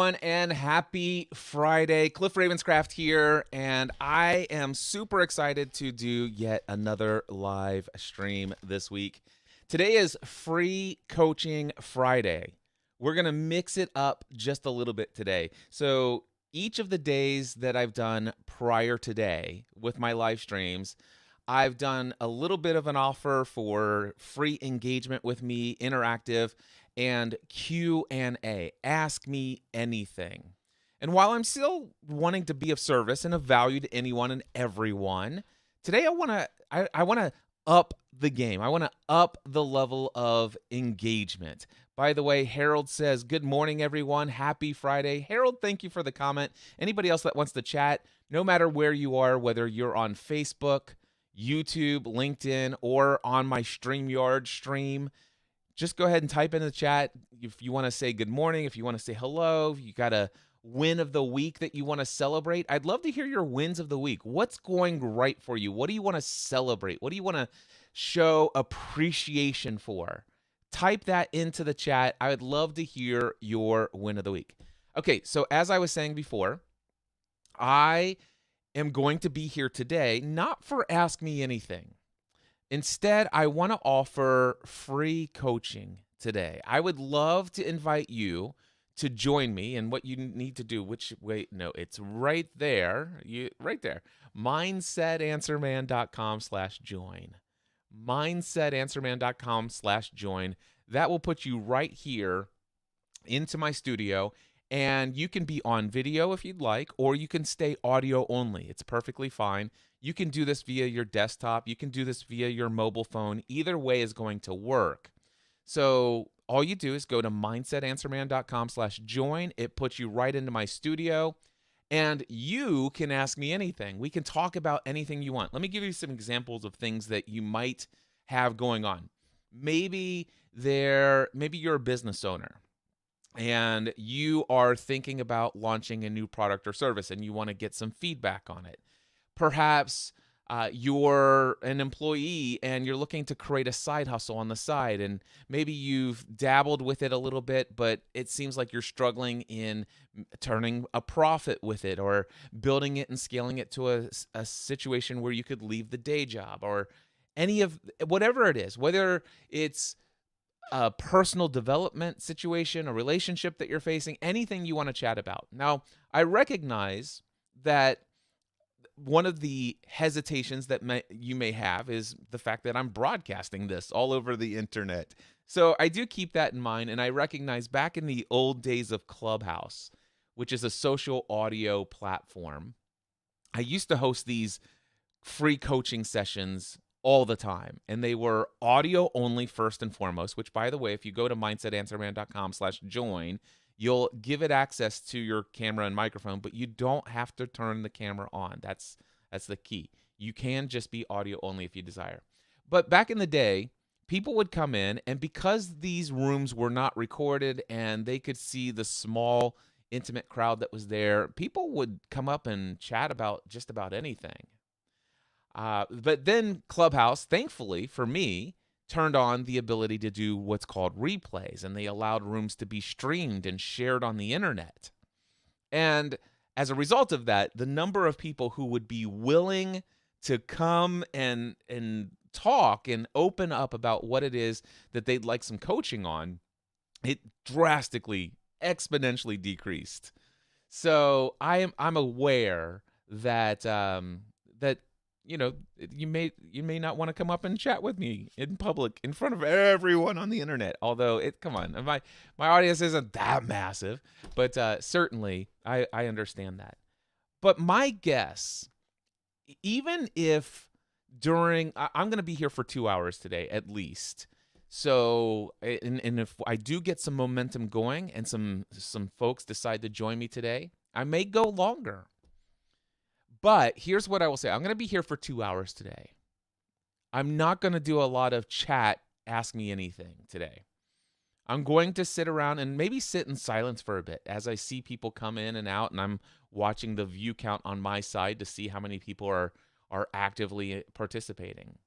everyone, and happy Friday. Cliff Ravenscraft here, and I am super excited to do yet another live stream this week. Today is Free Coaching Friday. We're going to mix it up just a little bit today. So, each of the days that I've done prior today with my live streams, I've done a little bit of an offer for free engagement with me, interactive, and Q&A. Ask me anything. And while I'm still wanting to be of service and of value to anyone and everyone, today I want to up the game. I want to up the level of engagement. By the way, Harold says, "Good morning, everyone. Happy Friday." Harold, thank you for the comment. Anybody else that wants to chat, no matter where you are, whether you're on Facebook, YouTube, LinkedIn, or on my StreamYard stream, just go ahead and type in the chat if you want to say good morning, if you want to say hello, if you got a win of the week that you want to celebrate. I'd love to hear your wins of the week. What's going right for you? What do you want to celebrate? What do you want to show appreciation for? Type that into the chat. I would love to hear your win of the week. Okay, so as I was saying before, I am going to be here today not for Ask Me Anything. Instead, I want to offer free coaching today. I would love to invite you to join me. And what you need to do, it's right there. Right there. MindsetAnswerman.com/join. MindsetAnswerman.com/join. That will put you right here into my studio. And you can be on video if you'd like, or you can stay audio only. It's perfectly fine. You can do this via your desktop. You can do this via your mobile phone. Either way is going to work. So all you do is go to mindsetanswerman.com/join. It puts you right into my studio, and you can ask me anything. We can talk about anything you want. Let me give you some examples of things that you might have going on. Maybe you're a business owner, and you are thinking about launching a new product or service, and you want to get some feedback on it. Perhaps you're an employee and you're looking to create a side hustle on the side, and maybe you've dabbled with it a little bit, but it seems like you're struggling in turning a profit with it, or building it and scaling it to a situation where you could leave the day job, or whatever it is, whether it's a personal development situation, a relationship that you're facing, anything you want to chat about. Now, I recognize that one of the hesitations that you may have is the fact that I'm broadcasting this all over the internet. So I do keep that in mind, and I recognize back in the old days of Clubhouse, which is a social audio platform, I used to host these free coaching sessions all the time, and they were audio only first and foremost, which, by the way, if you go to mindsetanswerman.com/join, you'll give it access to your camera and microphone, but you don't have to turn the camera on. That's the key. You can just be audio only if you desire. But back in the day, people would come in, and because these rooms were not recorded and they could see the small, intimate crowd that was there, people would come up and chat about just about anything. But then Clubhouse, thankfully for me, turned on the ability to do what's called replays, and they allowed rooms to be streamed and shared on the internet. And as a result of that, the number of people who would be willing to come and talk and open up about what it is that they'd like some coaching on, it drastically, exponentially decreased. So I'm aware that you may not want to come up and chat with me in public in front of everyone on the internet. Although come on, my audience isn't that massive, but certainly I understand that. But my guess, even if I'm going to be here for 2 hours today at least. So, and if I do get some momentum going and some folks decide to join me today, I may go longer. But here's what I will say. I'm going to be here for 2 hours today. I'm not going to do a lot of chat, ask me anything today. I'm going to sit around and maybe sit in silence for a bit as I see people come in and out, and I'm watching the view count on my side to see how many people are actively participating.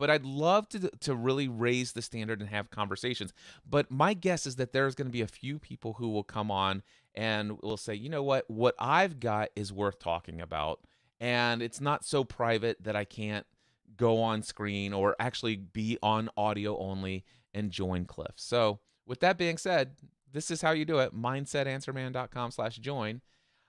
but I'd love to really raise the standard and have conversations. But my guess is that there's going to be a few people who will come on and will say, you know what I've got is worth talking about, and it's not so private that I can't go on screen or actually be on audio only and join Cliff. So with that being said, this is how you do it. MindsetAnswerman.com/join.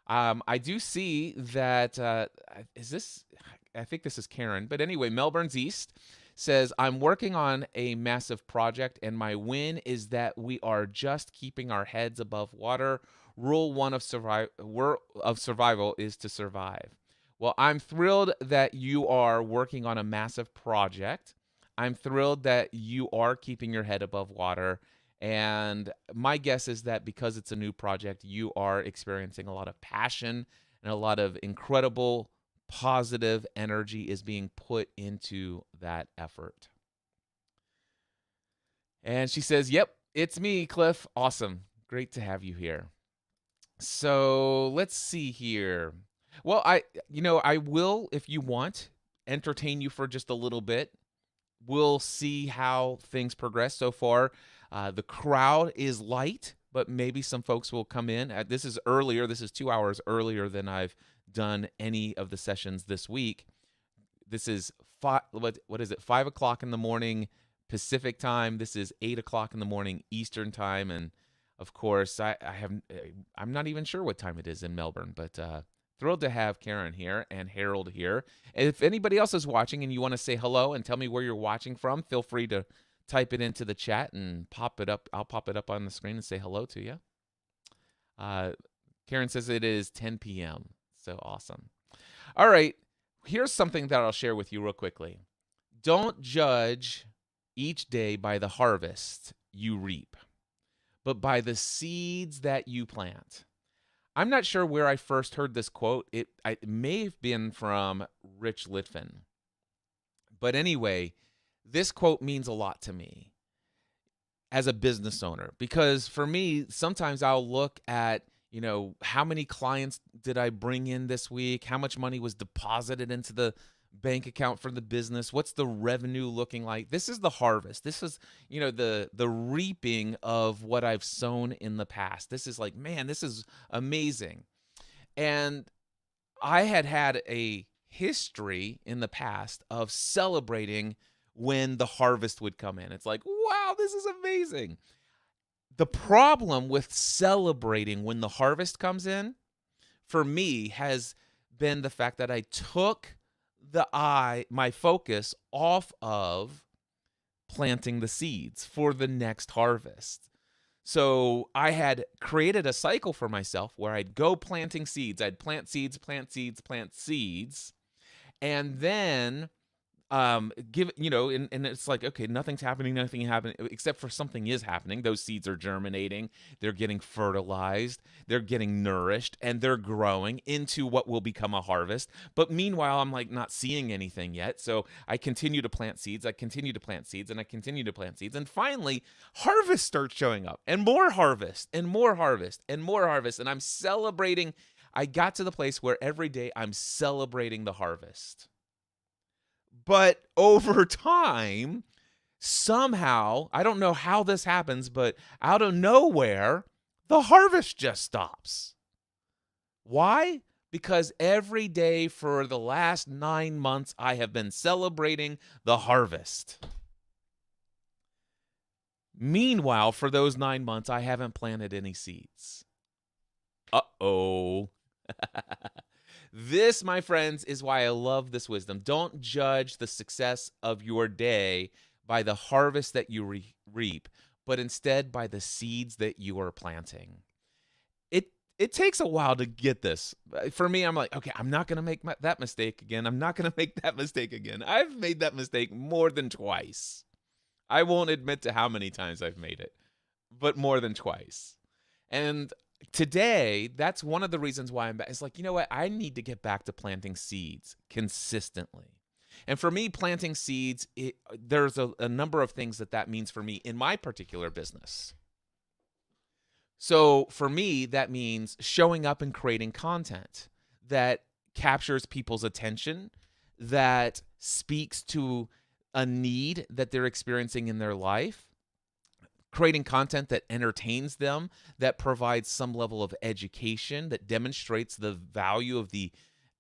I do see that, I think this is Karen. But anyway, Melbourne's East says, I'm working on a massive project, and my win is that we are just keeping our heads above water. Rule one of survival is to survive. Well, I'm thrilled that you are working on a massive project. I'm thrilled that you are keeping your head above water. And my guess is that because it's a new project, you are experiencing a lot of passion and a lot of incredible positive energy is being put into that effort. And she says, yep, it's me, Cliff. Awesome. Great to have you here. So let's see here. Well, I will, if you want, entertain you for just a little bit. We'll see how things progress. So far, the crowd is light, but maybe some folks will come in. This is earlier. This is 2 hours earlier than I've done any of the sessions this week. This is what is it? 5 o'clock in the morning Pacific time. This is 8 o'clock in the morning Eastern time, and of course, I'm not even sure what time it is in Melbourne, but thrilled to have Karen here and Harold here. And if anybody else is watching and you want to say hello and tell me where you're watching from, feel free to type it into the chat and pop it up. I'll pop it up on the screen and say hello to you. Karen says it is 10 p.m. So awesome. All right. Here's something that I'll share with you real quickly. Don't judge each day by the harvest you reap, but by the seeds that you plant. I'm not sure where I first heard this quote. It may have been from Rich Litvin. But anyway, this quote means a lot to me as a business owner, because for me, sometimes I'll look at, how many clients did I bring in this week? How much money was deposited into the bank account for the business? What's the revenue looking like? This is the harvest. This is, the reaping of what I've sown in the past. This is like, man, this is amazing. And I had a history in the past of celebrating when the harvest would come in. It's like, wow, this is amazing. The problem with celebrating when the harvest comes in, for me, has been the fact that I took my focus off of planting the seeds for the next harvest. So I had created a cycle for myself where I'd go planting seeds. I'd plant seeds, and then and it's like, okay, nothing's happening, except for something is happening. Those seeds are germinating, they're getting fertilized, they're getting nourished, and they're growing into what will become a harvest. But meanwhile, I'm like not seeing anything yet. So I continue to plant seeds, and finally harvest starts showing up, and more harvest, and more harvest, and more harvest. And I'm celebrating. I got to the place where every day I'm celebrating the harvest. But over time, somehow, I don't know how this happens, but out of nowhere, the harvest just stops. Why? Because every day for the last 9 months, I have been celebrating the harvest. Meanwhile, for those 9 months, I haven't planted any seeds. Uh-oh. This, my friends, is why I love this wisdom. Don't judge the success of your day by the harvest that you reap, but instead by the seeds that you are planting. It takes a while to get this. For me, I'm like, okay, I'm not going to make that mistake again. I'm not going to make that mistake again. I've made that mistake more than twice. I won't admit to how many times I've made it, but more than twice. And today, that's one of the reasons why I'm back. It's like, you know what? I need to get back to planting seeds consistently. And for me, planting seeds, there's a number of things that means for me in my particular business. So for me, that means showing up and creating content that captures people's attention, that speaks to a need that they're experiencing in their life, creating content that entertains them, that provides some level of education, that demonstrates the value of the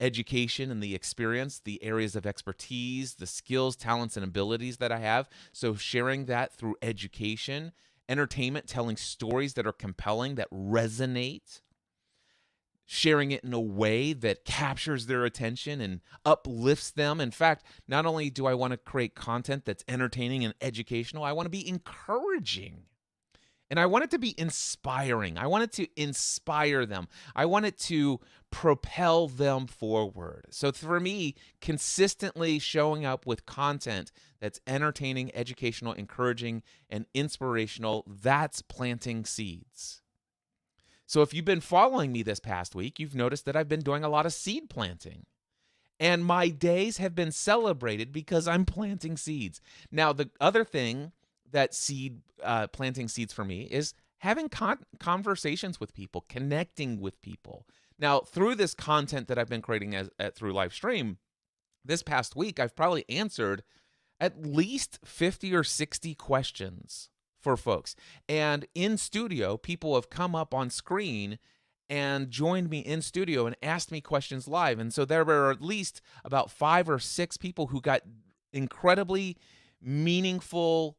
education and the experience, the areas of expertise, the skills, talents, and abilities that I have. So sharing that through education, entertainment, telling stories that are compelling, that resonate, sharing it in a way that captures their attention and uplifts them. In fact, not only do I want to create content that's entertaining and educational, I want to be encouraging. And I want it to be inspiring. I want it to inspire them. I want it to propel them forward. So for me, consistently showing up with content that's entertaining, educational, encouraging, and inspirational, that's planting seeds. So if you've been following me this past week, you've noticed that I've been doing a lot of seed planting. And my days have been celebrated because I'm planting seeds. Now, the other thing that planting seeds for me is having conversations with people, connecting with people. Now, through this content that I've been creating through live stream, this past week, I've probably answered at least 50 or 60 questions for folks. And in studio, people have come up on screen and joined me in studio and asked me questions live. And so there were at least about 5 or 6 people who got incredibly meaningful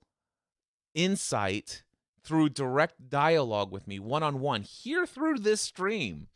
insight through direct dialogue with me, one-on-one, here through this stream.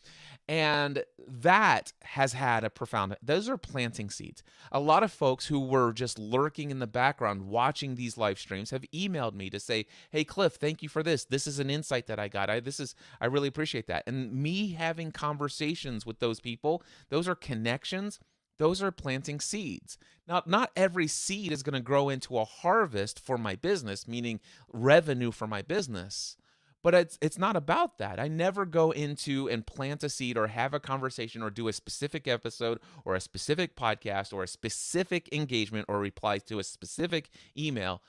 And that has had a profound, those are planting seeds. A lot of folks who were just lurking in the background watching these live streams have emailed me to say, hey, Cliff, thank you for this. This is an insight that I got. I really appreciate that. And me having conversations with those people, those are connections. Those are planting seeds. Now, not every seed is going to grow into a harvest for my business, meaning revenue for my business. But it's not about that. I never go into and plant a seed or have a conversation or do a specific episode or a specific podcast or a specific engagement or reply to a specific email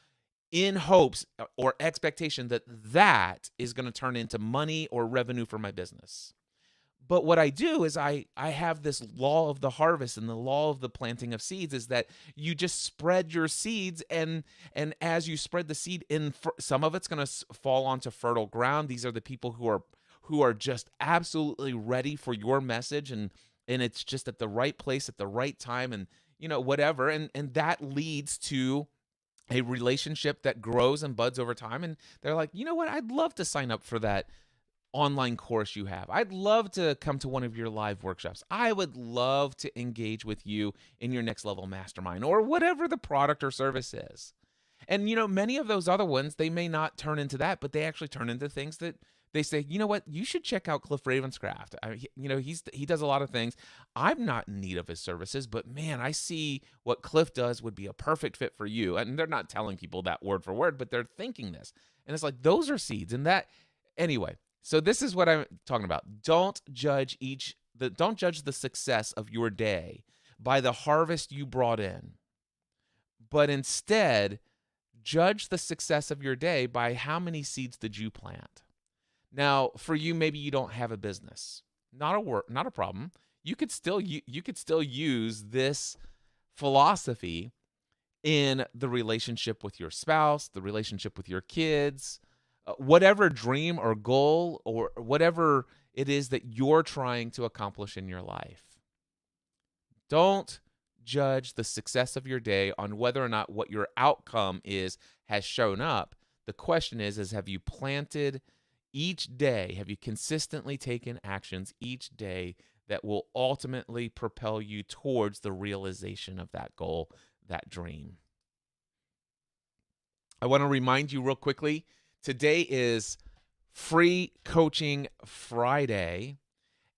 in hopes or expectation that that is going to turn into money or revenue for my business. But what I do is I have this law of the harvest, and the law of the planting of seeds is that you just spread your seeds, and as you spread the seed, some of it's going to fall onto fertile ground. These are the people who are just absolutely ready for your message, and it's just at the right place at the right time, and whatever, and that leads to a relationship that grows and buds over time. And they're like, you know what, I'd love to sign up for that online course you have. I'd love to come to one of your live workshops. I would love to engage with you in your next level mastermind or whatever the product or service is. And many of those other ones, they may not turn into that, but they actually turn into things that they say, you know what, you should check out Cliff Ravenscraft. He does a lot of things. I'm not in need of his services, but man, I see what Cliff does would be a perfect fit for you. And they're not telling people that word for word, but they're thinking this. And it's like, those are seeds. And that, anyway. So this is what I'm talking about. Don't judge the success of your day by the harvest you brought in, but instead judge the success of your day by how many seeds did you plant. Now, for you, maybe you don't have a business. Not a problem. You could still use this philosophy in the relationship with your spouse, the relationship with your kids, whatever dream or goal or whatever it is that you're trying to accomplish in your life. Don't judge the success of your day on whether or not what your outcome has shown up. The question is have you planted each day? Have you consistently taken actions each day that will ultimately propel you towards the realization of that goal, that dream? I want to remind you real quickly, today is Free Coaching Friday,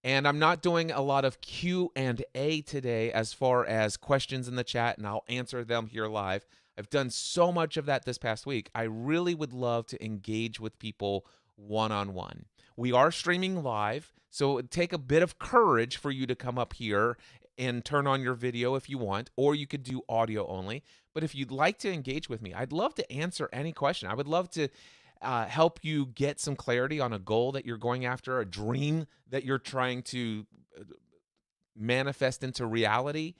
and I'm not doing a lot of Q&A today as far as questions in the chat, and I'll answer them here live. I've done so much of that this past week. I really would love to engage with people one-on-one. We are streaming live, so it would take a bit of courage for you to come up here and turn on your video if you want, or you could do audio only. But if you'd like to engage with me, I'd love to answer any question. I would love to help you get some clarity on a goal that you're going after, a dream that you're trying to manifest into reality.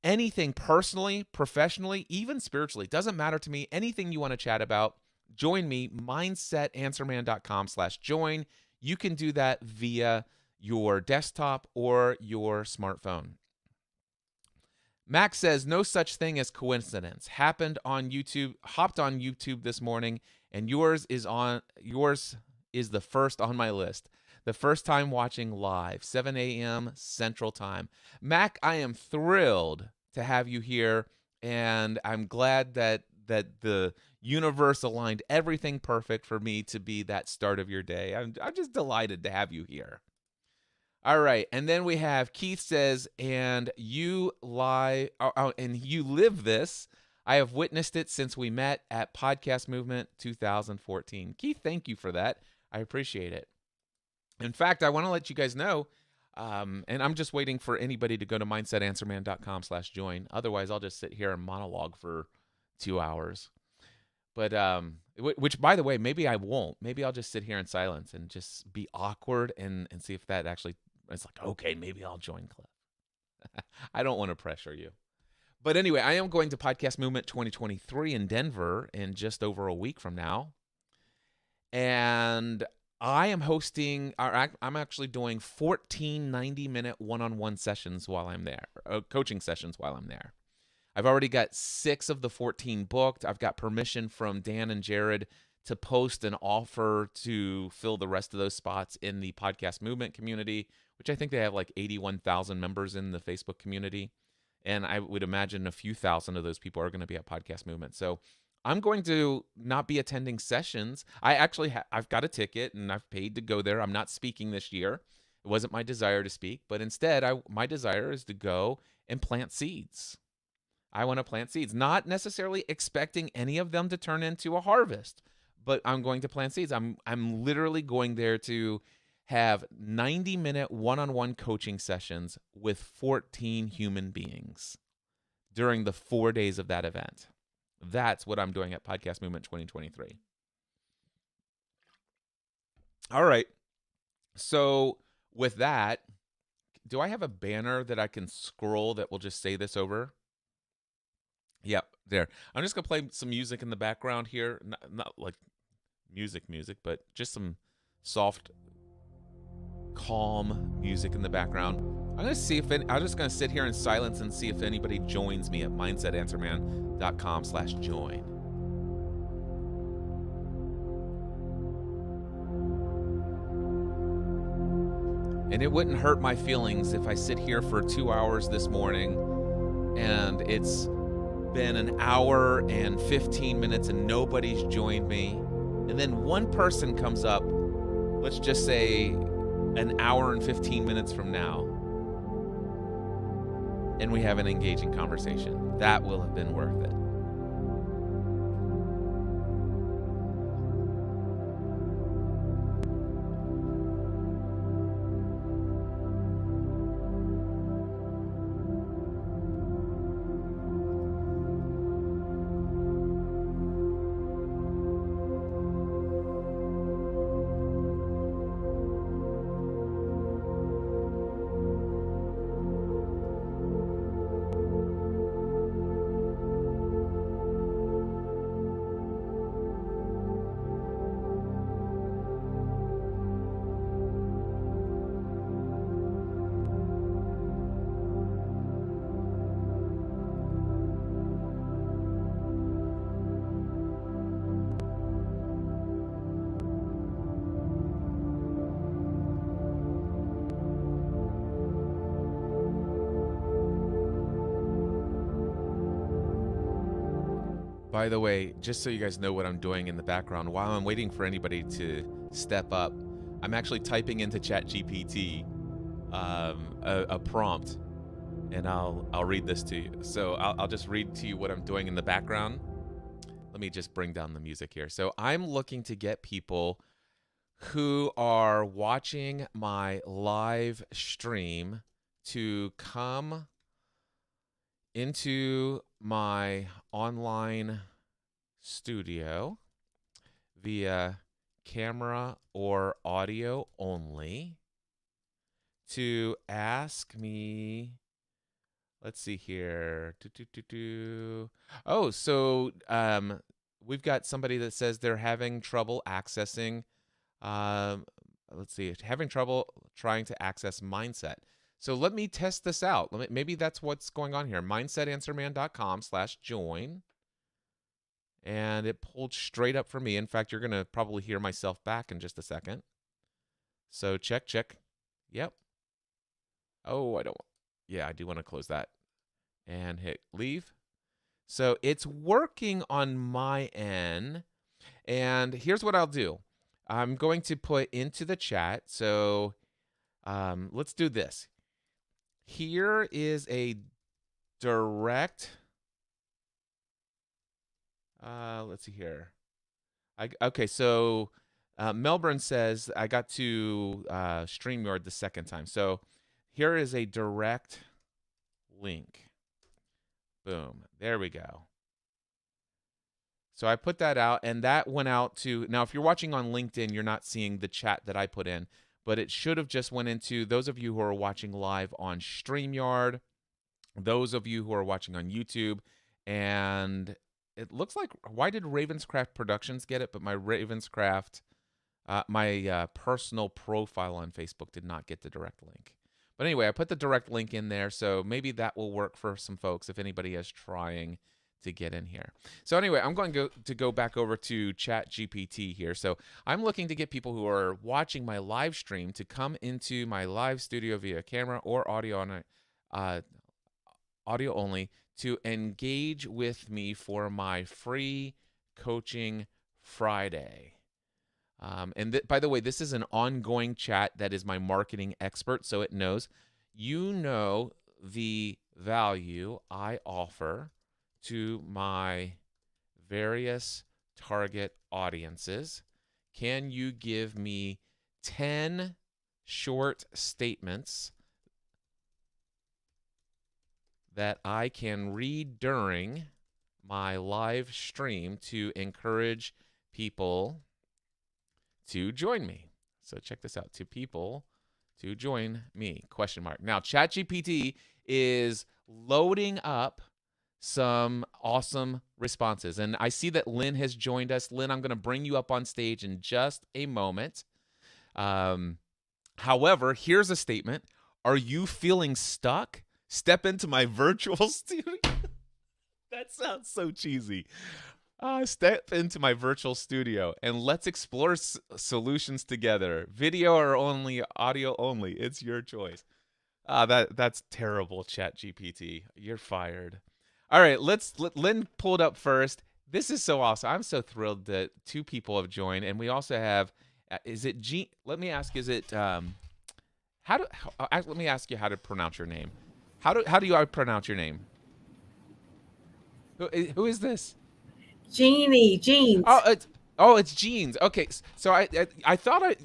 anything personally, professionally, even spiritually. Doesn't matter to me. Anything you want to chat about, join me, mindsetanswerman.com/join. You can do that via your desktop or your smartphone. Max says, no such thing as coincidence. Hopped on YouTube this morning, and yours is the first on my list. The first time watching live, 7 a.m. Central Time. Mac, I am thrilled to have you here, and I'm glad that the universe aligned everything perfect for me to be that start of your day. I'm just delighted to have you here. All right, and then we have Keith says, and you live this. I have witnessed it since we met at Podcast Movement 2014. Keith, thank you for that. I appreciate it. In fact, I want to let you guys know, and I'm just waiting for anybody to go to mindsetanswerman.com/join. Otherwise, I'll just sit here and monologue for 2 hours. But which, by the way, maybe I won't. Maybe I'll just sit here in silence and just be awkward and see if that actually. It's like, okay, maybe I'll join Cliff. I don't want to pressure you. But anyway, I am going to Podcast Movement 2023 in Denver in just over a week from now. And I am I'm actually doing 14 90-minute one-on-one sessions while I'm there, coaching sessions while I'm there. I've already got 6 of the 14 booked. I've got permission from Dan and Jared to post an offer to fill the rest of those spots in the Podcast Movement community, which I think they have like 81,000 members in the Facebook community. And I would imagine a few thousand of those people are going to be at Podcast Movement. So I'm going to not be attending sessions. I actually I've got a ticket and I've paid to go there. I'm not speaking this year. It wasn't my desire to speak, but instead my desire is to go and plant seeds. I want to plant seeds, not necessarily expecting any of them to turn into a harvest, but I'm going to plant seeds. I'm literally going there to have 90-minute one-on-one coaching sessions with 14 human beings during the 4 days of that event. That's what I'm doing at Podcast Movement 2023. All right. So with that, do I have a banner that I can scroll that will just say this over? Yep, there. I'm just going to play some music in the background here. Not like music, but just some soft, calm music in the background. I'm going to see I'm just going to sit here in silence and see if anybody joins me at mindsetanswerman.com/join. And it wouldn't hurt my feelings if I sit here for 2 hours this morning and it's been an hour and 15 minutes and nobody's joined me. And then one person comes up, let's just say an hour and 15 minutes from now, and we have an engaging conversation. That will have been worth it. By the way, just so you guys know what I'm doing in the background, while I'm waiting for anybody to step up, I'm actually typing into ChatGPT a prompt, and I'll read this to you. So I'll just read to you what I'm doing in the background. Let me just bring down the music here. So I'm looking to get people who are watching my live stream to come into my online studio via camera or audio only to ask me Let's see here. Oh, so we've got somebody that says they're having trouble accessing. Um, let's see, having trouble trying to access Mindset. So let me test this out. Maybe that's what's going on here. MindsetAnswerman.com/join. And it pulled straight up for me. In fact, you're going to probably hear myself back in just a second. So check. Yep. Oh, I don't. Yeah, I do want to close that and hit leave. So it's working on my end. And here's what I'll do. I'm going to put into the chat. So let's do this. Here is a direct. Let's see here. Okay, so Melbourne says I got to StreamYard the second time. So here is a direct link. Boom. There we go. So I put that out, and that went out to, now if you're watching on LinkedIn, you're not seeing the chat that I put in, but it should have just went into those of you who are watching live on StreamYard, those of you who are watching on YouTube, and it looks like, why did Ravenscraft Productions get it, but my Ravenscraft, my personal profile on Facebook did not get the direct link. But anyway, I put the direct link in there, so maybe that will work for some folks if anybody is trying to get in here. So anyway, I'm going to go back over to ChatGPT here. So I'm looking to get people who are watching my live stream to come into my live studio via camera or audio on audio only to engage with me for my free coaching Friday. And by the way, this is an ongoing chat that is my marketing expert, so it knows. You know the value I offer to my various target audiences. Can you give me 10 short statements that I can read during my live stream to encourage people to join me? So check this out. To people to join me, ? Now, ChatGPT is loading up some awesome responses. And I see that Lynn has joined us. Lynn, I'm going to bring you up on stage in just a moment. However, here's a statement. Are you feeling stuck? Step into my virtual studio. That sounds so cheesy. Step into my virtual studio and let's explore solutions together. Video or only audio only. It's your choice. That's terrible, ChatGPT. You're fired. All right, Lynn pulled up first. This is so awesome. I'm so thrilled that two people have joined, and we also have. Is it Jean? Let me ask. Is it let me ask you how to pronounce your name. How do I pronounce your name? Who is this? Jeans. It's Jeans. Okay, so I thought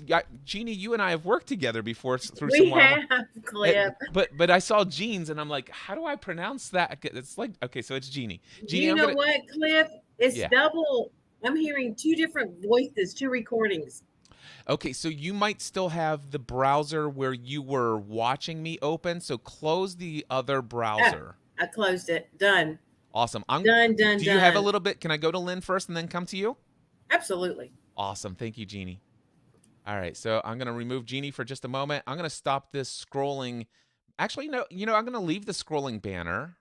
Jeannie, you and I have worked together before through some We while. have, Cliff. But I saw Jeans and I'm like, how do I pronounce that? It's like, okay, so it's Jeannie. Jeannie, You know what, Cliff? It's Yeah. double. I'm hearing two different voices, two recordings. Okay, so you might still have the browser where you were watching me open. So close the other browser. I closed it. Done. Awesome. Done. Do you have a little bit? Can I go to Lynn first and then come to you? Absolutely. Awesome. Thank you, Jeannie. All right, so I'm going to remove Jeannie for just a moment. I'm going to stop this scrolling. Actually, no, I'm going to leave the scrolling banner.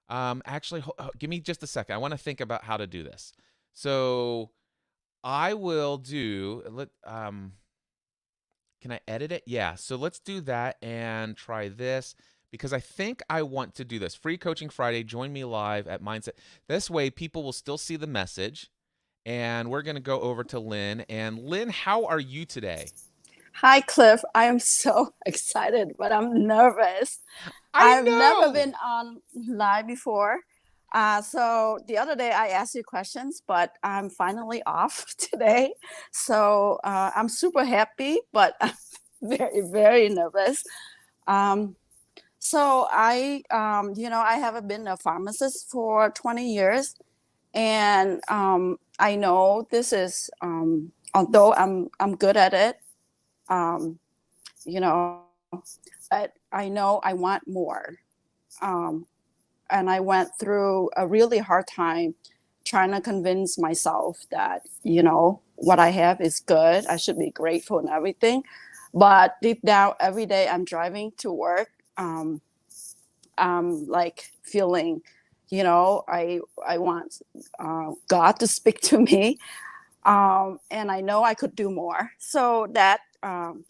Actually, give me just a second. I want to think about how to do this. So I will do, can I edit it? Yeah, so let's do that and try this because I think I want to do this. Free Coaching Friday, join me live at Mindset. This way people will still see the message. And we're going to go over to Lynn. And Lynn, how are you today? Hi, Cliff. I am so excited, but I'm nervous. I've never been on live before. So the other day I asked you questions, but I'm finally off today. So I'm super happy, but I'm very, very nervous. So I have been a pharmacist for 20 years. And I know this is, although I'm good at it, but I know I want more. um, and I went through a really hard time trying to convince myself that, what I have is good. I should be grateful and everything. But deep down, every day I'm driving to work, I'm like feeling, I want God to speak to me. And I know I could do more. So that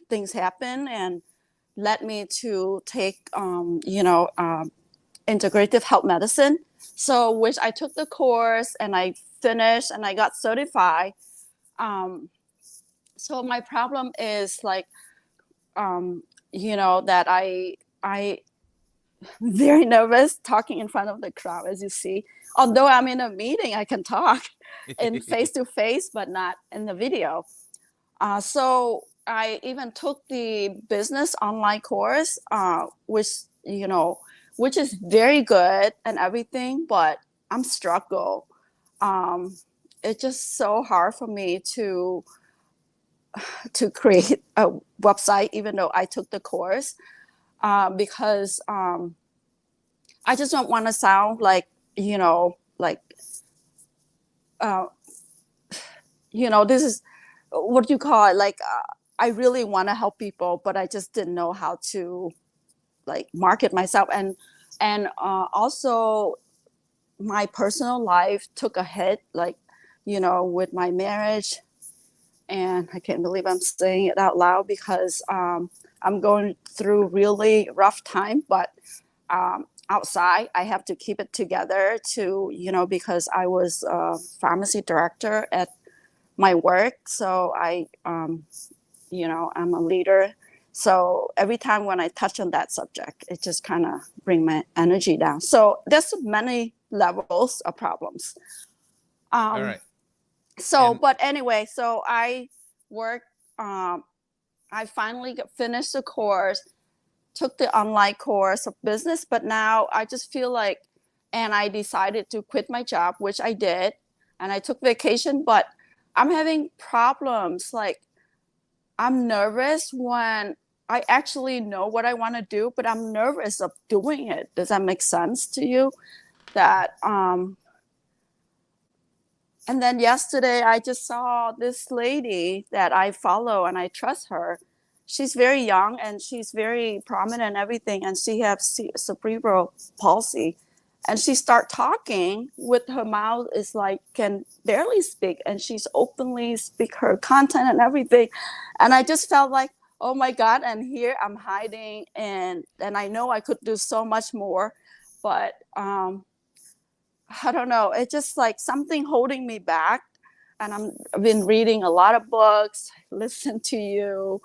things happen and led me to take, integrative health medicine. So, which I took the course and I finished and I got certified. So my problem is like, that I very nervous talking in front of the crowd, as you see. Although I'm in a meeting, I can talk in face to face, but not in the video. So I even took the business online course, which is very good and everything, but I'm struggle. It's just so hard for me to create a website, even though I took the course, because I just don't want to sound like, this is what you call it. Like, I really want to help people, but I just didn't know how to like market myself. And also my personal life took a hit, like, with my marriage. And I can't believe I'm saying it out loud because I'm going through really rough time, but outside I have to keep it together because I was a pharmacy director at my work. So I'm a leader. So every time when I touch on that subject, it just kind of bring my energy down. So there's many levels of problems. All right. So, but anyway, so I worked, I finally finished the course, took the online course of business, but now I just feel like, and I decided to quit my job, which I did, and I took vacation, but I'm having problems. Like, I'm nervous when I actually know what I want to do, but I'm nervous of doing it. Does that make sense to you? That, and then yesterday, I just saw this lady that I follow and I trust her. She's very young and she's very prominent and everything. And she has cerebral palsy. And she start talking with her mouth is like can barely speak. And she's openly speak her content and everything. And I just felt like, oh my God. And here I'm hiding. And I know I could do so much more. But I don't know. It's just like something holding me back. And I've been reading a lot of books, listen to you.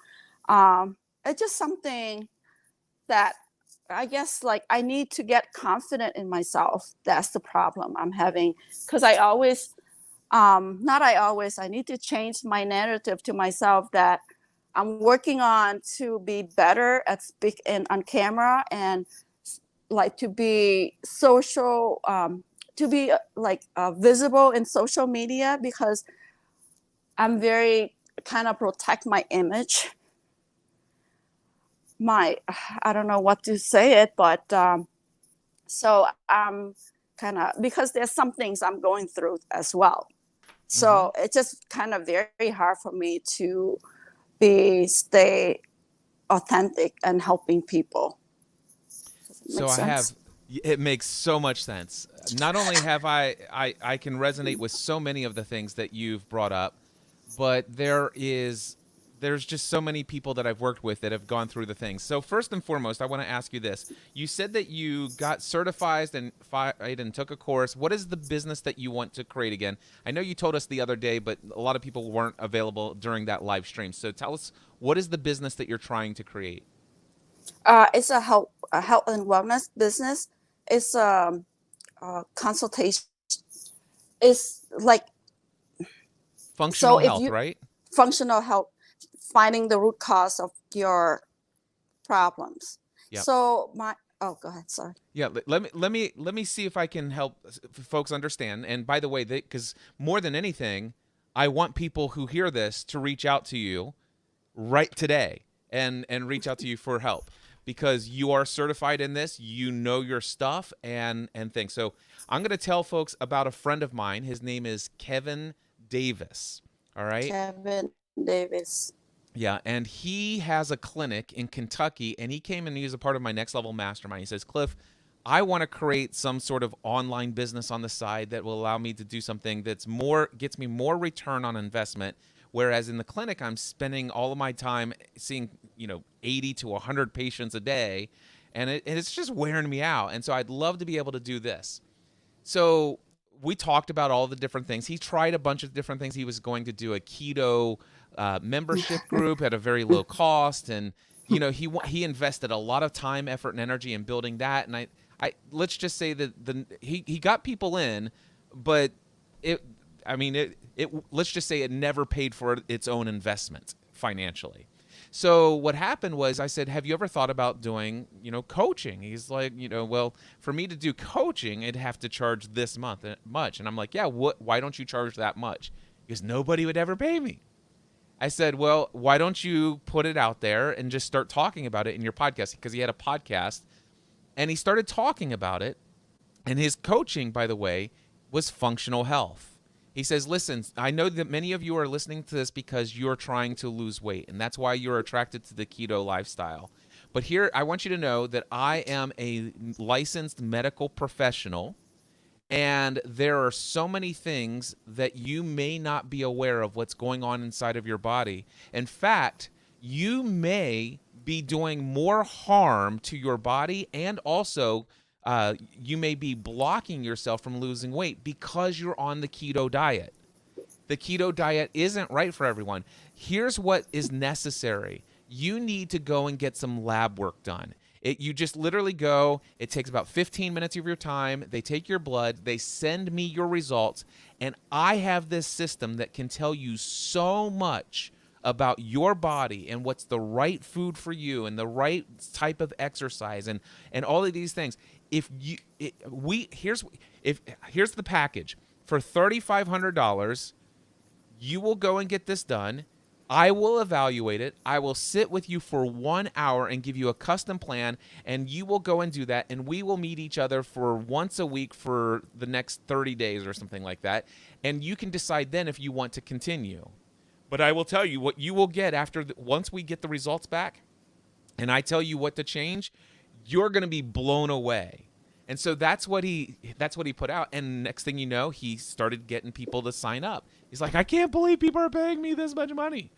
It's just something that I guess like I need to get confident in myself. That's the problem I'm having. Because I need to change my narrative to myself that I'm working on to be better at speaking on camera and like to be social, to be visible in social media because I'm very kind of protect my image. I don't know what to say it, but so I'm kind of, because there's some things I'm going through as well. So it's just kind of very hard for me to stay authentic and helping people. So it makes so much sense. Not only have I can resonate with so many of the things that you've brought up, but there's just so many people that I've worked with that have gone through the things. So first and foremost, I want to ask you this. You said that you got certified and took a course. What is the business that you want to create again? I know you told us the other day, but a lot of people weren't available during that live stream. So tell us, what is the business that you're trying to create? It's a health and wellness business. It's a consultation. It's like functional health, right? Functional health. Finding the root cause of your problems. Yep. So go ahead. Sorry. Yeah, let me see if I can help folks understand. And by the way, because more than anything, I want people who hear this to reach out to you right today and reach out to you for help. because you are certified in this, you know your stuff and things. So I'm going to tell folks about a friend of mine. His name is Kevin Davis. All right. Kevin Davis. Yeah, and he has a clinic in Kentucky, and he came and he was a part of my Next Level Mastermind. He says, Cliff, I want to create some sort of online business on the side that will allow me to do something that's more, gets me more return on investment. Whereas in the clinic, I'm spending all of my time seeing, 80 to 100 patients a day, and it's just wearing me out. And so I'd love to be able to do this. So we talked about all the different things. He tried a bunch of different things. He was going to do a keto membership group at a very low cost, and he invested a lot of time, effort, and energy in building that. And I let's just say that he got people in, but let's just say it never paid for its own investment financially. So what happened was I said, have you ever thought about doing, coaching? He's like, well, for me to do coaching, I'd have to charge this much. And I'm like, yeah, why don't you charge that much? Because nobody would ever pay me. I said, well, why don't you put it out there and just start talking about it in your podcast? Because he had a podcast, and he started talking about it. And his coaching, by the way, was functional health. He says, listen, I know that many of you are listening to this because you're trying to lose weight, and that's why you're attracted to the keto lifestyle. But here, I want you to know that I am a licensed medical professional, and there are so many things that you may not be aware of what's going on inside of your body. In fact, you may be doing more harm to your body, and also you may be blocking yourself from losing weight because you're on the keto diet. The keto diet isn't right for everyone. Here's what is necessary. You need to go and get some lab work done. You just literally go, it takes about 15 minutes of your time. They take your blood, they send me your results, and I have this system that can tell you so much about your body and what's the right food for you and the right type of exercise and all of these things. Here's the package. For $3,500, you will go and get this done. I will evaluate it. I will sit with you for 1 hour and give you a custom plan, and you will go and do that, and we will meet each other for once a week for the next 30 days or something like that, and you can decide then if you want to continue. But I will tell you what you will get once we get the results back, and I tell you what to change, you're going to be blown away. And so that's what he put out. And next thing you know, he started getting people to sign up. He's like, I can't believe people are paying me this much money.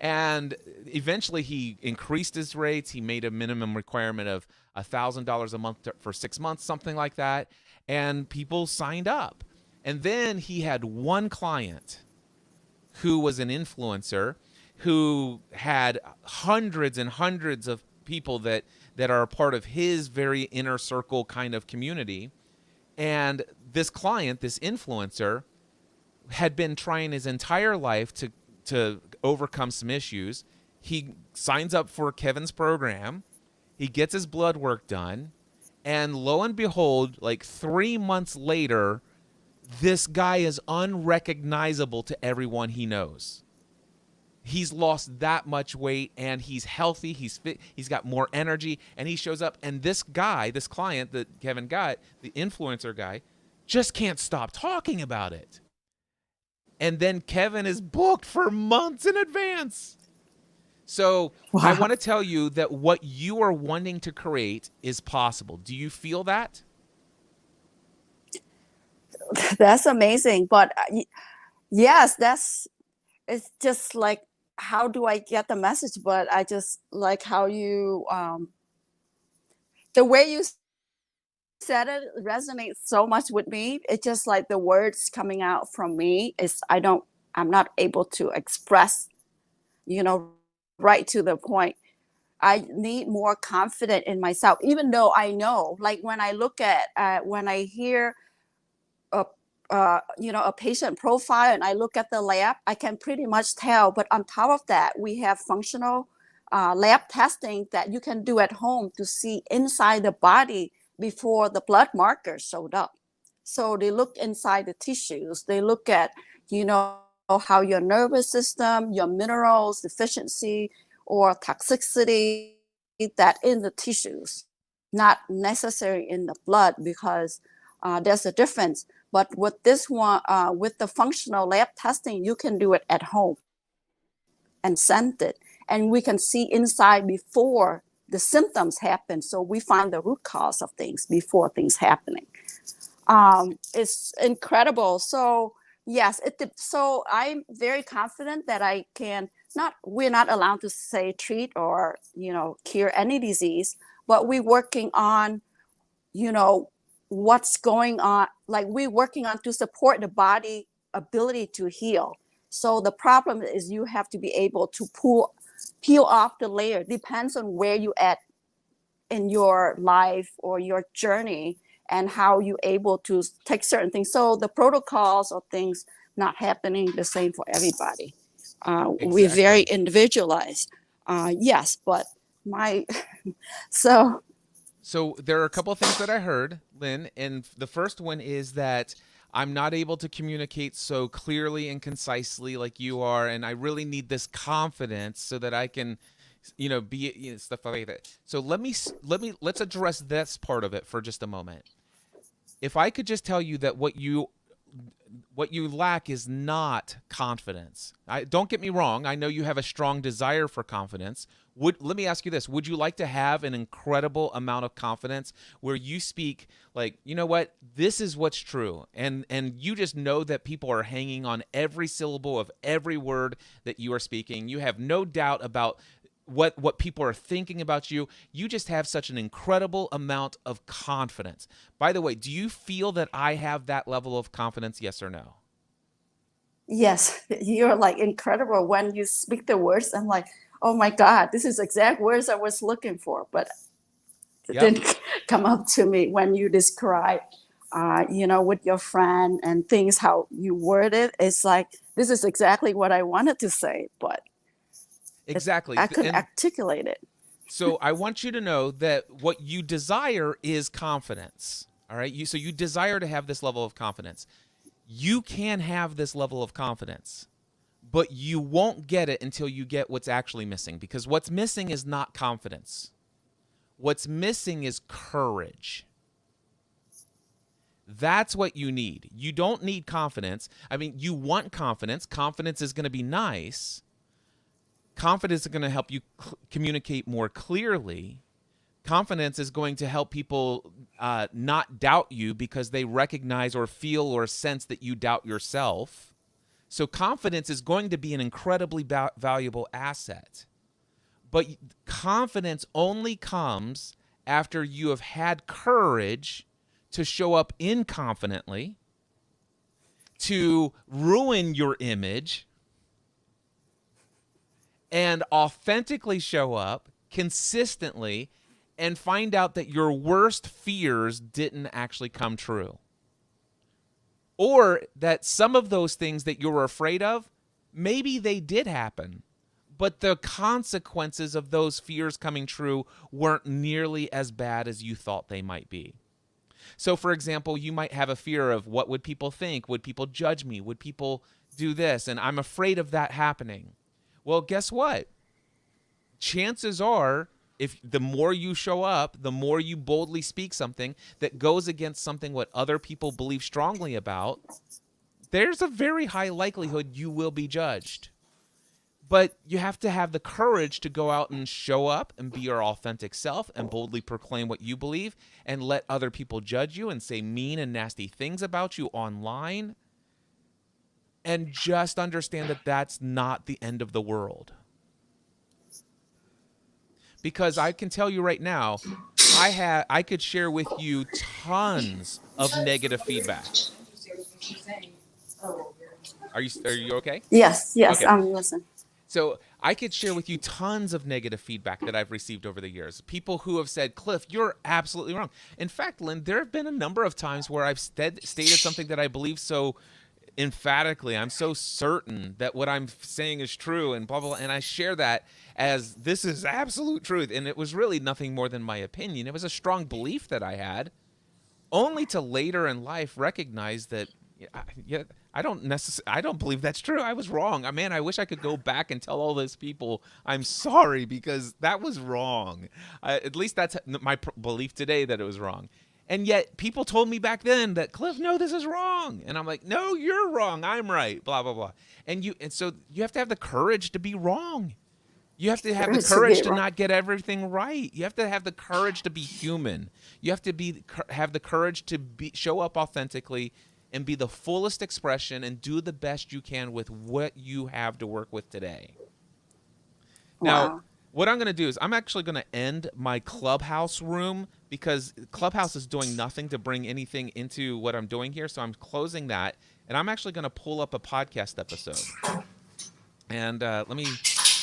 And eventually he increased his rates. He made a minimum requirement of $1,000 a month for 6 months, something like that. And people signed up. And then he had one client who was an influencer who had hundreds and hundreds of people that are a part of his very inner circle kind of community. And this client, this influencer, had been trying his entire life to overcome some issues. He signs up for Kevin's program. He gets his blood work done. And lo and behold, like 3 months later, this guy is unrecognizable to everyone he knows. He's lost that much weight, and he's healthy, he's fit, he's got more energy, and he shows up. And this guy, this client that Kevin got, the influencer guy, just can't stop talking about it. And then Kevin is booked for months in advance. So wow. I want to tell you that what you are wanting to create is possible. Do you feel that? That's amazing. But yes, it's just like, how do I get the message? But I just like how you, the way you said it resonates so much with me. It's just like the words coming out from me I'm not able to express, right to the point. I need more confidence in myself, even though I know, like when I look at, when I hear a patient profile and I look at the lab, I can pretty much tell. But on top of that, we have functional lab testing that you can do at home to see inside the body before the blood markers showed up. So they look inside the tissues. They look at, how your nervous system, your minerals deficiency or toxicity that in the tissues, not necessarily in the blood, because there's a difference. But with this one, with the functional lab testing, you can do it at home and send it. And we can see inside before the symptoms happen. So we find the root cause of things before things happening. It's incredible. So yes, so I'm very confident that I can we're not allowed to say treat or, cure any disease, but we're working on, what's going on. Like we're working on to support the body ability to heal. So the problem is you have to be able to peel off the layer. Depends on where you at in your life or your journey and how you able to take certain things. So the protocols or things not happening the same for everybody. We're very individualized. Yes, but so there are a couple of things that I heard, Lynn, and the first one is that I'm not able to communicate so clearly and concisely like you are, and I really need this confidence so that I can, be stuff like that. So let's address this part of it for just a moment. If I could just tell you that what you lack is not confidence. Don't get me wrong. I know you have a strong desire for confidence. Let me ask you this. Would you like to have an incredible amount of confidence where you speak like, you know what, this is what's true. And you just know that people are hanging on every syllable of every word that you are speaking. You have no doubt about what people are thinking about you. You just have such an incredible amount of confidence. By the way, do you feel that I have that level of confidence? Yes or no? Yes, you're like incredible when you speak the words. I'm like, oh my God, this is exact words I was looking for, but it didn't come up to me when you describe, with your friend and things, how you word it. It's like, this is exactly what I wanted to say, but exactly. I couldn't articulate it. So I want you to know that what you desire is confidence. All right. So you desire to have this level of confidence. You can have this level of confidence, but you won't get it until you get what's actually missing, because what's missing is not confidence. What's missing is courage. That's what you need. You don't need confidence. I mean, you want confidence. Confidence is going to be nice. Confidence is going to help you communicate more clearly. Confidence is going to help people not doubt you because they recognize or feel or sense that you doubt yourself. So confidence is going to be an incredibly valuable asset. But confidence only comes after you have had courage to show up inconfidently, to ruin your image, and authentically show up consistently and find out that your worst fears didn't actually come true. Or that some of those things that you were afraid of, maybe they did happen, but the consequences of those fears coming true weren't nearly as bad as you thought they might be. So, for example, you might have a fear of what would people think? Would people judge me? Would people do this? And I'm afraid of that happening. Well, guess what? Chances are, if the more you show up, the more you boldly speak something that goes against something what other people believe strongly about, there's a very high likelihood you will be judged. But you have to have the courage to go out and show up and be your authentic self and boldly proclaim what you believe and let other people judge you and say mean and nasty things about you online. And just understand that that's not the end of the world. Because I can tell you right now, I could share with you tons of negative feedback. Are you okay? Yes, okay. I'm listening. So I could share with you tons of negative feedback that I've received over the years. People who have said, Cliff, you're absolutely wrong. In fact, Lynn, there have been a number of times where I've stated something that I believe so emphatically. I'm so certain that what I'm saying is true and blah, blah, blah. And I share that as this is absolute truth. And it was really nothing more than my opinion. It was a strong belief that I had, only to later in life recognize that, I don't believe that's true. I was wrong. Man, I wish I could go back and tell all those people I'm sorry because that was wrong. At least that's my belief today, that it was wrong. And yet people told me back then that, Cliff, no, this is wrong. And I'm like, no, you're wrong. I'm right. Blah, blah, blah. And so you have to have the courage to be wrong. You have to have the courage to not get everything right. You have to have the courage to be human. You have to have the courage to show up authentically and be the fullest expression and do the best you can with what you have to work with today. Now, what I'm going to do is I'm actually going to end my Clubhouse room because Clubhouse is doing nothing to bring anything into what I'm doing here. So I'm closing that, and I'm actually going to pull up a podcast episode. And let me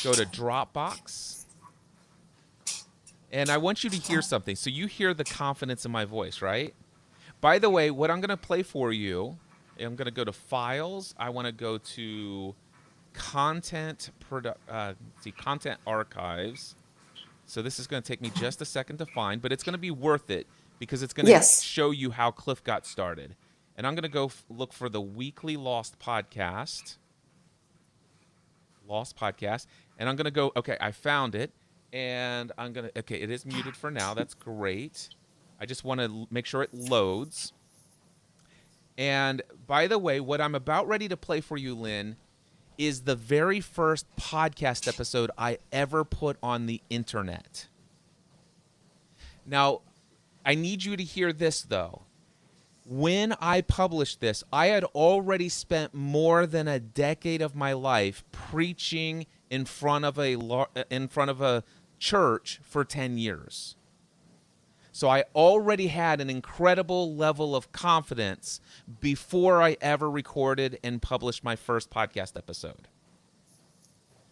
go to Dropbox. And I want you to hear something. So you hear the confidence in my voice, right? By the way, what I'm going to play for you, I'm going to go to Files. I want to go to Content Archives. So this is going to take me just a second to find, but it's going to be worth it because it's going to show you how Cliff got started. And I'm going to go look for the Weekly Lost Podcast. And I'm going to go, okay, I found it. And I'm going to, okay, it is muted for now. That's great. I just want to make sure it loads. And by the way, what I'm about ready to play for you, Lynn, is the very first podcast episode I ever put on the internet. Now, I need you to hear this, though. When I published this, I had already spent more than a decade of my life preaching in front of a church for 10 years. So I already had an incredible level of confidence before I ever recorded and published my first podcast episode.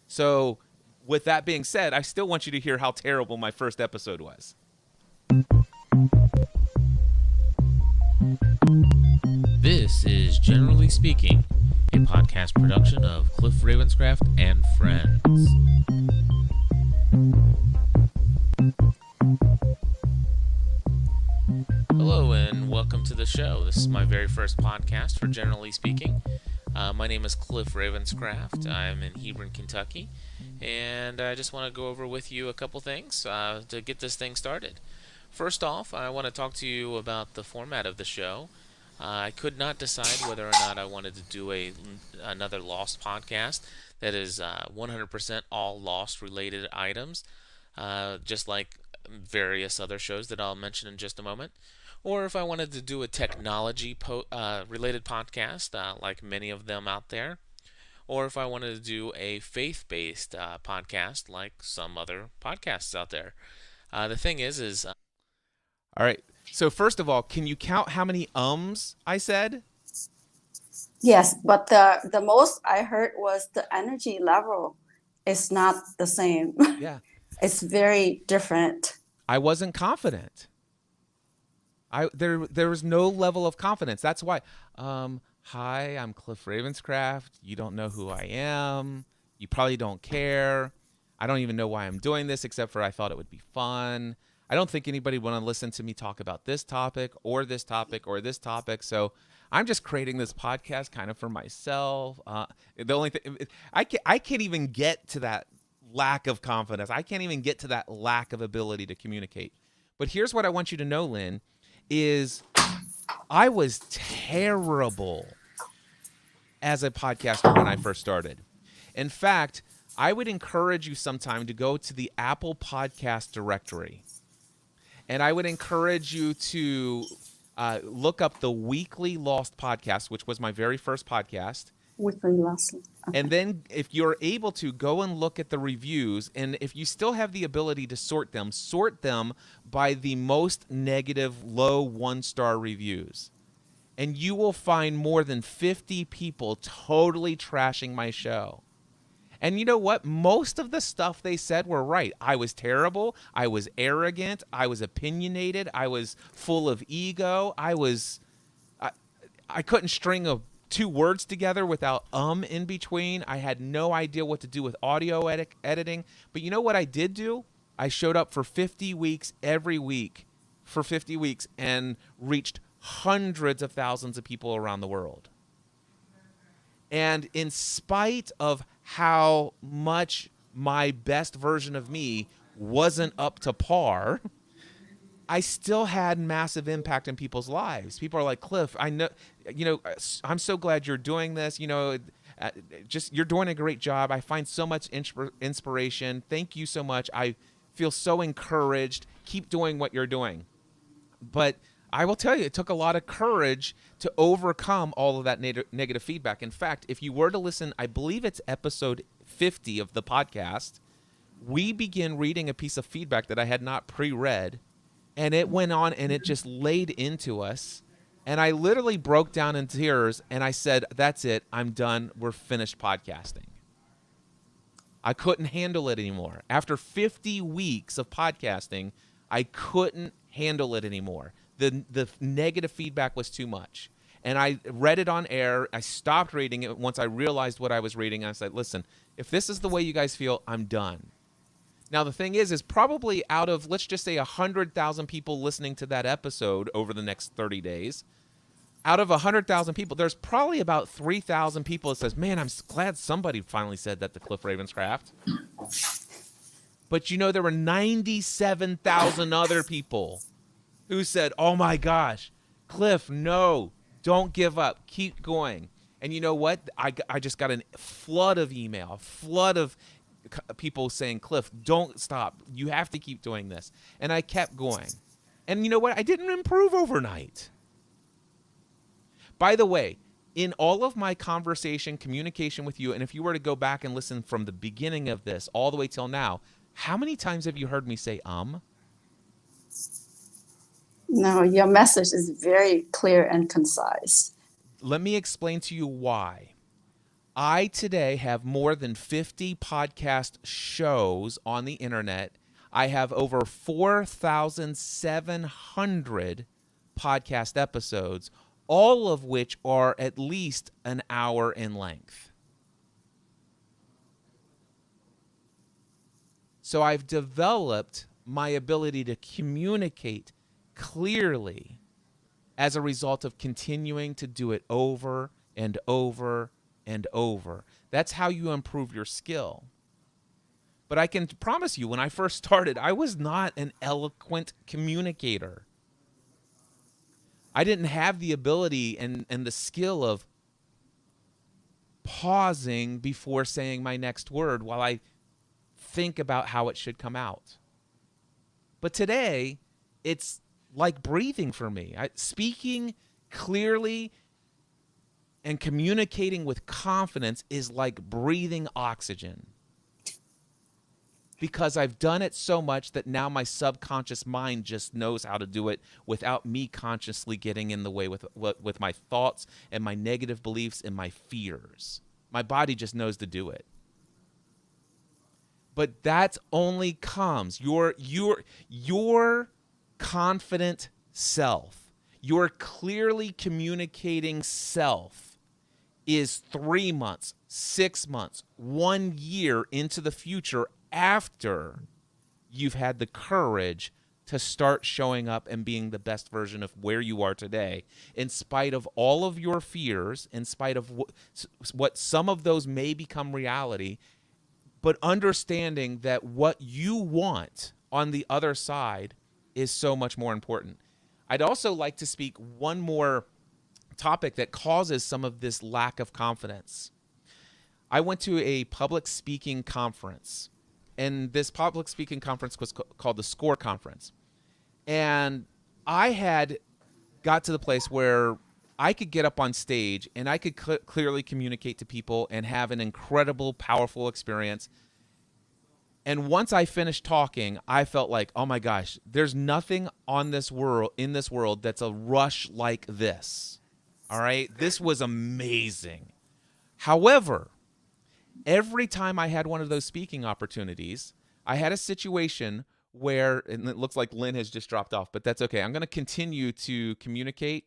So with that being said, I still want you to hear how terrible my first episode was. This is Generally Speaking, a podcast production of Cliff Ravenscraft and Friends. Hello and welcome to the show. This is my very first podcast for Generally Speaking. My name is Cliff Ravenscraft. I'm in Hebron, Kentucky, and I just want to go over with you a couple things to get this thing started. First off, I want to talk to you about the format of the show. I could not decide whether or not I wanted to do another Lost podcast that is 100% all Lost related items, just like various other shows that I'll mention in just a moment, or if I wanted to do a technology related podcast like many of them out there, or if I wanted to do a faith-based podcast like some other podcasts out there. The thing is all right. So first of all, can you count how many ums I said? Yes, but the most I heard was the energy level is not the same. Yeah. It's very different. I wasn't confident. There was no level of confidence. That's why. Hi, I'm Cliff Ravenscraft. You don't know who I am. You probably don't care. I don't even know why I'm doing this, except for I thought it would be fun. I don't think anybody would want to listen to me talk about this topic or this topic or this topic. So I'm just creating this podcast kind of for myself. The only thing I can't even get to that lack of confidence. I can't even get to that lack of ability to communicate. But here's what I want you to know, Lynn, is I was terrible as a podcaster when I first started. In fact, I would encourage you sometime to go to the Apple Podcast directory. And I would encourage you to look up the Weekly Lost Podcast, which was my very first podcast. Weekly Lost. Okay. And then if you're able to, go and look at the reviews. And if you still have the ability to sort them by the most negative, low one-star reviews. And you will find more than 50 people totally trashing my show. And you know what? Most of the stuff they said were right. I was terrible. I was arrogant. I was opinionated. I was full of ego. I couldn't string two words together without in between. I had no idea what to do with audio editing. But you know what I did do? I showed up for 50 weeks every week for 50 weeks and reached hundreds of thousands of people around the world. And in spite of how much my best version of me wasn't up to par, I still had massive impact in people's lives. People are like, Cliff, I know, I'm so glad you're doing this. Just you're doing a great job. I find so much inspiration. Thank you so much. I feel so encouraged. Keep doing what you're doing. But I will tell you, it took a lot of courage to overcome all of that negative feedback. In fact, if you were to listen, I believe it's episode 50 of the podcast, we begin reading a piece of feedback that I had not pre-read, and it went on and it just laid into us. And I literally broke down in tears and I said, that's it. I'm done. We're finished podcasting. I couldn't handle it anymore. After 50 weeks of podcasting, I couldn't handle it anymore. The negative feedback was too much. And I read it on air. I stopped reading it once I realized what I was reading. I said, listen, if this is the way you guys feel, I'm done. Now, the thing is probably out of, let's just say 100,000 people listening to that episode over the next 30 days, out of 100,000 people, there's probably about 3,000 people that says, man, I'm glad somebody finally said that to Cliff Ravenscraft. But there were 97,000 other people who said, oh my gosh, Cliff, no, don't give up. Keep going. And you know what? I just got a flood of email, a flood of people saying, Cliff, don't stop. You have to keep doing this. And I kept going. And you know what? I didn't improve overnight. By the way, in all of my communication with you, and if you were to go back and listen from the beginning of this all the way till now, how many times have you heard me say No, your message is very clear and concise. Let me explain to you why. I today have more than 50 podcast shows on the internet. I have over 4,700 podcast episodes, all of which are at least an hour in length. So I've developed my ability to communicate clearly as a result of continuing to do it over and over and over. That's how you improve your skill. But I can promise you, when I first started, I was not an eloquent communicator. I didn't have the ability and the skill of pausing before saying my next word while I think about how it should come out. But today, it's like breathing for me. Speaking clearly and communicating with confidence is like breathing oxygen. Because I've done it so much that now my subconscious mind just knows how to do it without me consciously getting in the way with my thoughts and my negative beliefs and my fears. My body just knows to do it. But that only comes, your confident self, your clearly communicating self is 3 months, 6 months, 1 year into the future after you've had the courage to start showing up and being the best version of where you are today, in spite of all of your fears, in spite of what some of those may become reality, but understanding that what you want on the other side is so much more important. I'd also like to speak one more topic that causes some of this lack of confidence. I went to a public speaking conference, and this public speaking conference was called the SCORE Conference. And I had got to the place where I could get up on stage and I could clearly communicate to people and have an incredible, powerful experience. And once I finished talking, I felt like, oh my gosh, there's nothing in this world that's a rush like this. All right? This was amazing. However, every time I had one of those speaking opportunities, I had a situation where, and it looks like Lynn has just dropped off, but that's okay. I'm going to continue to communicate,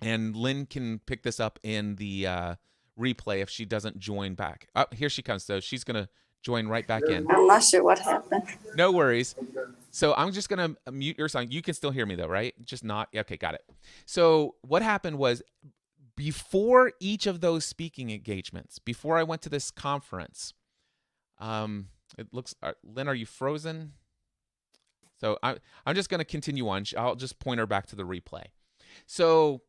and Lynn can pick this up in the replay if she doesn't join back. Oh, here she comes, though. She's going to join right back in. I'm not sure what happened. No worries. So I'm just going to mute your sound. You can still hear me, though, right? Just not. Okay, got it. So what happened was, before each of those speaking engagements, before I went to this conference, it looks, Lynn, are you frozen? So I'm just going to continue on. I'll just point her back to the replay. So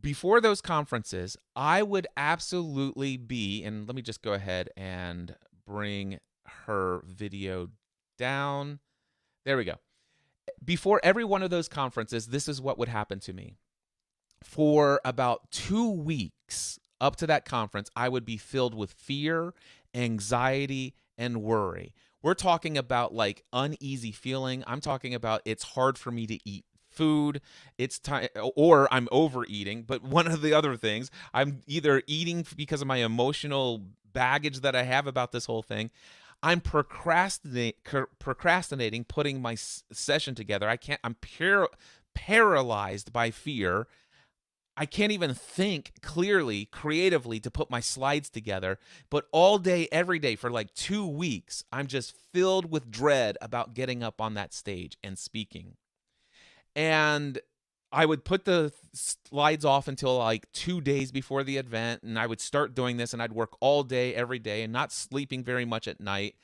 before those conferences, I would absolutely be, and let me just go ahead and bring her video down. There we go. Before every one of those conferences, this is what would happen to me. For about 2 weeks up to that conference, I would be filled with fear, anxiety, and worry. We're talking about like uneasy feeling. I'm talking about it's hard for me to eat food. It's time, or I'm overeating. But one of the other things, I'm either eating because of my emotional baggage that I have about this whole thing. I'm procrastinating putting my session together. I'm paralyzed by fear. I can't even think clearly, creatively to put my slides together. But all day, every day for like 2 weeks, I'm just filled with dread about getting up on that stage and speaking. And I would put the slides off until like 2 days before the event, and I would start doing this, and I'd work all day, every day, and not sleeping very much at night.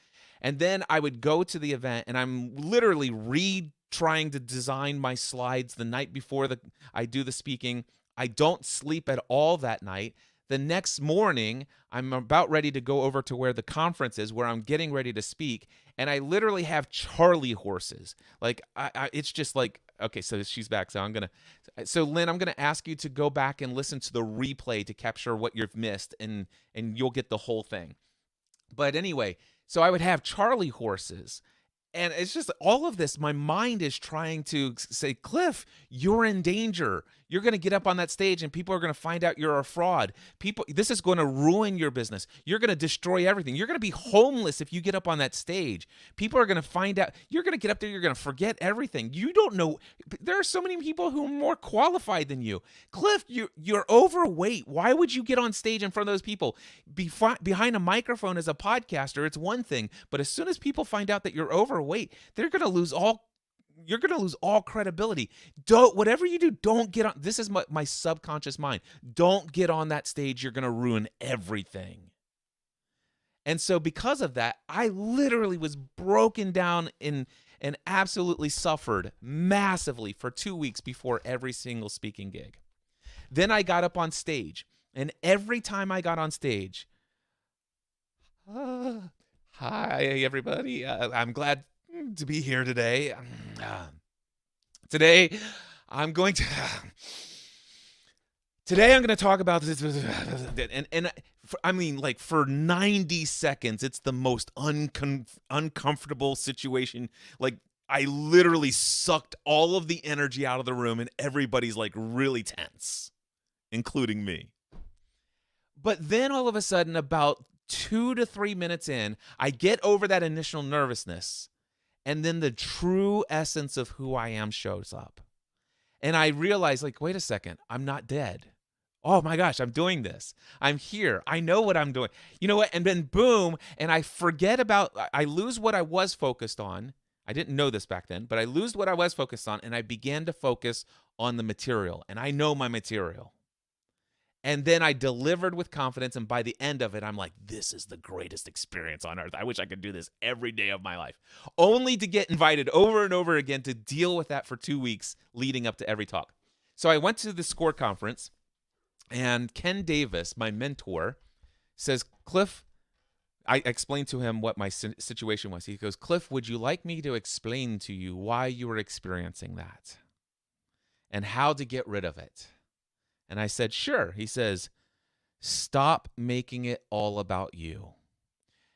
And then I would go to the event, and I'm literally trying to design my slides the night before I do the speaking. I don't sleep at all that night. The next morning, I'm about ready to go over to where the conference is, where I'm getting ready to speak, and I literally have Charlie horses. Like, it's just like, okay, so she's back. So Lynn, I'm gonna ask you to go back and listen to the replay to capture what you've missed, and you'll get the whole thing. But anyway, so I would have Charlie horses. And it's just all of this. My mind is trying to say, Cliff, you're in danger. You're going to get up on that stage and people are going to find out you're a fraud. This is going to ruin your business. You're going to destroy everything. You're going to be homeless if you get up on that stage. People are going to find out. You're going to get up there. You're going to forget everything. You don't know. There are so many people who are more qualified than you. Cliff, you're overweight. Why would you get on stage in front of those people? Behind a microphone as a podcaster, it's one thing. But as soon as people find out that you're overweight, you're going to lose all credibility. Whatever you do, don't get on. This is my subconscious mind. Don't get on that stage. You're going to ruin everything. And so because of that, I literally was broken down and absolutely suffered massively for 2 weeks before every single speaking gig. Then I got up on stage, and every time I got on stage, hi, everybody. I'm glad to be here today. Today, I'm going to talk about this. And I mean, like, for 90 seconds, it's the most uncomfortable situation. Like, I literally sucked all of the energy out of the room, and everybody's like really tense, including me. But then all of a sudden, about 2 to 3 minutes in, I get over that initial nervousness, and then the true essence of who I am shows up. And I realize, like, wait a second, I'm not dead. Oh my gosh, I'm doing this. I'm here. I know what I'm doing. You know what? And then boom, and I lose what I was focused on. I didn't know this back then, but I lose what I was focused on, and I began to focus on the material. And I know my material. And then I delivered with confidence, and by the end of it, I'm like, this is the greatest experience on earth. I wish I could do this every day of my life. Only to get invited over and over again to deal with that for 2 weeks leading up to every talk. So I went to the SCORE conference, and Ken Davis, my mentor, says, Cliff, I explained to him what my situation was. He goes, Cliff, would you like me to explain to you why you were experiencing that and how to get rid of it? And I said, sure. He says, stop making it all about you.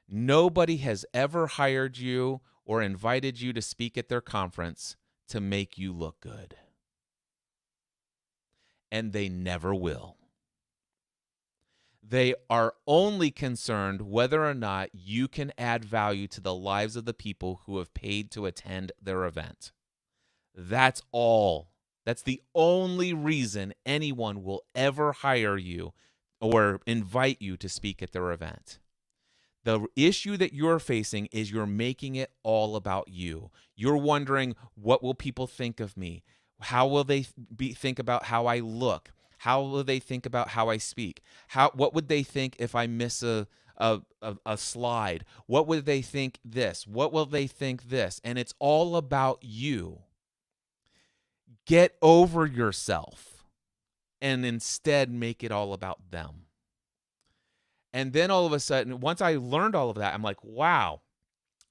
Nobody has ever hired you or invited you to speak at their conference to make you look good. And they never will. They are only concerned whether or not you can add value to the lives of the people who have paid to attend their event. That's all. That's the only reason anyone will ever hire you or invite you to speak at their event. The issue that you're facing is you're making it all about you. You're wondering, what will people think of me? How will they think about how I look? How will they think about how I speak? What would they think if I miss a slide? What would they think this? What will they think this? And it's all about you. Get over yourself and instead make it all about them. And then all of a sudden, once I learned all of that, I'm like, wow.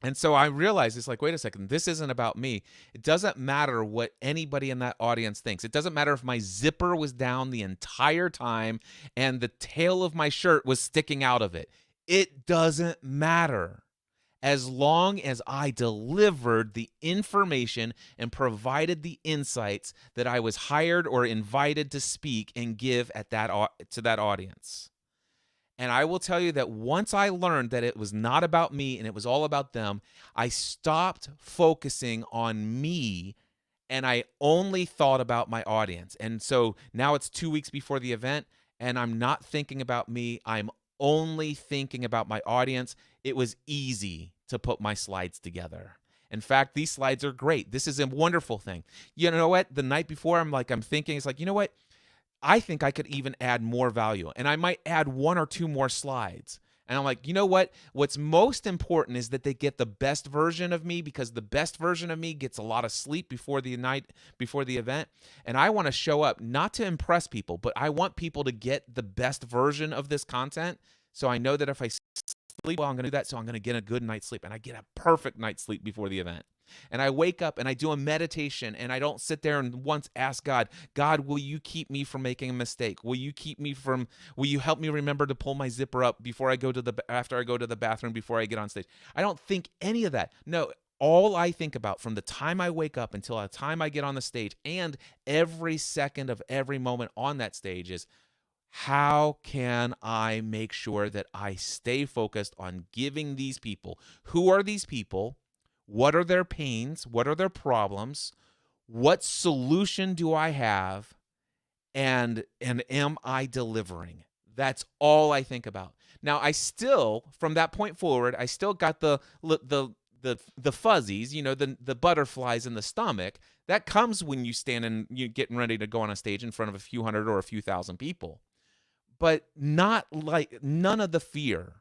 And so I realized it's like, wait a second, this isn't about me. It doesn't matter what anybody in that audience thinks. It doesn't matter if my zipper was down the entire time and the tail of my shirt was sticking out of it. It doesn't matter. As long as I delivered the information and provided the insights that I was hired or invited to speak and give at to that audience. And I will tell you that once I learned that it was not about me and it was all about them, I stopped focusing on me and I only thought about my audience. And so now it's 2 weeks before the event and I'm not thinking about me. I'm only thinking about my audience. It was easy to put my slides together. In fact, these slides are great. This is a wonderful thing. You know what? The night before, I'm thinking, it's like, you know what? I think I could even add more value and I might add 1 or 2 more slides. And I'm like, you know what? What's most important is that they get the best version of me because the best version of me gets a lot of sleep before the event. And I want to show up not to impress people, but I want people to get the best version of this content. So I know that if I sleep well, I'm going to do that. So I'm going to get a good night's sleep and I get a perfect night's sleep before the event. And I wake up and I do a meditation and I don't sit there and once ask God, will you keep me from making a mistake? Will you help me remember to pull my zipper up after I go to the bathroom before I get on stage? I don't think any of that. No, all I think about from the time I wake up until the time I get on the stage and every second of every moment on that stage is, how can I make sure that I stay focused on giving these people? Who are these people? What are their pains? What are their problems? What solution do I have? And am I delivering? That's all I think about. Now, I still, from that point forward, I still got the fuzzies, the butterflies in the stomach. That comes when you stand and you're getting ready to go on a stage in front of a few hundred or a few thousand people. But not like none of the fear.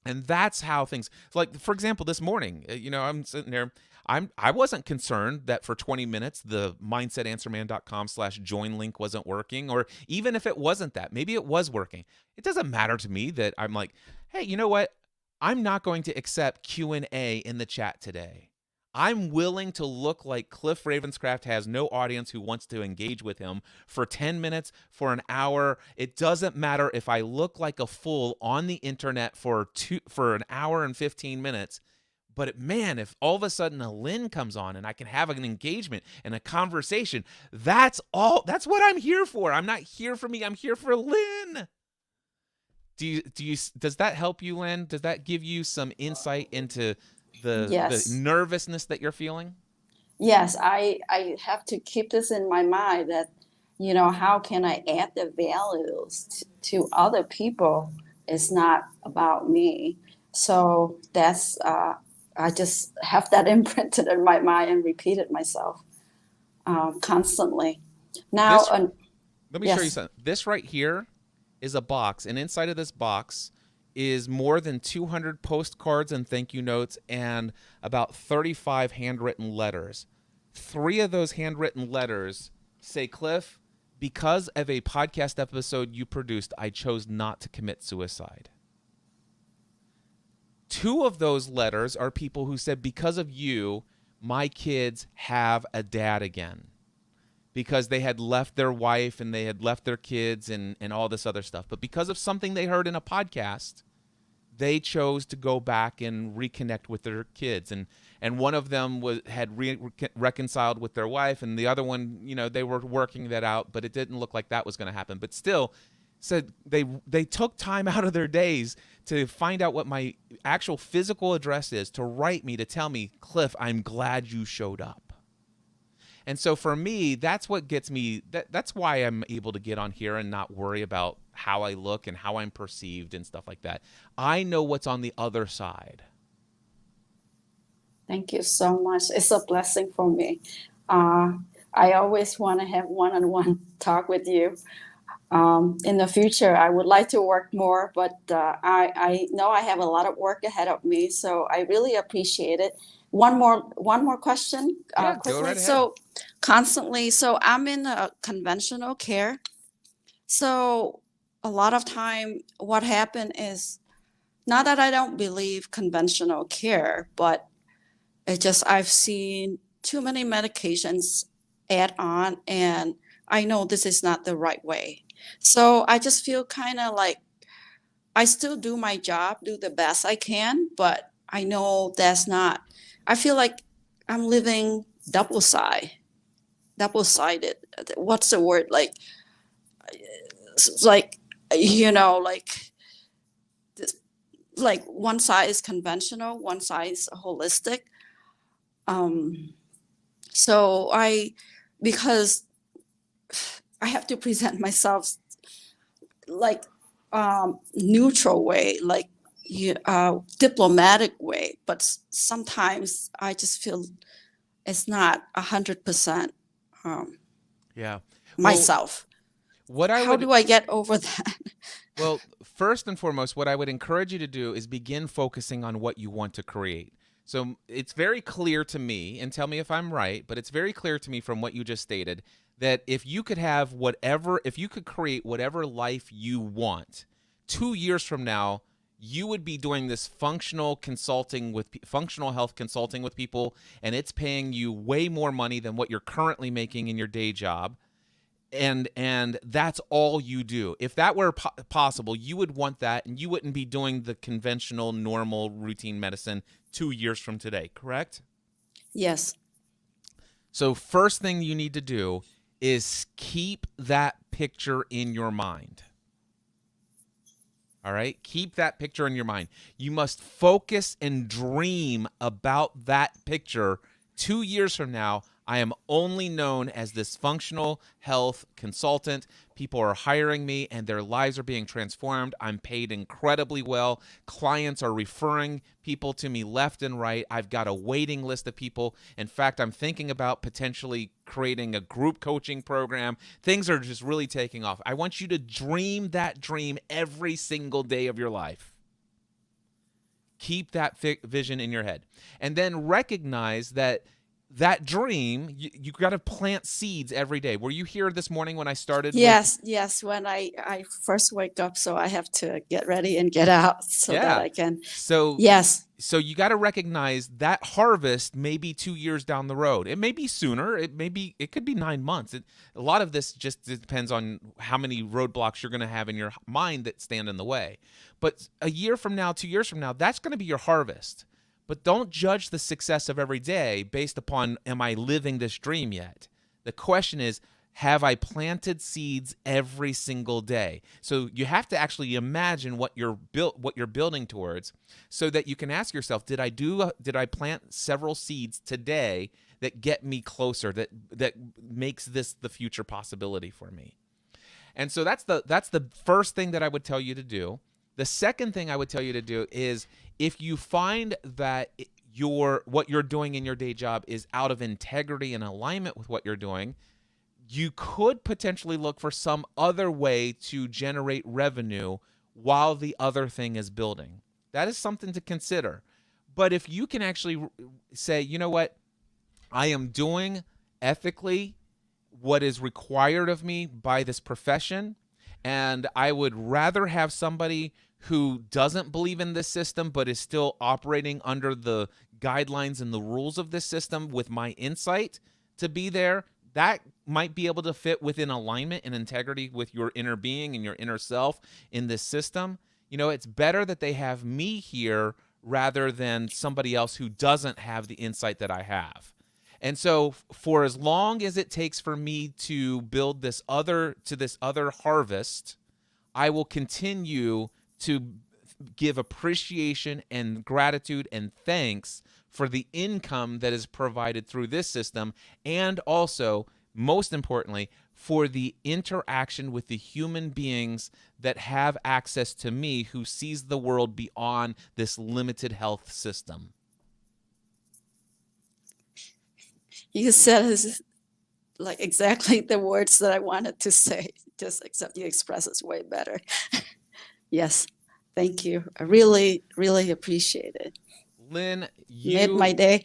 And that's how things, like, for example, this morning, I'm sitting there, I wasn't concerned that for 20 minutes, the mindsetanswerman.com/join link wasn't working, or even if it wasn't that, maybe it was working. It doesn't matter to me that I'm like, hey, you know what? I'm not going to accept Q&A in the chat today. I'm willing to look like Cliff Ravenscraft has no audience who wants to engage with him for 10 minutes, for an hour. It doesn't matter if I look like a fool on the internet for an hour and 15 minutes. But man, if all of a sudden a Lynn comes on and I can have an engagement and a conversation, that's what I'm here for. I'm not here for me. I'm here for Lynn. Does that help you, Lynn? Does that give you some insight into the nervousness that you're feeling? Yes, I have to keep this in my mind that, how can I add the values to other people? It's not about me. So that's, I just have that imprinted in my mind and repeat it myself constantly. Now, let me show you something. This right here is a box, and inside of this box is more than 200 postcards and thank you notes and about 35 handwritten letters. 3 of those handwritten letters say, Cliff, because of a podcast episode you produced, I chose not to commit suicide. 2 of those letters are people who said, because of you, my kids have a dad again. Because they had left their wife and they had left their kids and all this other stuff. But because of something they heard in a podcast, they chose to go back and reconnect with their kids. And one of them had reconciled with their wife, and the other one, they were working that out, but it didn't look like that was going to happen. But still, said they took time out of their days to find out what my actual physical address is, to write me, to tell me, Cliff, I'm glad you showed up. And so for me, that's what gets me, that's why I'm able to get on here and not worry about how I look and how I'm perceived and stuff like that. I know what's on the other side. Thank you so much. It's a blessing for me. I always want to have one-on-one talk with you. In the future, I would like to work more, but I know I have a lot of work ahead of me, so I really appreciate it. One more question, Yeah, go quickly. right ahead. So constantly, so I'm in a conventional care. So a lot of time, what happened is not that I don't believe conventional care, but it just I've seen too many medications add on, and I know this is not the right way. So I just feel kind of like I still do my job, do the best I can, but I know that's not. I feel like I'm living double-sided. What's the word? Like, it's like, like this, like one side is conventional, one side is holistic. Um, so because I have to present myself like neutral way, like diplomatic way, but sometimes I just feel it's not 100% Yeah. Well, myself. what I How would do I get over that? Well, first and foremost, what I would encourage you to do is begin focusing on what you want to create. So it's very clear to me, and tell me if I'm right, but it's very clear to me from what you just stated that if you could have whatever, if you could create whatever life you want, 2 years from now, you would be doing this functional health consulting with people, and it's paying you way more money than what you're currently making in your day job, and that's all you do. If that were possible, you would want that, and you wouldn't be doing the conventional, normal, routine medicine 2 years from today, correct? Yes. So first thing you need to do is keep that picture in your mind. All right? Keep that picture in your mind. You must focus and dream about that picture. 2 years from now, I am only known as this functional health consultant. People are hiring me and their lives are being transformed. I'm paid incredibly well. Clients are referring people to me left and right. I've got a waiting list of people. In fact, I'm thinking about potentially creating a group coaching program. Things are just really taking off. I want you to dream that dream every single day of your life. Keep that vision in your head. And then recognize that dream, you got to plant seeds every day. Were you here this morning when I started? Yes, when I first wake up, so I have to get ready and get out so that I can. Yes. So you got to recognize that harvest may be 2 years down the road. It may be sooner. It could be 9 months. A lot of this just depends on how many roadblocks you're going to have in your mind that stand in the way. But a year from now, 2 years from now, that's going to be your harvest. But don't judge the success of every day based upon, am I living this dream yet? The question is, have I planted seeds every single day? So you have to actually imagine what you're building towards, so that you can ask yourself, did I plant several seeds today that get me closer, that makes this the future possibility for me? And so that's the first thing that I would tell you to do. The second thing I would tell you to do is, if you find that what you're doing in your day job is out of integrity and alignment with what you're doing, you could potentially look for some other way to generate revenue while the other thing is building. That is something to consider. But if you can actually say, you know what, I am doing ethically what is required of me by this profession, and I would rather have somebody who doesn't believe in this system but is still operating under the guidelines and the rules of this system with my insight to be there, that might be able to fit within alignment and integrity with your inner being and your inner self in this system. You know, it's better that they have me here rather than somebody else who doesn't have the insight that I have. And so for as long as it takes for me to build this other harvest, I will continue to give appreciation and gratitude and thanks for the income that is provided through this system, and also, most importantly, for the interaction with the human beings that have access to me, who sees the world beyond this limited health system. You said like exactly the words that I wanted to say. just except you express it way better. Yes. Thank you. I really, really appreciate it. Lynn, Made my day.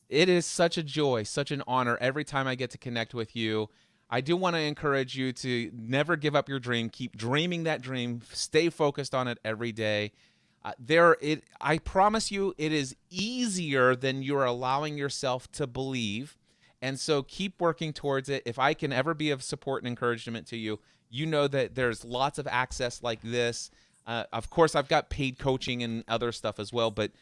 it is such a joy, such an honor every time I get to connect with you. I do want to encourage you to never give up your dream. Keep dreaming that dream. Stay focused on it every day. I promise you, it is easier than you're allowing yourself to believe. And so keep working towards it. If I can ever be of support and encouragement to you, you know that there's lots of access like this. Of course, I've got paid coaching and other stuff as well, but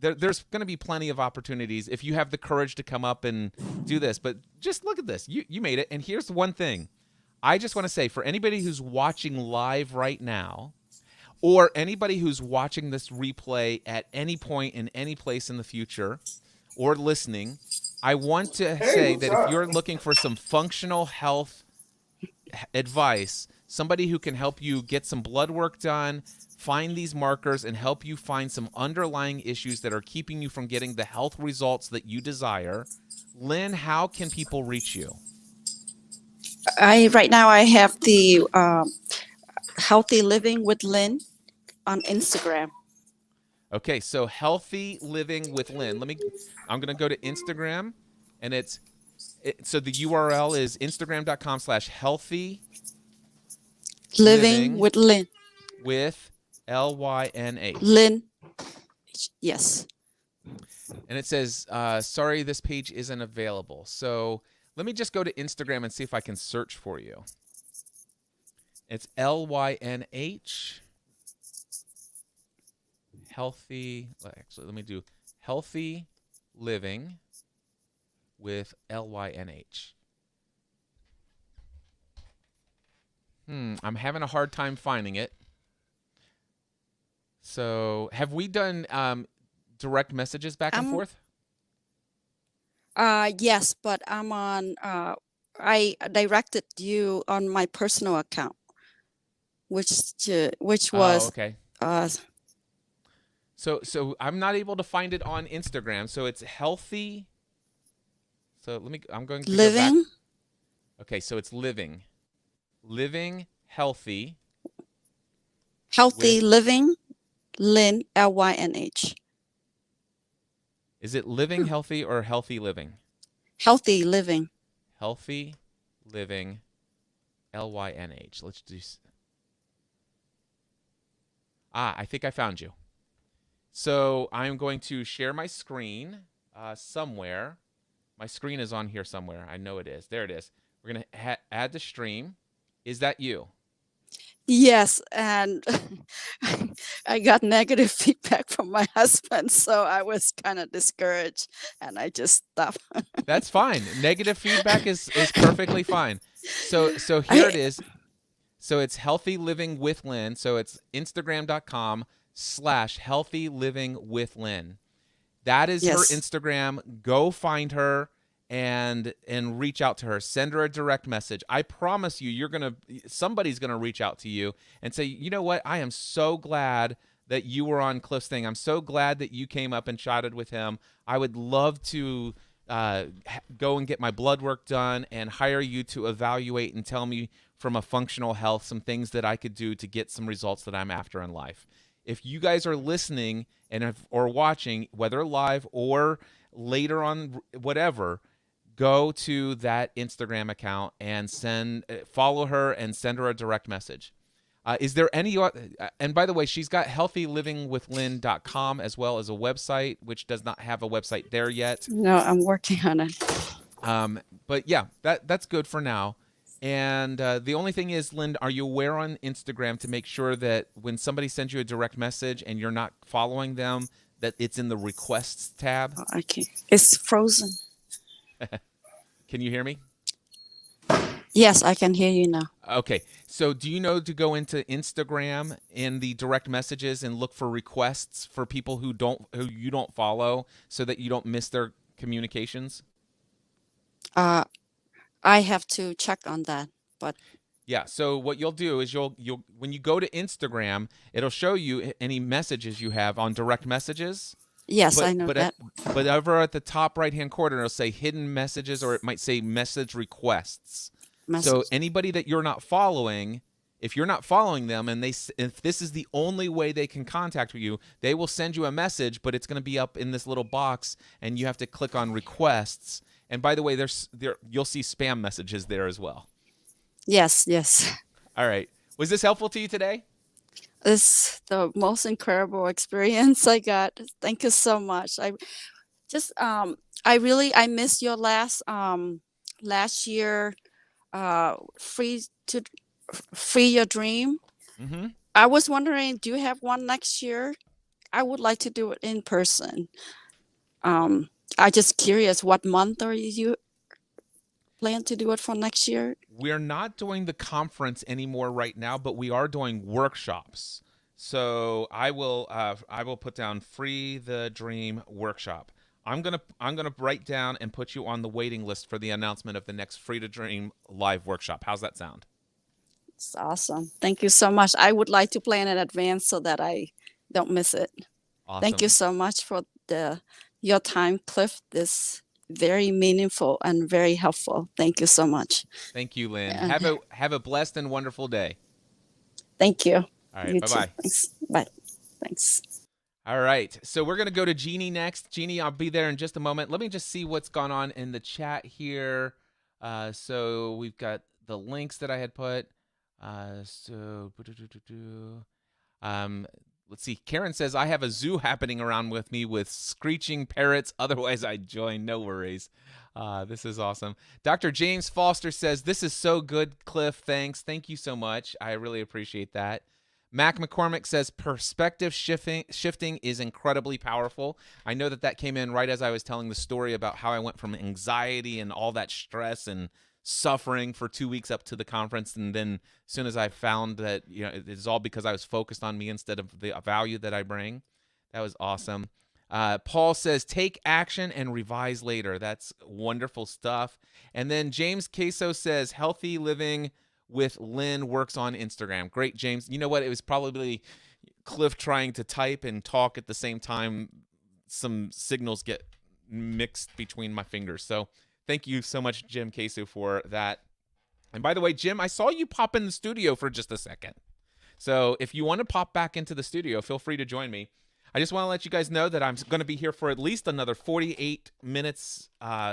there's going to be plenty of opportunities if you have the courage to come up and do this. But just look at this. You made it. And here's one thing. I just want to say, for anybody who's watching live right now, or anybody who's watching this replay at any point in any place in the future, or listening, I want to say that if you're looking for some functional health advice, somebody who can help you get some blood work done, find these markers, and help you find some underlying issues that are keeping you from getting the health results that you desire, Lynn, how can people reach you? Right now I have the Healthy Living with Lynn on Instagram. Okay, so Healthy Living with Lynn. I'm going to go to Instagram, and so the URL is instagram.com/healthy Living with Lynn. With LYNH. Lynn. Yes. And it says, sorry, this page isn't available. So let me just go to Instagram and see if I can search for you. It's LYNH. Healthy. Actually, let me do Healthy Living with LYNH. I'm having a hard time finding it. So, have we done direct messages back and forth? Yes, but I'm on. I directed you on my personal account, which was okay. So I'm not able to find it on Instagram. So it's Healthy. So I'm going to Living. Go back. Okay, so it's Living Healthy. Healthy Living, Lynn, LYNH. Is it Living Healthy or Healthy Living? Healthy Living. Healthy Living, LYNH. Let's do. I think I found you. So I'm going to share my screen somewhere. My screen is on here somewhere. I know it is. There it is. We're going to add the stream. Is that you? Yes, and I got negative feedback from my husband, so I was kind of discouraged, and I just stopped. That's fine. Negative feedback is perfectly fine. So here it is. So it's Healthy Living with Lynn. So it's Instagram.com/Healthy Living with Lynn. That is her Instagram. Go find her and reach out to her. Send her a direct message. I promise you, somebody's gonna reach out to you and say, you know what? I am so glad that you were on Cliff's thing. I'm so glad that you came up and chatted with him. I would love to go and get my blood work done and hire you to evaluate and tell me from a functional health some things that I could do to get some results that I'm after in life. If you guys are listening or watching, whether live or later on, whatever, go to that Instagram account and follow her and send her a direct message. Is there any, and by the way, she's got healthylivingwithlynn.com as well as a website, which does not have a website there yet. No, I'm working on it. But yeah, that's good for now. And the only thing is, Lynn, are you aware on Instagram to make sure that when somebody sends you a direct message and you're not following them, that it's in the requests tab? Okay. It's frozen. Can you hear me? Yes, I can hear you now. Okay. So do you know to go into Instagram in the direct messages and look for requests for people who you don't follow so that you don't miss their communications? I have to check on that, but yeah. So what you'll do is you'll when you go to Instagram, it'll show you any messages you have on direct messages. Yes, I know that. But over at the top right-hand corner, it'll say hidden messages, or it might say message requests. message. So anybody that you're not following, if you're not following them and if this is the only way they can contact you, they will send you a message, but it's going to be up in this little box and you have to click on requests. And by the way, you'll see spam messages there as well. Yes, yes. All right. Was this helpful to you today? It's the most incredible experience I got. Thank you so much. I missed your last year free your dream. Mm-hmm. I was wondering, do you have one next year? I would like to do it in person. I just curious, what month are you plan to do it for next year? We're not doing the conference anymore right now, but we are doing workshops. So I will put down Free the Dream workshop. I'm gonna write down and put you on the waiting list for the announcement of the next Free to Dream live workshop. How's that sound? It's awesome. Thank you so much. I would like to plan in advance so that I don't miss it. Awesome. Thank you so much for your time, Cliff. This very meaningful and very helpful. Thank you so much. Thank you, Lynn. Yeah. Have a blessed and wonderful day. Thank you. All right. You Bye too. bye. Thanks. Bye. Thanks. All right. So we're gonna go to Jeannie next. Jeannie, I'll be there in just a moment. Let me just see what's gone on in the chat here. So we've got the links that I had put. Let's see. Karen says, I have a zoo happening around with me with screeching parrots. Otherwise, I'd join. No worries. This is awesome. Dr. James Foster says, this is so good, Cliff. Thanks. Thank you so much. I really appreciate that. Mac McCormick says, perspective shifting is incredibly powerful. I know that came in right as I was telling the story about how I went from anxiety and all that stress and suffering for 2 weeks up to the conference, and then as soon as I found that it's all because I was focused on me instead of the value that I bring. That was awesome. Paul says, take action and revise later. That's wonderful stuff. And then James Queso says, healthy living with Lynn works on Instagram. Great, James. You know what? It was probably Cliff trying to type and talk at the same time. Some signals get mixed between my fingers. So thank you so much, Jim Queso, for that. And by the way, Jim, I saw you pop in the studio for just a second. So if you want to pop back into the studio, feel free to join me. I just want to let you guys know that I'm going to be here for at least another 48 minutes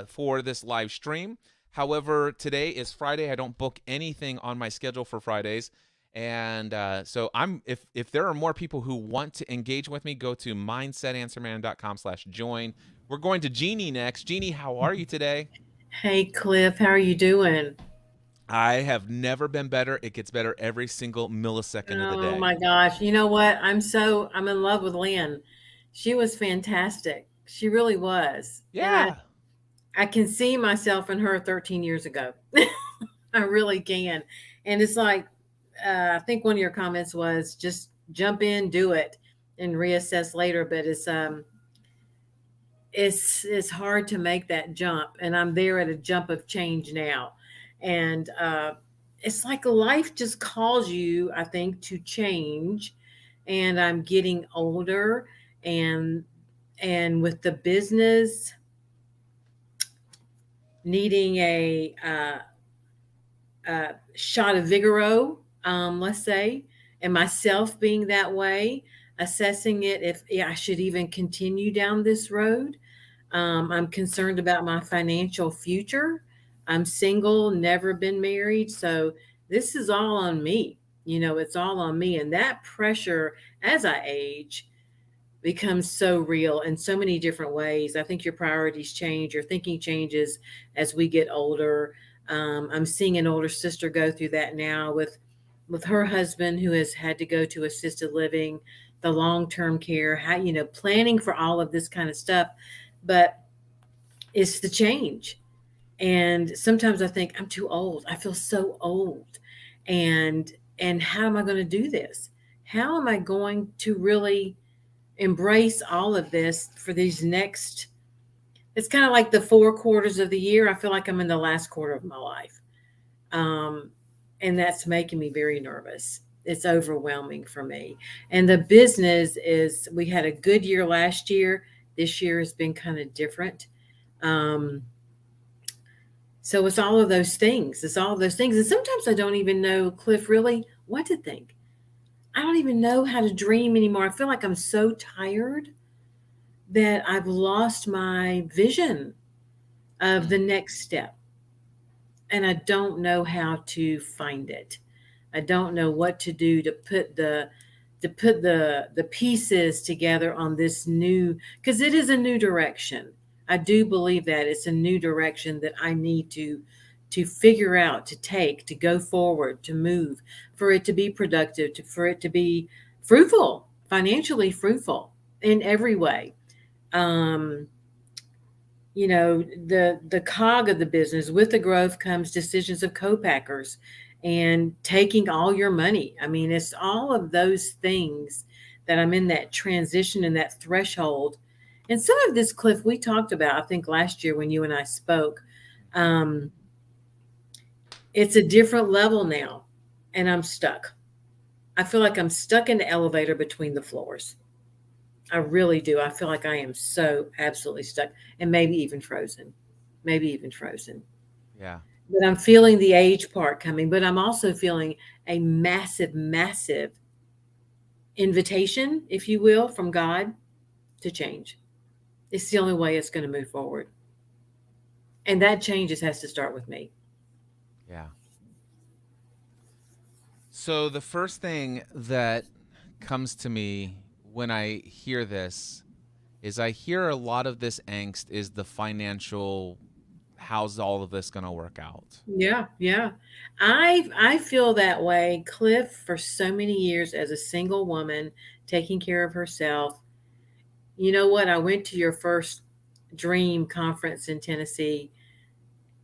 for this live stream. However, today is Friday. I don't book anything on my schedule for Fridays. And so if there are more people who want to engage with me, go to mindsetanswerman.com/join. We're going to Jeannie next. Jeannie, how are you today? Hey, Cliff, how are you doing? I have never been better. It gets better every single millisecond of the day. Oh my gosh. You know what? I'm in love with Lynn. She was fantastic. She really was. Yeah. I can see myself in her 13 years ago. I really can. And it's like, I think one of your comments was just jump in, do it, and reassess later. But it's hard to make that jump. And I'm there at a jump of change now. And it's like life just calls you, I think, to change. And I'm getting older, and with the business needing a shot of Vigoro, let's say, and myself being that way, assessing it if I should even continue down this road. I'm concerned about my financial future. I'm single, never been married. So this is all on me. It's all on me. And that pressure as I age becomes so real in so many different ways. I think your priorities change, your thinking changes as we get older. I'm seeing an older sister go through that now with her husband, who has had to go to assisted living, the long-term care, how, planning for all of this kind of stuff. But it's the change. And sometimes I think I'm too old. I feel so old. And how am I going to do this? How am I going to really embrace all of this for these next, it's kind of like the 4 quarters of the year. I feel like I'm in the last quarter of my life. And that's making me very nervous. It's overwhelming for me. And the business we had a good year last year. This year has been kind of different. So it's all of those things. It's all of those things. And sometimes I don't even know, Cliff, really what to think. I don't even know how to dream anymore. I feel like I'm so tired that I've lost my vision of the next step. And I don't know how to find it. I don't know what to do to put the pieces together on this new, because it is a new direction. I do believe that it's a new direction that I need to figure out, to take, to go forward, to move, for it to be productive, for it to be fruitful, financially fruitful in every way. Um, the cog of the business, with the growth comes decisions of co-packers and taking all your money. I mean, it's all of those things that I'm in that transition and that threshold. And some of this, Cliff, we talked about, I think last year when you and I spoke. um, it's a different level now, and I'm stuck. I feel like I'm stuck in the elevator between the floors. I really do. I feel like I am so absolutely stuck, and maybe even frozen. Maybe even frozen. Yeah. But I'm feeling the age part coming, but I'm also feeling a massive, massive invitation, if you will, from God to change. It's the only way it's going to move forward. And that changes has to start with me. Yeah. So the first thing that comes to me when I hear this is I hear a lot of this angst is the financial, how's all of this going to work out? Yeah, yeah. I feel that way, Cliff, for so many years as a single woman taking care of herself. You know what? I went to your first dream conference in Tennessee,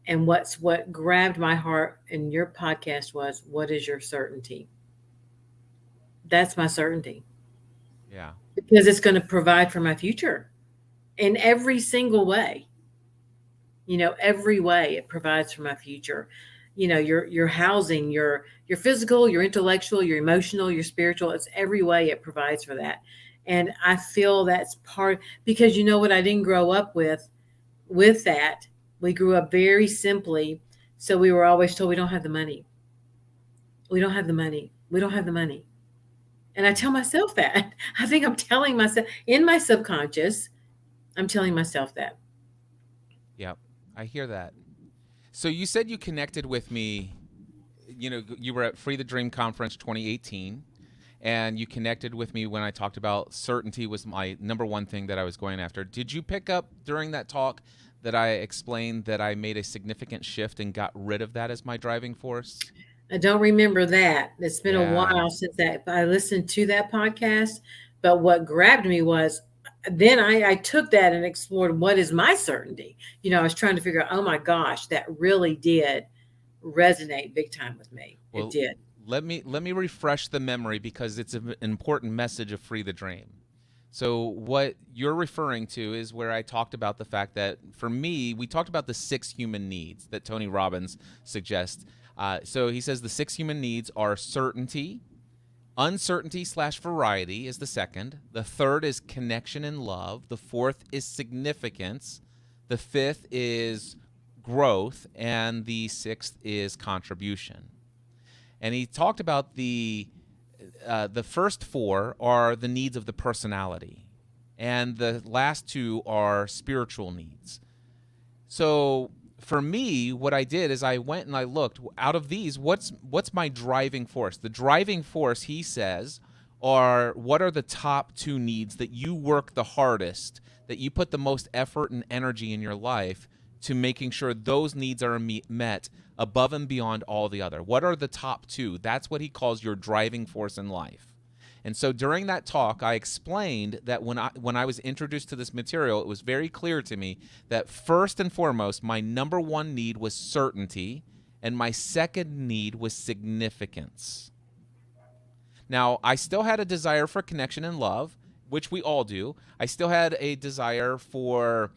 and what grabbed my heart in your podcast was, what is your certainty? That's my certainty, Yeah. because it's going to provide for my future in every single way. Every way it provides for my future. Your housing, your physical, your intellectual, your emotional, your spiritual. It's every way it provides for that. And I feel that's part, because you know what I didn't grow up with that. We grew up very simply. So we were always told, we don't have the money. We don't have the money. We don't have the money. And I tell myself that. I think I'm telling myself in my subconscious, I'm telling myself that. Yep. I hear that. So you said you connected with me, you were at Free the Dream Conference 2018, and you connected with me when I talked about certainty was my number one thing that I was going after. Did you pick up during that talk that I explained that I made a significant shift and got rid of that as my driving force? I don't remember that. It's been a Yeah. while since that I listened to that podcast. But what grabbed me was, then I took that and explored, what is my certainty. I was trying to figure out, oh my gosh, that really did resonate big time with me. Well, It did. Let me refresh the memory, because it's an important message of Free the Dream. So what you're referring to is where I talked about the fact that for me, we talked about the 6 human needs that Tony Robbins suggests. So he says the 6 human needs are certainty, uncertainty/variety is the second. The third is connection and love. The fourth is significance. The fifth is growth. And the sixth is contribution. And he talked about the first 4 are the needs of the personality, and the last 2 are spiritual needs. So for me, what I did is I went and I looked, out of these, what's my driving force? The driving force, he says, are what are the top 2 needs that you work the hardest, that you put the most effort and energy in your life to making sure those needs are met above and beyond all the other. What are the top 2? That's what he calls your driving force in life. And so during that talk, I explained that when I was introduced to this material, it was very clear to me that first and foremost, my number 1 need was certainty, and my second need was significance. Now, I still had a desire for connection and love, which we all do. I still had a desire for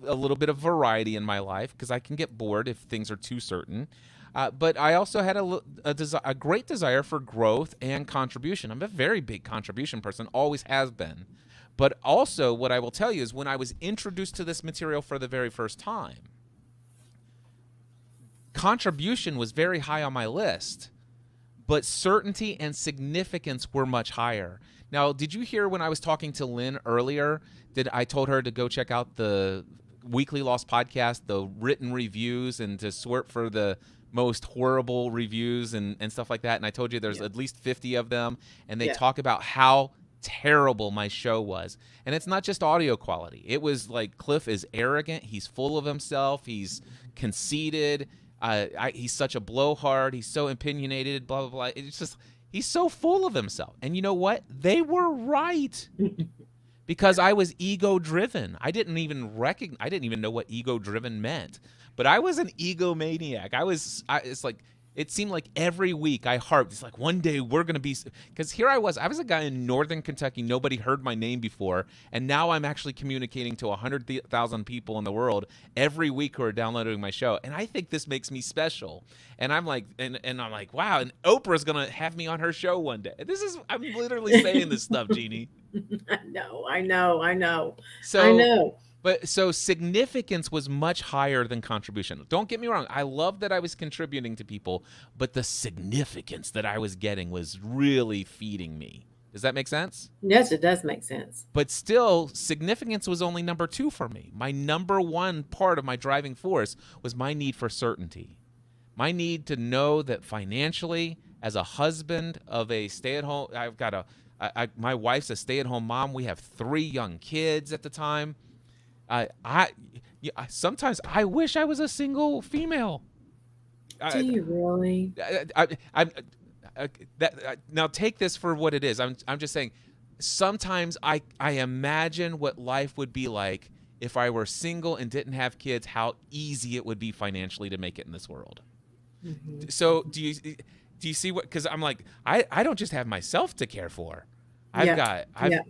a little bit of variety in my life, because I can get bored if things are too certain. But I also had a great desire for growth and contribution. I'm a very big contribution person, always has been. But also, what I will tell you is when I was introduced to this material for the very first time, contribution was very high on my list, but certainty and significance were much higher. Now, did you hear when I was talking to Lynn earlier, I told her to go check out the Weekly Lost podcast, the written reviews, and to sort for the most horrible reviews and stuff like that. And I told you there's at least 50 of them, and they talk about how terrible my show was. And it's not just audio quality. It was like Cliff is arrogant. He's full of himself. He's conceited. He's such a blowhard. He's so opinionated, blah, blah, blah. It's just, he's so full of himself. And you know what? They were right. Because I was ego-driven. I didn't even know what ego-driven meant. But I was an egomaniac. It's like, it seemed like every week I harped. It's like, one day we're going to be, because here I was a guy in Northern Kentucky. Nobody heard my name before. And now I'm actually communicating to 100,000 people in the world every week who are downloading my show. And I think this makes me special. And I'm like, and I'm like, wow. And Oprah's going to have me on her show one day. I'm literally saying this stuff, Jeannie. I know. So, I know. But so significance was much higher than contribution. Don't get me wrong. I love that I was contributing to people, but the significance that I was getting was really feeding me. Does that make sense? Yes, it does make sense. But still, significance was only number 2 for me. My number 1 part of my driving force was my need for certainty. My need to know that financially, as a husband of a stay-at-home, my wife's a stay-at-home mom. We have 3 young kids at the time. Sometimes I wish I was a single female. Do you really? Now take this for what it is. I'm just saying. Sometimes I imagine what life would be like if I were single and didn't have kids. How easy it would be financially to make it in this world. Mm-hmm. So do you see what? Because I'm like, I don't just have myself to care for. I've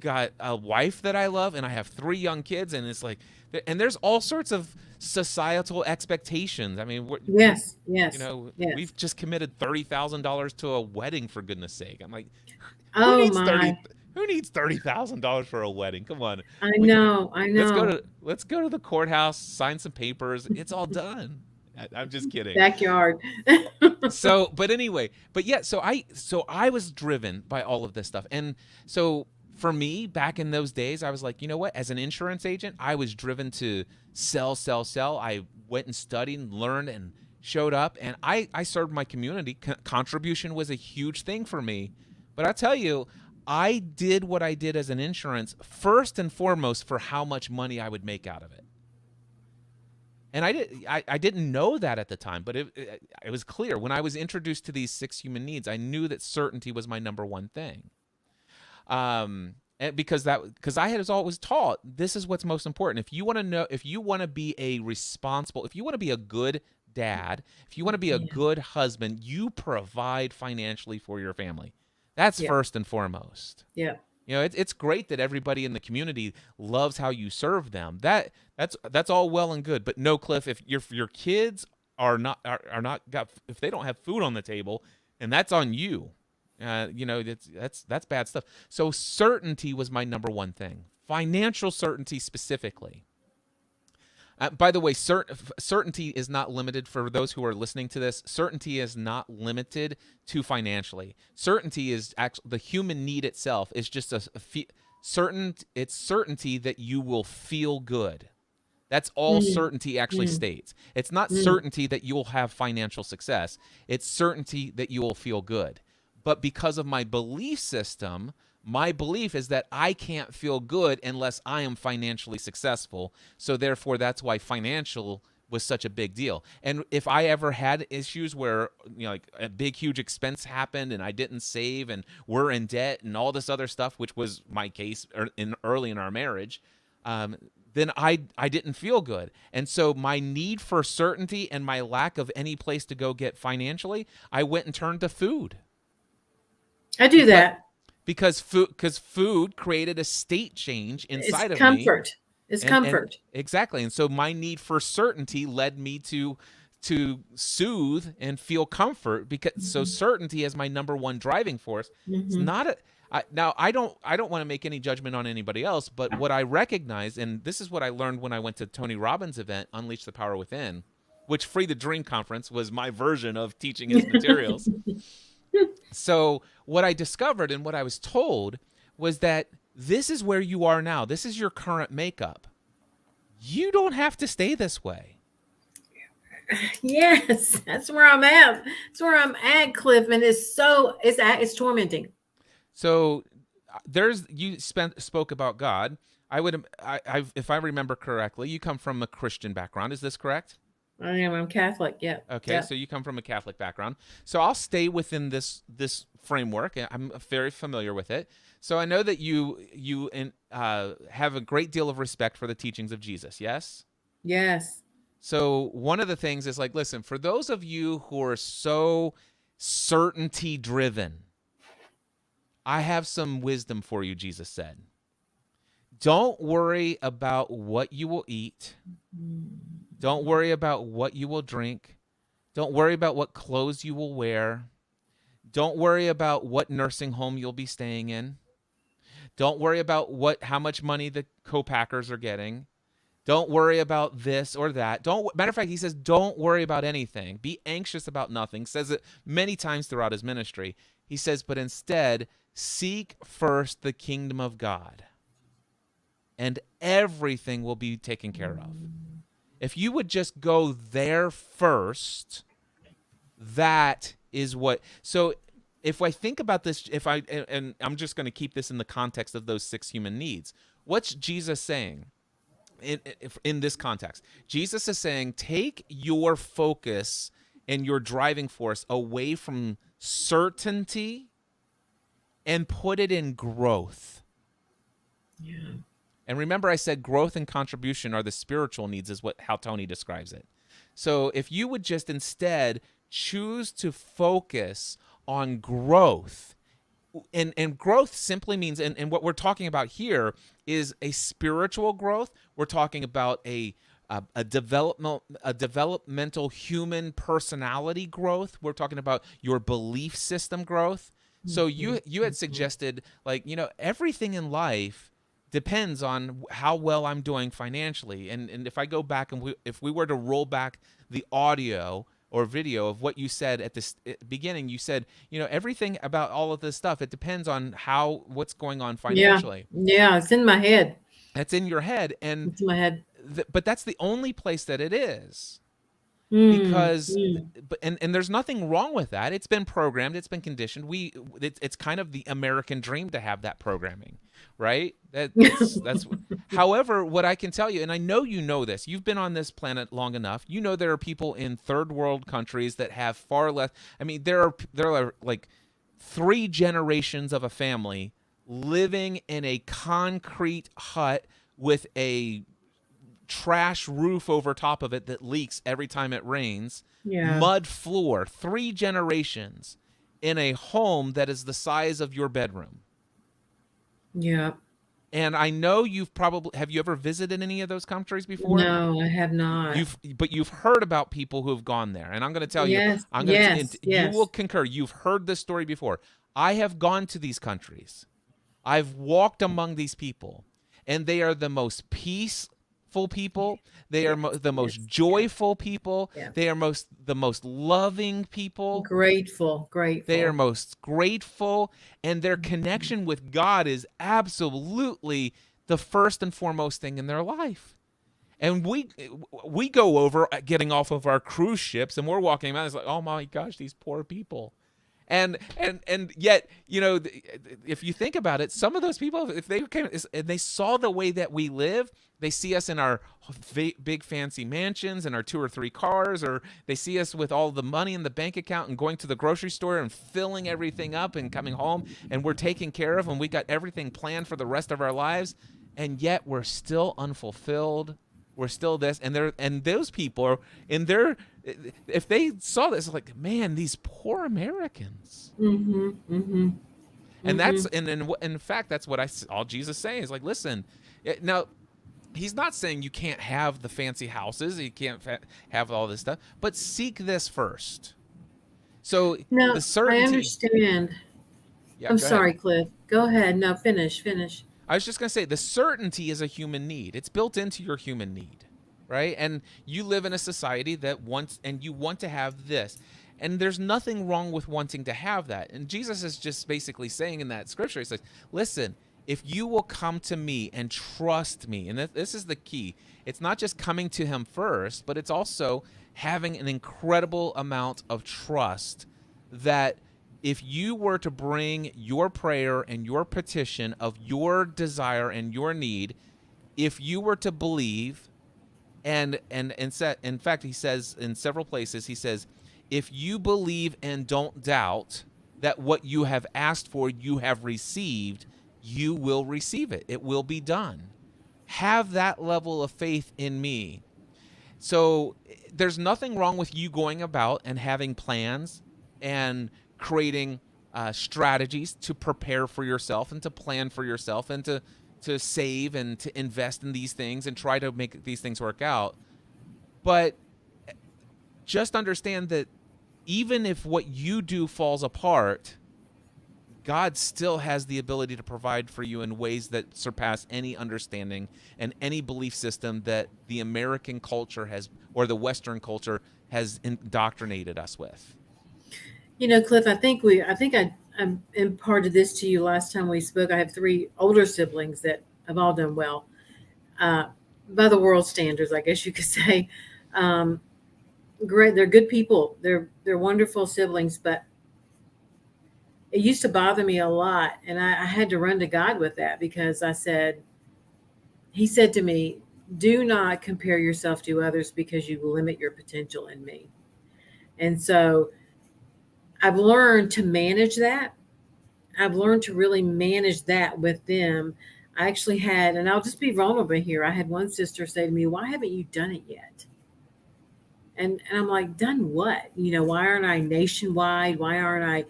got a wife that I love, and I have 3 young kids, and it's like, and there's all sorts of societal expectations. I mean, yes. We've just committed $30,000 to a wedding, for goodness sake. I'm like, who needs $30,000 for a wedding? Come on. I know. Let's go to the courthouse, sign some papers. It's all done. I'm just kidding. Backyard. So I was driven by all of this stuff. And so for me, back in those days, I was like, you know what? As an insurance agent, I was driven to sell. I went and studied and learned and showed up, and I served my community. Contribution was a huge thing for me. But I tell you, I did what I did as an insurance first and foremost for how much money I would make out of it. And I didn't know that at the time, but it was clear. When I was introduced to these 6 human needs, I knew that certainty was my number 1 thing. And because I had always taught, this is what's most important. If you want to be a responsible, if you want to be a good dad, if you want to be a good husband, you provide financially for your family. That's first and foremost. Yeah. You know, it's great that everybody in the community loves how you serve them. That's all well and good. But no, Cliff, if your kids if they don't have food on the table, and that's on you. That's bad stuff. So certainty was my number 1 thing. Financial certainty specifically. By the way, certainty is not limited for those who are listening to this. Certainty is not limited to financially. Certainty is actually the human need itself is just it's certainty that you will feel good. That's all certainty actually states. It's not certainty that you will have financial success. It's certainty that you will feel good. But because of my belief system, my belief is that I can't feel good unless I am financially successful. So therefore, that's why financial was such a big deal. And if I ever had issues where, like a big, huge expense happened and I didn't save and we're in debt and all this other stuff, which was my case early in our marriage, then I didn't feel good. And so my need for certainty and my lack of any place to go get financially, I went and turned to food. I do that. Because food created a state change inside of me. It's comfort. Exactly. And so my need for certainty led me to soothe and feel comfort, because so certainty as my number 1 driving force. It's not now I don't want to make any judgment on anybody else, but what I recognize, and this is what I learned when I went to Tony Robbins' event, Unleash the Power Within, which Free the Dream Conference was my version of teaching his materials. So what I discovered and what I was told was that this is where you are now. This is your current makeup. You don't have to stay this way. Yes, that's where I'm at. That's where I'm at, Cliff, and it's tormenting. So you spoke about God. If I remember correctly, you come from a Christian background. Is this correct? I am. I'm Catholic. Yeah. Okay, Yeah. so you come from a Catholic background. So I'll stay within this framework. I'm very familiar with it. So I know that you have a great deal of respect for the teachings of Jesus. Yes. Yes. So one of the things is like, listen, for those of you who are so certainty driven, I have some wisdom for you, Jesus said. Don't worry about what you will eat. Don't worry about what you will drink. Don't worry about what clothes you will wear. Don't worry about what nursing home you'll be staying in. Don't worry about how much money the co-packers are getting. Don't worry about this or that. Matter of fact, he says, don't worry about anything. Be anxious about nothing. Says it many times throughout his ministry. He says, but instead, seek first the kingdom of God, and everything will be taken care of. If you would just go there first, that is what. So if I think about this, and I'm just going to keep this in the context of those 6 human needs, what's Jesus saying? In this context, Jesus is saying, take your focus and your driving force away from certainty and put it in growth. Yeah. And remember, I said growth and contribution are the spiritual needs, is how Tony describes it. So if you would just instead choose to focus on growth, and growth simply means, and what we're talking about here is a spiritual growth. We're talking about a developmental human personality growth. We're talking about your belief system growth. So you had suggested, like, everything in life depends on how well I'm doing financially. And if I go back and if we were to roll back the audio or video of what you said at the beginning, you said, everything about all of this stuff, it depends on what's going on financially. Yeah, it's in my head. That's in your head. And It's in my head. but that's the only place that it is. Because and there's nothing wrong with that. It's been programmed, it's been conditioned. It's kind of the American dream to have that programming, right? That's however, what I can tell you, and I know you know this, you've been on this planet long enough, there are people in third world countries that have far less. I mean, there are like 3 generations of a family living in a concrete hut with a trash roof over top of it that leaks every time it rains. Yeah. Mud floor, 3 generations in a home that is the size of your bedroom. Yeah. And I know have you ever visited any of those countries before? No, I have not. But you've heard about people who have gone there. And I'm going to tell Yes, you, yes. you will concur. You've heard this story before. I have gone to these countries. I've walked among these people, and they are the most peaceful people. They are the most joyful people. Yeah. They are the most loving people. Grateful. They are most grateful, and their connection with God is absolutely the first and foremost thing in their life. And we go over getting off of our cruise ships, and we're walking around. It's like, oh my gosh, these poor people. And yet, if you think about it, some of those people, if they came and they saw the way that we live, they see us in our big fancy mansions and our 2 or 3 cars, or they see us with all the money in the bank account and going to the grocery store and filling everything up and coming home, and we're taken care of and we got everything planned for the rest of our lives, and yet we're still unfulfilled. We're still this, and those people are in their. If they saw this, like, man, these poor Americans. Mm-hmm. Mm-hmm. And that's and in fact, that's what all Jesus saying is like, listen, now, he's not saying you can't have the fancy houses, you can't have all this stuff, but seek this first. So No, the certainty. I understand. Yeah, I'm go sorry, ahead. Cliff. Go ahead. No, finish. I was just going to say, the certainty is a human need. It's built into your human need. right? And you live in a society that wants, and you want to have this. And there's nothing wrong with wanting to have that. And Jesus is just basically saying in that scripture, he says, listen, if you will come to me and trust me, and this is the key, it's not just coming to him first, but it's also having an incredible amount of trust that if you were to bring your prayer and your petition of your desire and your need, if you were to believe, and in fact, he says in several places, he says, if you believe and don't doubt that what you have asked for, you have received, you will receive it. It will be done. Have that level of faith in me. So there's nothing wrong with you going about and having plans and creating strategies to prepare for yourself and to plan for yourself and to save and to invest in these things and try to make these things work out. But just understand that even if what you do falls apart, God still has the ability to provide for you in ways that surpass any understanding and any belief system that the American culture has, or the Western culture has indoctrinated us with. You know, Cliff, I think I imparted this to you last time we spoke. I have 3 older siblings that have all done well, by the world standards, I guess you could say. Great, they're good people. They're wonderful siblings, but it used to bother me a lot, and I had to run to God with that because He said to me, "Do not compare yourself to others because you will limit your potential in me." And so I've learned to manage that. I've learned to really manage that with them. I actually had, and I'll just be vulnerable here. I had one sister say to me, "Why haven't you done it yet?" And I'm like, "Done what? You know, why aren't I nationwide? Why aren't I,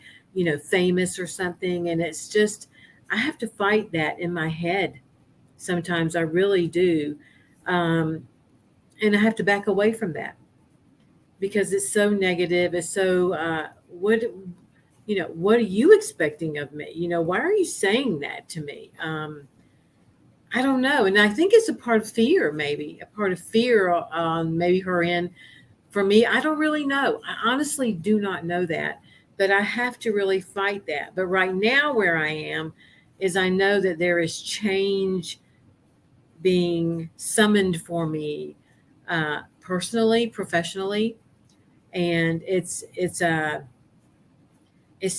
famous or something?" And it's just, I have to fight that in my head. Sometimes I really do. And I have to back away from that because it's so negative. It's so, what are you expecting of me? Why are you saying that to me? I don't know. And I think it's a part of fear, maybe a part of fear on maybe her end. For me, I don't really know. I honestly do not know that, but I have to really fight that. But right now, where I am is I know that there is change being summoned for me, personally, professionally, and it's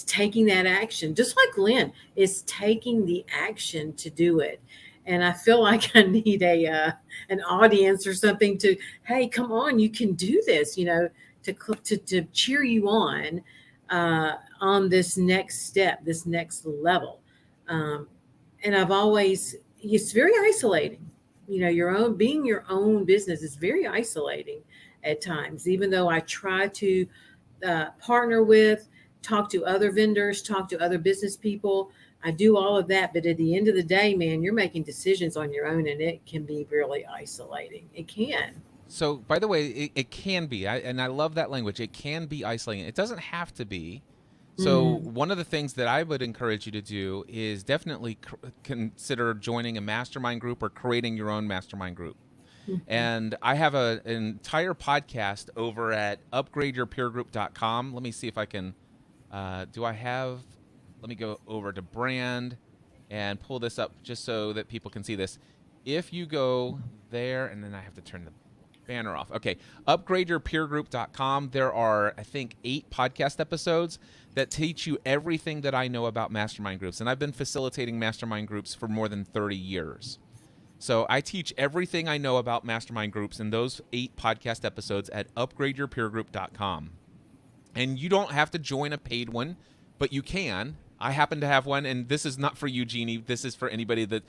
taking that action, just like Lynn is taking the action to do it. And I feel like I need an audience or something to, hey, come on, you can do this, to cheer you on this next step, this next level. And it's very isolating. Being your own business is very isolating at times, even though I try to partner with, talk to other vendors, talk to other business people. I do all of that. But at the end of the day, man, you're making decisions on your own, and it can be really isolating. It can. So, by the way, it can be, and I love that language. It can be isolating. It doesn't have to be. So, one of the things that I would encourage you to do is definitely consider joining a mastermind group or creating your own mastermind group. And I have an entire podcast over at upgradeyourpeergroup.com. Let me see if I can. Let me go over to brand and pull this up just so that people can see this. If you go there, and then I have to turn the banner off. Okay, upgradeyourpeergroup.com. There are, I think, 8 podcast episodes that teach you everything that I know about mastermind groups. And I've been facilitating mastermind groups for more than 30 years. So I teach everything I know about mastermind groups in those 8 podcast episodes at upgradeyourpeergroup.com. And you don't have to join a paid one, but you can. I happen to have one, and this is not for you, Jeannie. This is for anybody that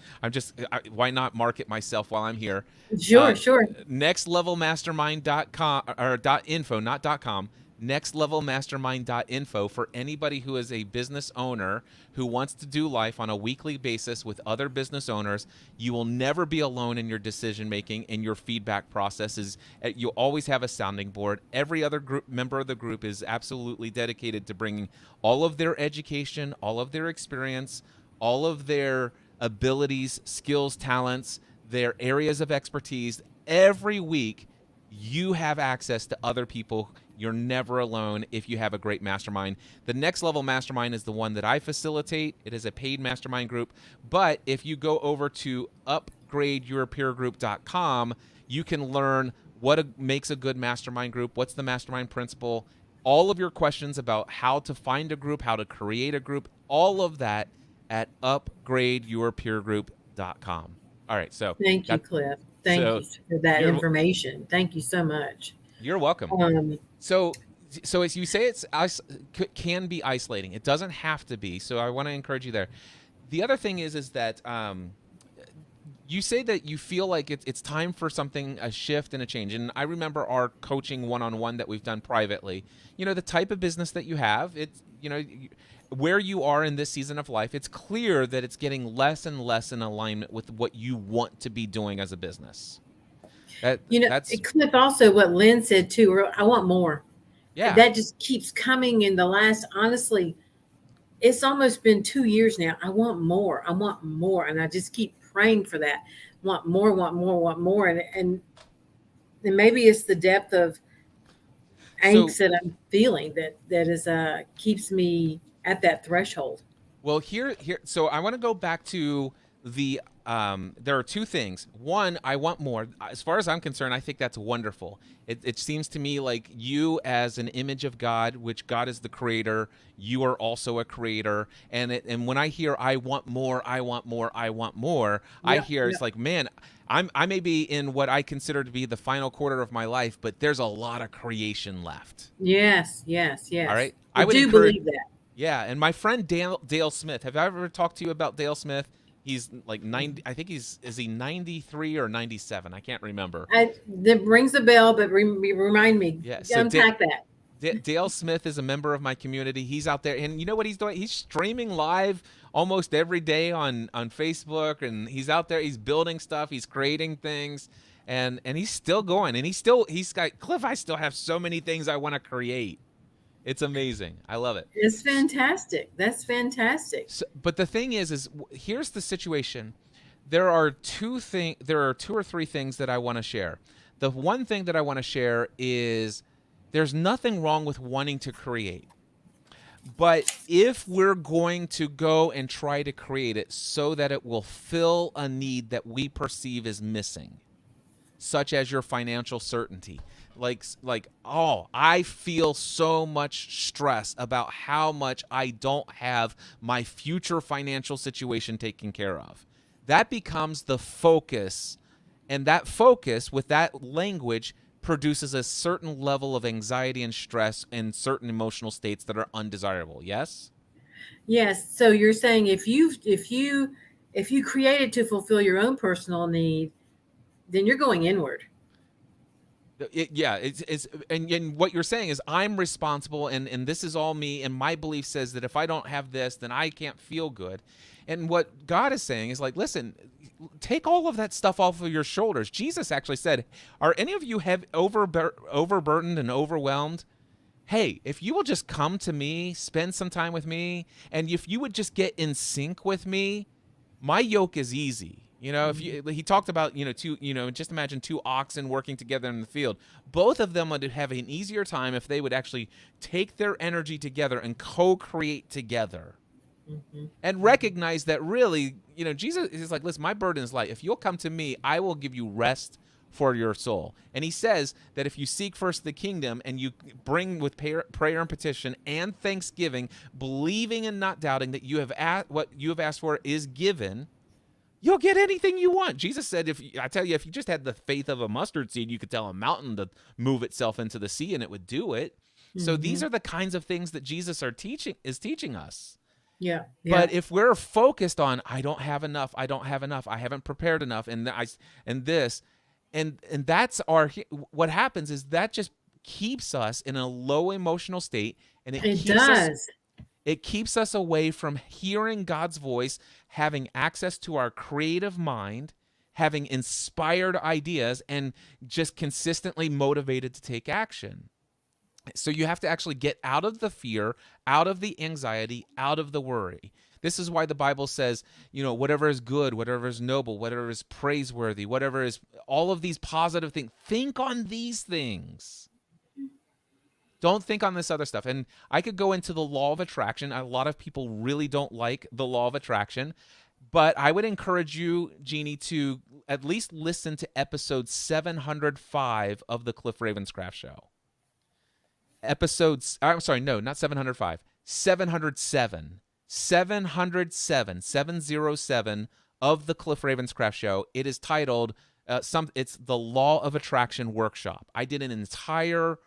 why not market myself while I'm here? Sure. Nextlevelmastermind.com or .info, not .com. Nextlevelmastermind.info for anybody who is a business owner who wants to do life on a weekly basis with other business owners. You will never be alone in your decision making and your feedback processes. You'll always have a sounding board. Every other member of the group is absolutely dedicated to bringing all of their education, all of their experience, all of their abilities, skills, talents, their areas of expertise, every week you have access to other people. You're never alone if you have a great mastermind. The next level mastermind is the one that I facilitate. It is a paid mastermind group. But if you go over to upgradeyourpeergroup.com, you can learn what makes a good mastermind group, what's the mastermind principle, all of your questions about how to find a group, how to create a group, all of that at upgradeyourpeergroup.com. All right, so Thank you, Cliff. Thank you for that information. Thank you so much. You're welcome. So as you say, can be isolating. It doesn't have to be. So I want to encourage you there. The other thing is that you say that you feel like it's time for something, a shift and a change. And I remember our coaching one-on-one that we've done privately. The type of business that you have, it's where you are in this season of life, it's clear that it's getting less and less in alignment with what you want to be doing as a business. That's Cliff, also what Lynn said too, I want more. Yeah. That just keeps coming in the last, honestly, it's almost been 2 years now. I want more. I want more. And I just keep praying for that. Want more, want more, want more. And maybe it's the depth of angst that I'm feeling that is keeps me at that threshold. Well, so I want to go back to the there are two things. One, I want more. As far as I'm concerned, I think that's wonderful. It seems to me like you, as an image of God, which God is the creator, you are also a creator. And when I hear I want more, I want more, I want more, I hear it's like, man, I may be in what I consider to be the final quarter of my life, but there's a lot of creation left. Yes. All right. I do believe that. Yeah. And my friend Dale Smith, have I ever talked to you about Dale Smith? He's like 90. I think is he 93 or 97? I can't remember. That rings a bell, but remind me. Yeah, so unpack that. Dale Smith is a member of my community. He's out there, and you know what he's doing? He's streaming live almost every day on Facebook, and he's out there. He's building stuff. He's creating things, and he's still going. And he's got Cliff. I still have so many things I want to create. It's amazing. I love it. It's fantastic. That's fantastic. So, but the thing is here's the situation. There are two or three things that I want to share. The one thing that I want to share is there's nothing wrong with wanting to create. But if we're going to go and try to create it so that it will fill a need that we perceive as missing, such as your financial certainty, I feel so much stress about how much I don't have my future financial situation taken care of. That becomes the focus, and that focus with that language produces a certain level of anxiety and stress and certain emotional states that are undesirable. Yes? Yes. So you're saying if you create it to fulfill your own personal need, then you're going inward. And what you're saying is I'm responsible, and this is all me, and my belief says that if I don't have this, then I can't feel good. And what God is saying is like, listen, take all of that stuff off of your shoulders. Jesus actually said, are any of you overburdened and overwhelmed? Hey, if you will just come to me, spend some time with me, and if you would just get in sync with me, my yoke is easy. If he talked about, just imagine two oxen working together in the field. Both of them would have an easier time if they would actually take their energy together and co-create together. Mm-hmm. And recognize that really, Jesus is like, listen, my burden is light. If you'll come to me, I will give you rest for your soul. And he says that if you seek first the kingdom and you bring with prayer and petition and thanksgiving, believing and not doubting that what you have asked for is given, you'll get anything you want. Jesus said, if you just had the faith of a mustard seed, you could tell a mountain to move itself into the sea and it would do it. Mm-hmm. So these are the kinds of things that Jesus is teaching us. Yeah. But if we're focused on, I don't have enough, I haven't prepared enough, and that's what happens is that just keeps us in a low emotional state, and it keeps us away from hearing God's voice, having access to our creative mind, having inspired ideas, and just consistently motivated to take action. So you have to actually get out of the fear, out of the anxiety, out of the worry. This is why the Bible says, whatever is good, whatever is noble, whatever is praiseworthy, whatever is all of these positive things. Think on these things. Don't think on this other stuff. And I could go into the law of attraction. A lot of people really don't like the law of attraction. But I would encourage you, Jeannie, to at least listen to episode 705 of the Cliff Ravenscraft Show. I'm sorry, no, not 705. 707. 707 of the Cliff Ravenscraft Show. It is titled, it's the Law of Attraction Workshop. I did an entire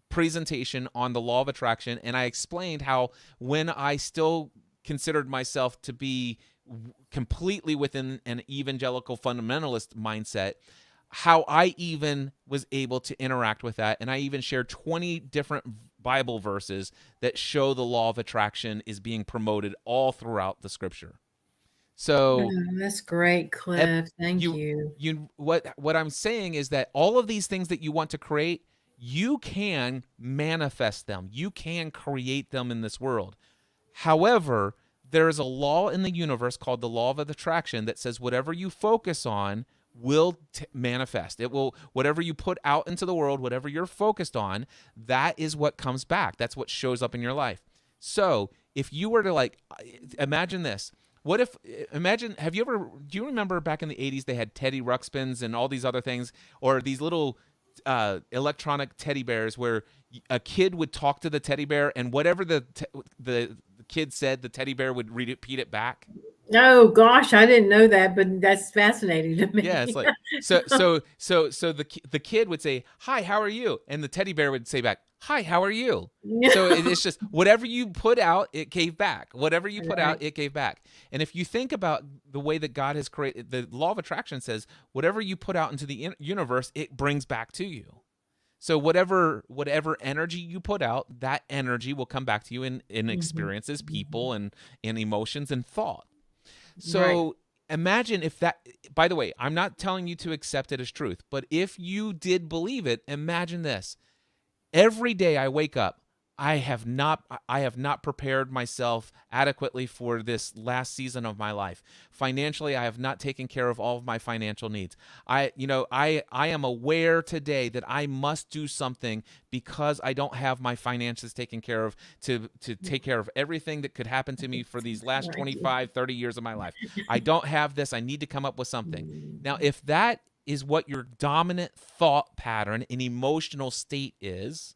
presentation on the law of attraction, and I explained how when I still considered myself to be completely within an evangelical fundamentalist mindset, how I even was able to interact with that. And I even shared 20 different Bible verses that show the law of attraction is being promoted all throughout the scripture. So that's great, Cliff. Thank you. What I'm saying is that all of these things that you want to create, you can manifest them. You can create them in this world. However, there is a law in the universe called the law of attraction that says whatever you focus on will manifest. It will, whatever you put out into the world, whatever you're focused on, that is what comes back. That's what shows up in your life. So if you were to imagine this, do you remember back in the 80s, they had Teddy Ruxpins and all these other things, or these little electronic teddy bears where a kid would talk to the teddy bear, and whatever the kid said, the teddy bear would repeat it back? Oh gosh, I didn't know that, but that's fascinating to me. Yeah, it's like so the kid would say, "Hi, how are you?" and the teddy bear would say back, "Hi, how are you?" So it's just whatever you put out, it gave back. Whatever you put out, it gave back. And if you think about the way that God has created, the law of attraction says whatever you put out into the universe, it brings back to you. So whatever energy you put out, that energy will come back to you in experiences, people, and in emotions and thought. So imagine if that, by the way, I'm not telling you to accept it as truth, but if you did believe it, imagine this. Every day I wake up, I have not prepared myself adequately for this last season of my life. Financially, I have not taken care of all of my financial needs. I am aware today that I must do something because I don't have my finances taken care of to take care of everything that could happen to me for these last 25, 30 years of my life. I don't have this. I need to come up with something. Now, if that is what your dominant thought pattern and emotional state is,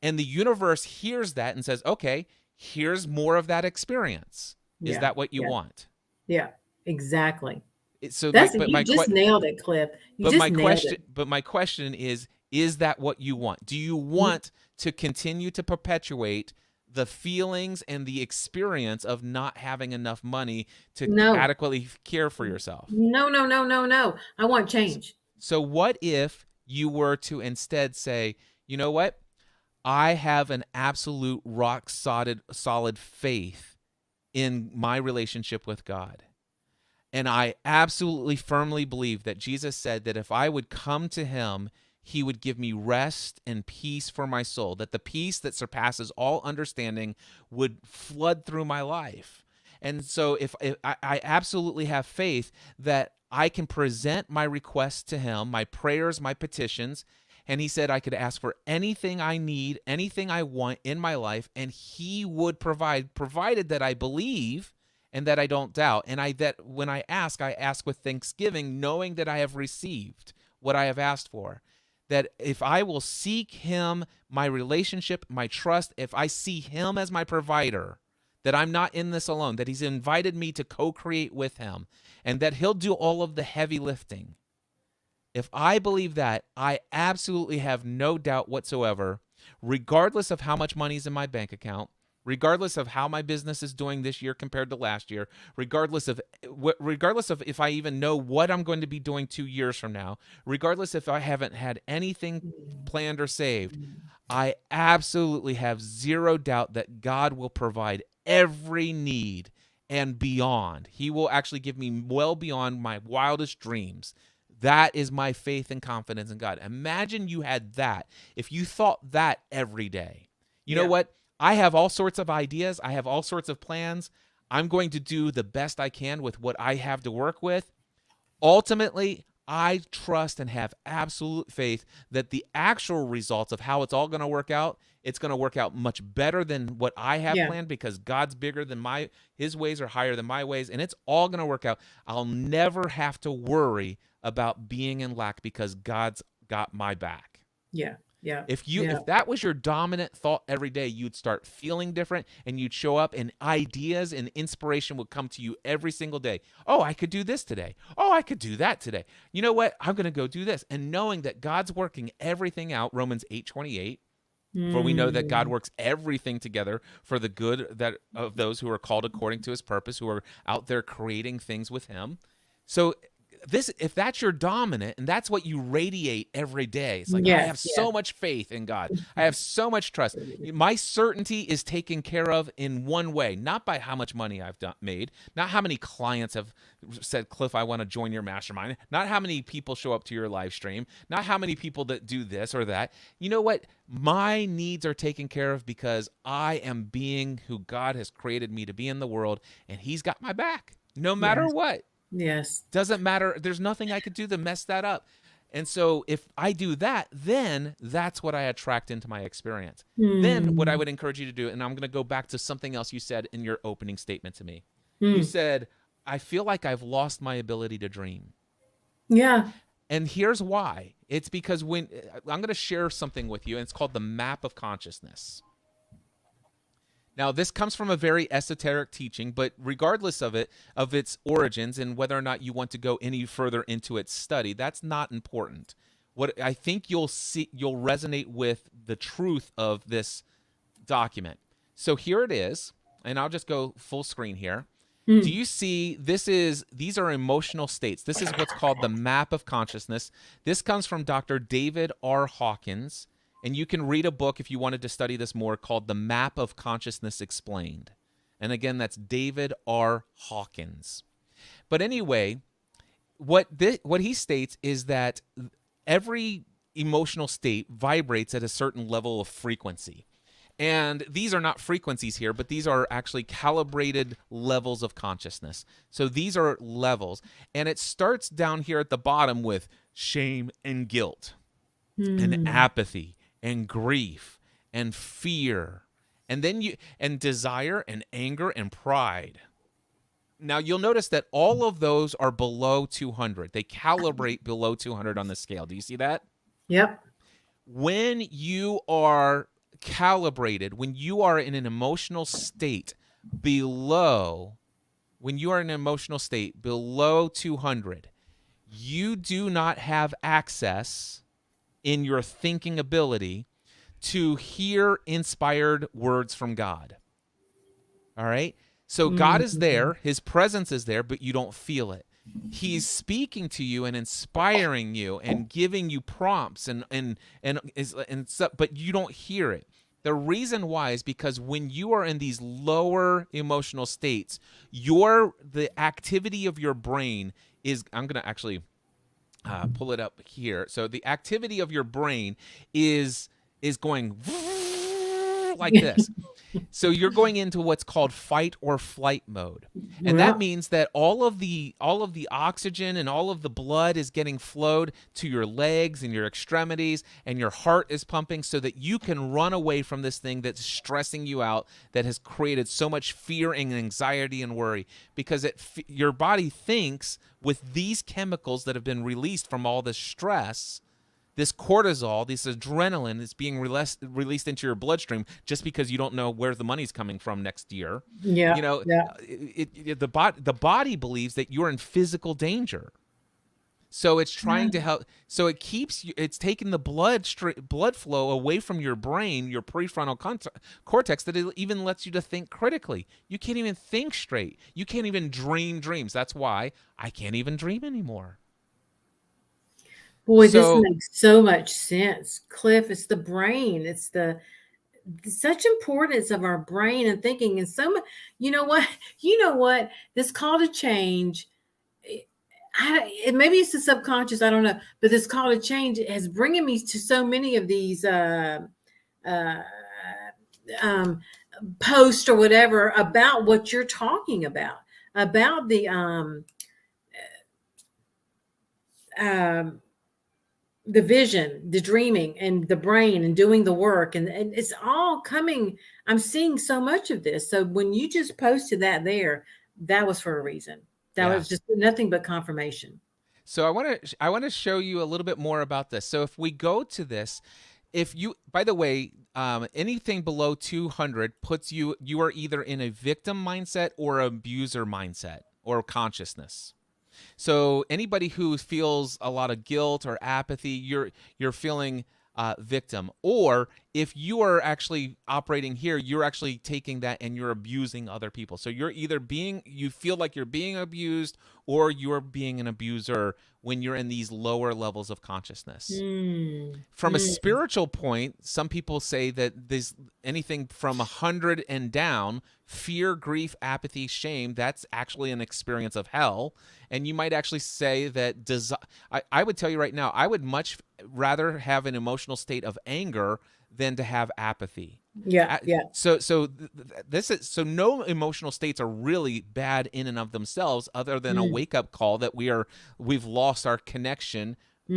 and the universe hears that and says, okay, here's more of that experience. Is that what you want? Yeah, exactly. So you just nailed it, Cliff. But my question is that what you want? Do you want to continue to perpetuate the feelings and the experience of not having enough money to adequately care for yourself? No. I want change. So what if you were to instead say, you know what? I have an absolute rock solid faith in my relationship with God. And I absolutely firmly believe that Jesus said that if I would come to him, he would give me rest and peace for my soul, that the peace that surpasses all understanding would flood through my life. And so if I absolutely have faith that I can present my requests to him, my prayers, my petitions, and he said I could ask for anything I need, anything I want in my life, and he would provide, provided that I believe and that I don't doubt. And that when I ask with thanksgiving, knowing that I have received what I have asked for. That if I will seek him, my relationship, my trust, if I see him as my provider, that I'm not in this alone, that he's invited me to co-create with him, and that he'll do all of the heavy lifting. If I believe that, I absolutely have no doubt whatsoever, regardless of how much money's in my bank account, regardless of how my business is doing this year compared to last year, regardless of if I even know what I'm going to be doing 2 years from now, regardless if I haven't had anything planned or saved, I absolutely have zero doubt that God will provide every need and beyond. He will actually give me well beyond my wildest dreams. That is my faith and confidence in God. Imagine you had that. If you thought that every day. You know what? I have all sorts of ideas. I have all sorts of plans. I'm going to do the best I can with what I have to work with. Ultimately, I trust and have absolute faith that the actual results of how it's all going to work out, it's going to work out much better than what I have Yeah. planned, because God's bigger than his ways are higher than my ways, and it's all going to work out. I'll never have to worry about being in lack because God's got my back. Yeah. Yeah. If Yeah. that was your dominant thought every day, you'd start feeling different, and you'd show up, and ideas and inspiration would come to you every single day. Oh, I could do this today. Oh, I could do that today. You know what? I'm going to go do this. And knowing that God's working everything out, Romans 8:28, for we know that God works everything together for the good of those who are called according to his purpose, who are out there creating things with him. So if that's your dominant and that's what you radiate every day, it's like, I have so much faith in God. I have so much trust. My certainty is taken care of in one way, not by how much money I've made, not how many clients have said, Cliff, I want to join your mastermind, not how many people show up to your live stream, not how many people that do this or that. You know what? My needs are taken care of because I am being who God has created me to be in the world, and he's got my back no matter what. Yes. Doesn't matter. There's nothing I could do to mess that up. And so if I do that, then that's what I attract into my experience. Then what I would encourage you to do, and I'm going to go back to something else you said in your opening statement to me. You said, I feel like I've lost my ability to dream. Yeah. And here's why. It's because I'm going to share something with you, and it's called the map of consciousness. Now, this comes from a very esoteric teaching, but regardless of its origins and whether or not you want to go any further into its study, that's not important. What I think you'll resonate with the truth of this document. So here it is, and I'll just go full screen here. Do you see these are emotional states. This is what's called the map of consciousness. This comes from Dr. David R. Hawkins. And you can read a book if you wanted to study this more called The Map of Consciousness Explained. And again, that's David R. Hawkins. But anyway, what he states is that every emotional state vibrates at a certain level of frequency. And these are not frequencies here, but these are actually calibrated levels of consciousness. So these are levels. And it starts down here at the bottom with shame and guilt and apathy and grief and fear, and then and desire and anger and pride. Now you'll notice that all of those are below 200. They calibrate below 200 on the scale. Do you see that? Yep. When you are calibrated, when you are in an emotional state below 200, you do not have access in your thinking ability to hear inspired words from God. All right? So God is there, his presence is there, but you don't feel it. He's speaking to you and inspiring you and giving you prompts but you don't hear it. The reason why is because when you are in these lower emotional states, the activity of your brain is, I'm going to actually pull it up here. So the activity of your brain is going like this. So you're going into what's called fight or flight mode. And that means that all of the oxygen and all of the blood is getting flowed to your legs and your extremities, and your heart is pumping so that you can run away from this thing that's stressing you out, that has created so much fear and anxiety and worry, because your body thinks with these chemicals that have been released from all this stress, this cortisol, this adrenaline is being released into your bloodstream just because you don't know where the money's coming from next year. Yeah. You know, the body believes that you're in physical danger. So it's trying to help. So it's taking the blood flow away from your brain, your prefrontal cortex, that it even lets you to think critically. You can't even think straight. You can't even dream dreams. That's why I can't even dream anymore. Boy, this makes so much sense. Cliff, it's the brain. It's such importance of our brain and thinking. And you know what? This call to change, maybe it's the subconscious, I don't know. But this call to change has bringing me to so many of these post or whatever about what you're talking about um, the vision, the dreaming, and the brain, and doing the work, and it's all coming. I'm seeing so much of this. So when you just posted that there, that was for a reason. That Yeah. was just nothing but confirmation. So I want to show you a little bit more about this. So if we go to this, if you, by the way, anything below 200 puts you are either in a victim mindset or abuser mindset or consciousness. So anybody who feels a lot of guilt or apathy, you're feeling victim. Or if you are actually operating here, you're actually taking that and you're abusing other people. So you're either you feel like you're being abused, or you're being an abuser when you're in these lower levels of consciousness. From a spiritual point, some people say that there's anything from 100 and down, fear, grief, apathy, shame, that's actually an experience of hell. And you might actually say that I would tell you right now, I would much rather have an emotional state of anger than to have apathy. Yeah. So no emotional states are really bad in and of themselves, other than a wake up call that we've lost our connection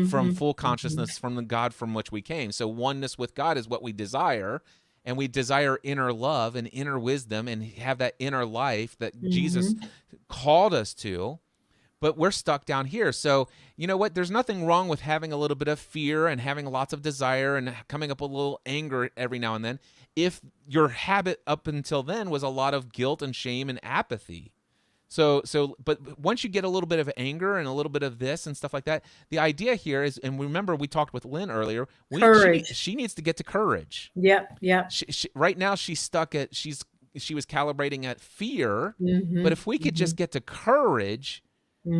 from full consciousness from the God from which we came. So oneness with God is what we desire, and we desire inner love and inner wisdom and have that inner life that Jesus called us to. But we're stuck down here. So you know what? There's nothing wrong with having a little bit of fear and having lots of desire and coming up with a little anger every now and then, if your habit up until then was a lot of guilt and shame and apathy. But once you get a little bit of anger and a little bit of this and stuff like that, the idea here is, and remember we talked with Lynn earlier, Courage. she needs to get to courage. Yep. Right now she's stuck at, she was calibrating at fear, but if we could just get to courage,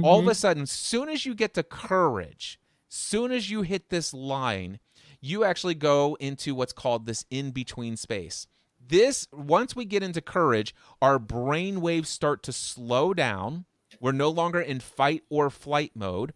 all of a sudden, soon as you get to courage, soon as you hit this line, you actually go into what's called this in-between space. Once we get into courage, our brain waves start to slow down. We're no longer in fight or flight mode.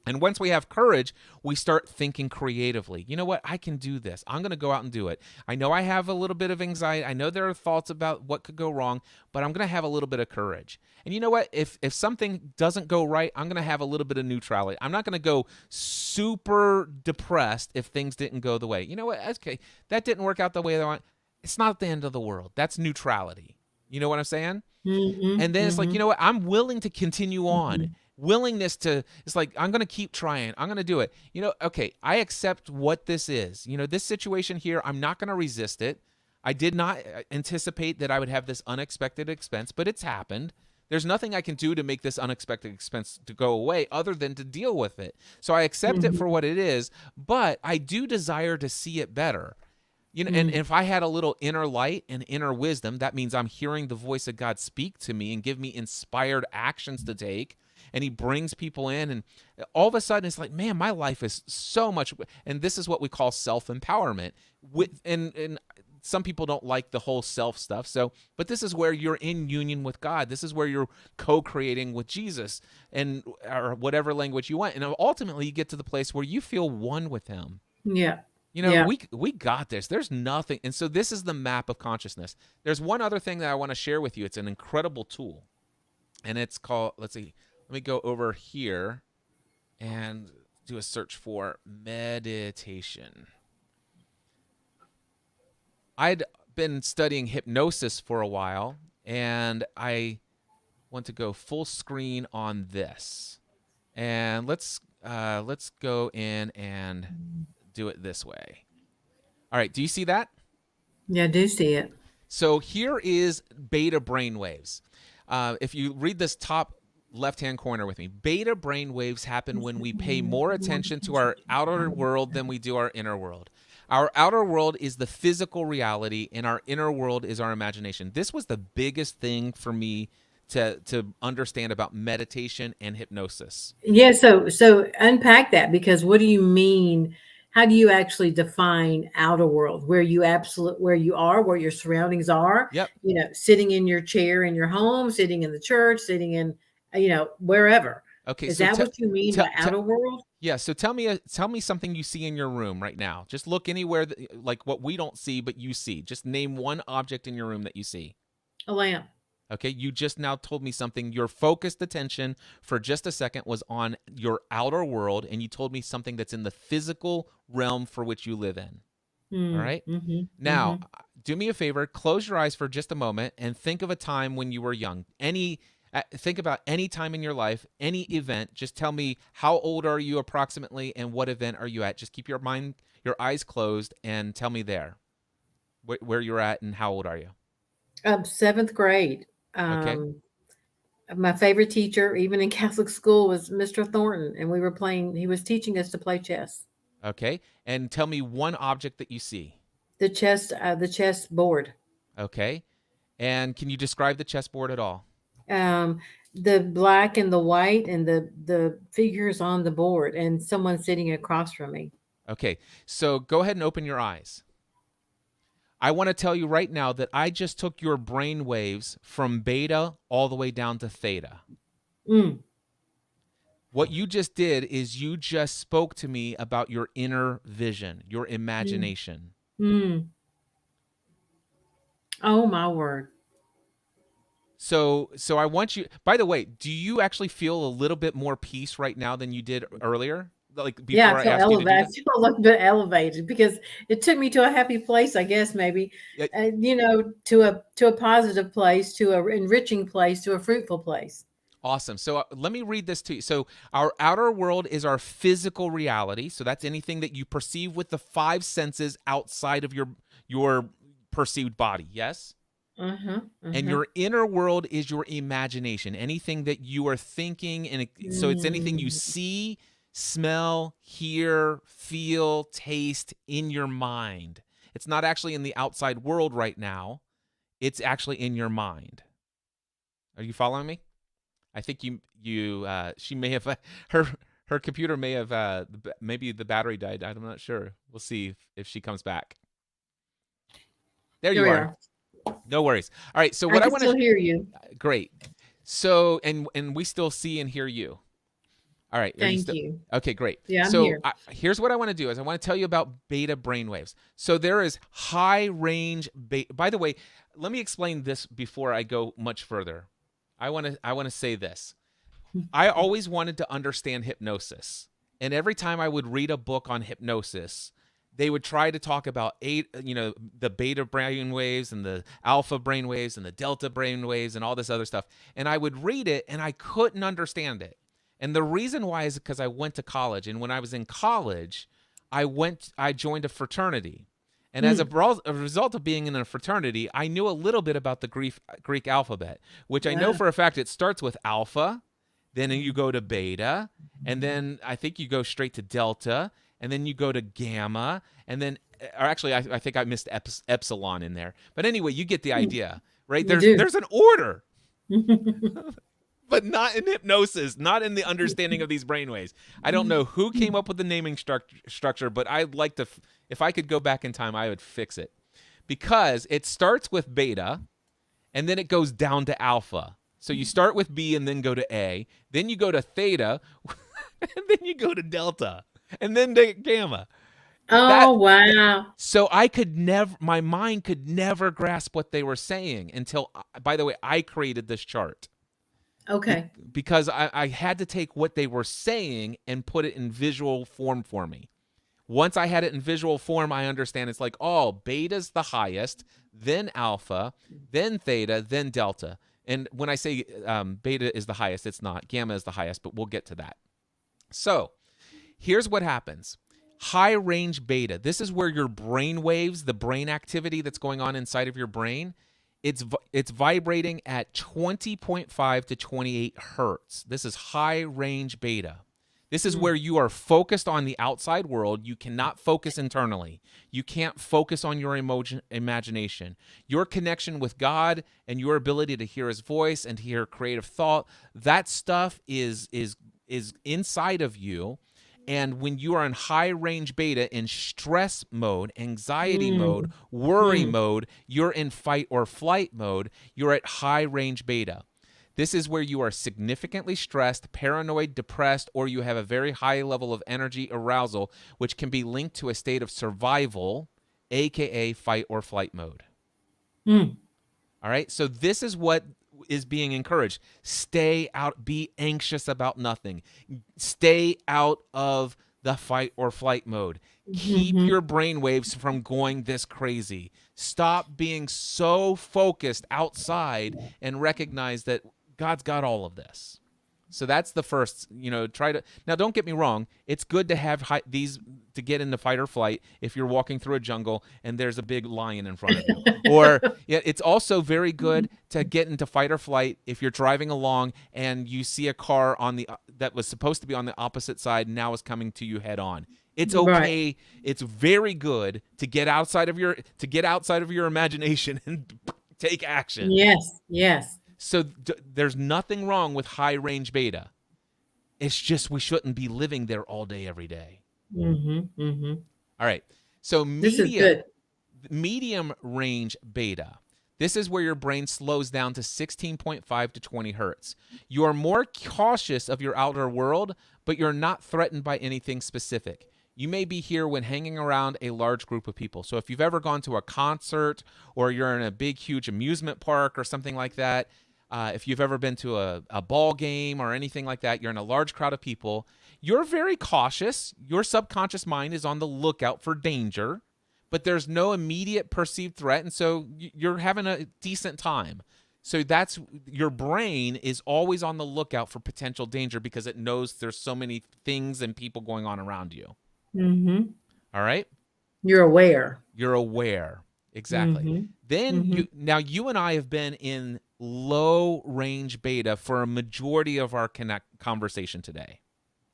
And once we have courage, we start thinking creatively. You know what? I can do this. I'm going to go out and do it. I know I have a little bit of anxiety. I know there are thoughts about what could go wrong, but I'm going to have a little bit of courage. And you know what? If something doesn't go right, I'm going to have a little bit of neutrality. I'm not going to go super depressed if things didn't go the way. You know what? Okay, that didn't work out the way I want. It's not the end of the world. That's neutrality. You know what I'm saying? And then it's like, you know what? I'm willing to continue on. Willingness to, it's like, I'm going to keep trying. I'm going to do it. You know, okay, I accept what this is. You know, this situation here, I'm not going to resist it. I did not anticipate that I would have this unexpected expense, but it's happened. There's nothing I can do to make this unexpected expense to go away other than to deal with it. So I accept it for what it is, but I do desire to see it better. You know, and if I had a little inner light and inner wisdom, that means I'm hearing the voice of God speak to me and give me inspired actions to take. And he brings people in, and all of a sudden it's like, man, my life is so much. And this is what we call self-empowerment. And some people don't like the whole self stuff. But this is where you're in union with God. This is where you're co-creating with Jesus, and or whatever language you want. And ultimately you get to the place where you feel one with him. Yeah. You know, we got this. There's nothing. And so this is the map of consciousness. There's one other thing that I want to share with you. It's an incredible tool. And it's called, let's see, let me go over here and do a search for meditation. I'd been studying hypnosis for a while, and I want to go full screen on this. And let's go in and do it this way. All right, do you see that? Yeah, I do see it. So here is beta brainwaves. If you read this top left-hand corner with me, beta brainwaves happen when we pay more attention to our outer world than we do our inner world. Our outer world is the physical reality, and our inner world is our imagination. This was the biggest thing for me to understand about meditation and hypnosis. Yeah, so unpack that, because what do you mean? How do you actually define outer world, where you are, where your surroundings are? Yep. You know, sitting in your chair in your home, sitting in the church, sitting in, you know, wherever. Okay, Is so that what you mean tell by outer world? yeah, so tell me something you see in your room right now. Just look anywhere that, like what we don't see but you see. Just name one object in your room that you see. A lamp. Okay, you just now told me something. Your focused attention for just a second was on your outer world, and you told me something that's in the physical realm for which you live in. All Mm, right? Now, mm-hmm. do me a favor, close your eyes for just a moment and think of a time when you were young. Think about any time in your life, any event. Just tell me how old are you approximately and what event are you at. Just keep your eyes closed and tell me there where you're at and how old are you. Seventh grade. Okay. Um, my favorite teacher, even in Catholic school, was Mr. Thornton, and he was teaching us to play chess. Okay. And tell me one object that you see. The chess board. Okay. And can you describe the chessboard at all? Um, the black and the white and the figures on the board, and someone sitting across from me. Okay. So go ahead and open your eyes. I want to tell you right now that I just took your brain waves from beta all the way down to theta. Mm. What you just did is you just spoke to me about your inner vision, your imagination. Mm. Oh my word. So I want you, by the way, do you actually feel a little bit more peace right now than you did earlier? Like before Yeah, I I feel asked you to do elevated. I that? feel like a bit elevated because it took me to a happy place, I guess, maybe. Yeah, To a positive place, to a enriching place, to a fruitful place. awesome. So let me read this to you. So our outer world is our physical reality. So that's anything that you perceive with the five senses outside of your perceived body. Yes? Uh-huh. And your inner world is your imagination, anything that you are thinking. And so it's anything you see, smell, hear, feel, taste in your mind. It's not actually in the outside world right now. It's actually in your mind. Are you following me? I think she may have, her computer may have, maybe the battery died. I'm not sure. We'll see if she comes back. There Here you we are. No worries. All right. So I what I can want still to hear you. great. So and we still see and hear you. All right. Thank you. Okay, great. Yeah, I'm so here. Here's what I want to do is I want to tell you about beta brainwaves. So there is high range beta. By the way, let me explain this before I go much further. I want to say this. I always wanted to understand hypnosis. And every time I would read a book on hypnosis, they would try to talk about the beta brainwaves and the alpha brainwaves and the delta brainwaves and all this other stuff. And I would read it and I couldn't understand it. And the reason why is because I went to college. And when I was in college, I joined a fraternity. And as a result of being in a fraternity, I knew a little bit about the Greek alphabet, which I know for a fact it starts with alpha, then you go to beta, and then I think you go straight to delta, and then you go to gamma, and then, or actually, I think I missed epsilon in there. But anyway, you get the idea, right? There's an order. But not in hypnosis, not in the understanding of these brainwaves. I don't know who came up with the naming structure, but I'd like to, if I could go back in time, I would fix it. Because it starts with beta, and then it goes down to alpha. So you start with B and then go to A, then you go to theta, and then you go to delta, and then to gamma. Wow. So my mind could never grasp what they were saying until, by the way, I created this chart. Okay. Because I had to take what they were saying and put it in visual form for me. Once I had it in visual form, I understand it's like, beta's the highest, then alpha, then theta, then delta. And when I say beta is the highest, it's not. Gamma is the highest, but we'll get to that. So here's what happens. High range beta. This is where your brain waves, the brain activity that's going on inside of your brain, it's vibrating at 20.5 to 28 hertz. This is high range beta. This is where you are focused on the outside world. You cannot focus internally. You can't focus on your imagination. Your connection with God and your ability to hear his voice and to hear creative thought, that stuff is inside of you. And when you are in high range beta, in stress mode, anxiety mode, worry mode, you're in fight or flight mode, you're at high range beta. This is where you are significantly stressed, paranoid, depressed, or you have a very high level of energy arousal, which can be linked to a state of survival, aka fight or flight mode. Mm. All right. So this is what is being encouraged. Stay out, be anxious about nothing. Stay out of the fight or flight mode. Keep Mhm. your brain waves from going this crazy. Stop being so focused outside and recognize that God's got all of this. So that's the first, try to. Now, don't get me wrong. It's good to have these to get into fight or flight if you're walking through a jungle and there's a big lion in front of you. Or it's also very good to get into fight or flight if you're driving along and you see a car that was supposed to be on the opposite side now is coming to you head on. It's okay. Right. It's very good to get outside of your imagination and take action. Yes. Yes. So there's nothing wrong with high range beta. It's just we shouldn't be living there all day, every day. Mm-hmm. Mm-hmm. All right. So This is good. medium range beta. This is where your brain slows down to 16.5 to 20 hertz. You are more cautious of your outer world, but you're not threatened by anything specific. You may be here when hanging around a large group of people. So if you've ever gone to a concert or you're in a big, huge amusement park or something like that, if you've ever been to a ball game or anything like that, you're in a large crowd of people, you're very cautious. Your subconscious mind is on the lookout for danger, but there's no immediate perceived threat, and so you're having a decent time. So that's your brain is always on the lookout for potential danger because it knows there's so many things and people going on around you. Mm-hmm. All right? You're aware. You're aware. Exactly. Mhm. Then Mhm. you and I have been in low range beta for a majority of our conversation today.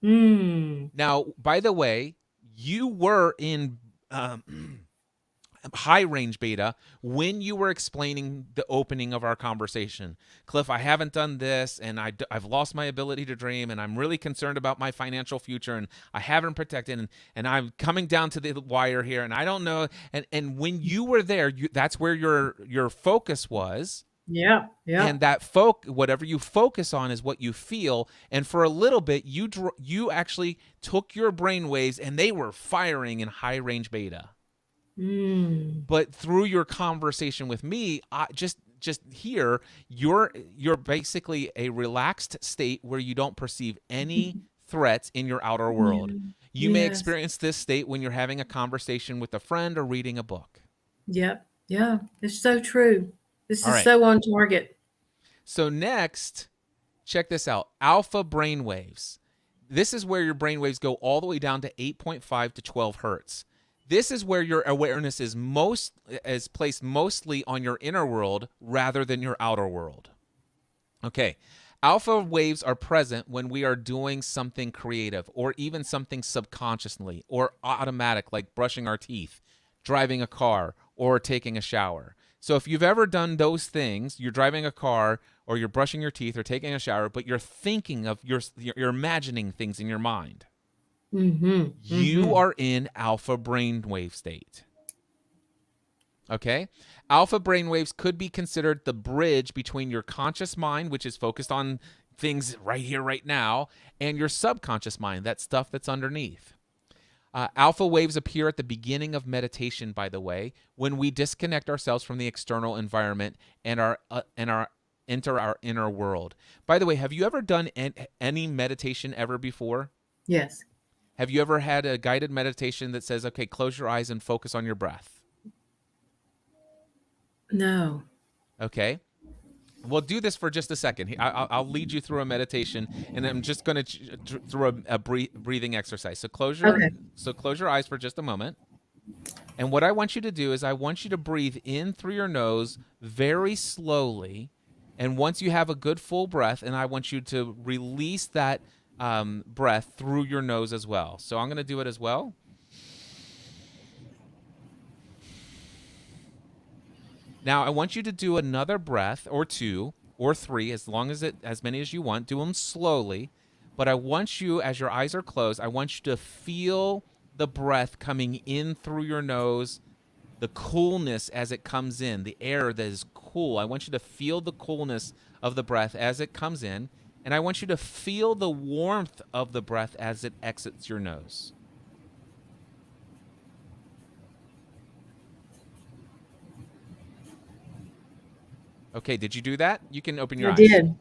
Mm. Now, by the way, you were in high range beta when you were explaining the opening of our conversation. Cliff, I haven't done this, and I've lost my ability to dream, and I'm really concerned about my financial future, and I haven't protected, and I'm coming down to the wire here, and I don't know. And when you were there, that's where your focus was. Yeah. Yeah. And that whatever you focus on is what you feel. And for a little bit, you actually took your brain waves and they were firing in high range beta. Mm. But through your conversation with me, just here, you're basically a relaxed state where you don't perceive any threats in your outer world. You may Yes. experience this state when you're having a conversation with a friend or reading a book. Yep. Yeah. It's so true. This All is right. so on target. So next, check this out. Alpha brainwaves. This is where your brainwaves go all the way down to 8.5 to 12 hertz. This is where your awareness is placed mostly on your inner world rather than your outer world. Okay. Alpha waves are present when we are doing something creative or even something subconsciously or automatic, like brushing our teeth, driving a car, or taking a shower. So if you've ever done those things, you're driving a car or you're brushing your teeth or taking a shower, but you're thinking of you're imagining things in your mind. Mm-hmm. You are in alpha brainwave state. Okay? Alpha brainwaves could be considered the bridge between your conscious mind, which is focused on things right here, right now, and your subconscious mind, that stuff that's underneath. Alpha waves appear at the beginning of meditation, by the way, when we disconnect ourselves from the external environment and enter our inner world. By the way, have you ever done any meditation ever before? Yes. Have you ever had a guided meditation that says, okay, close your eyes and focus on your breath? No. Okay. We'll do this for just a second. I'll lead you through a meditation, and I'm just going to through a breathing exercise. So close your eyes for just a moment. And what I want you to do is I want you to breathe in through your nose very slowly. And once you have a good full breath, and I want you to release that breath through your nose as well. So I'm going to do it as well. Now, I want you to do another breath or two or three, as many as you want. Do them slowly. But I want you, as your eyes are closed, I want you to feel the breath coming in through your nose, the coolness as it comes in, the air that is cool. I want you to feel the coolness of the breath as it comes in, and I want you to feel the warmth of the breath as it exits your nose. Okay, did you do that? You can open your I eyes. did.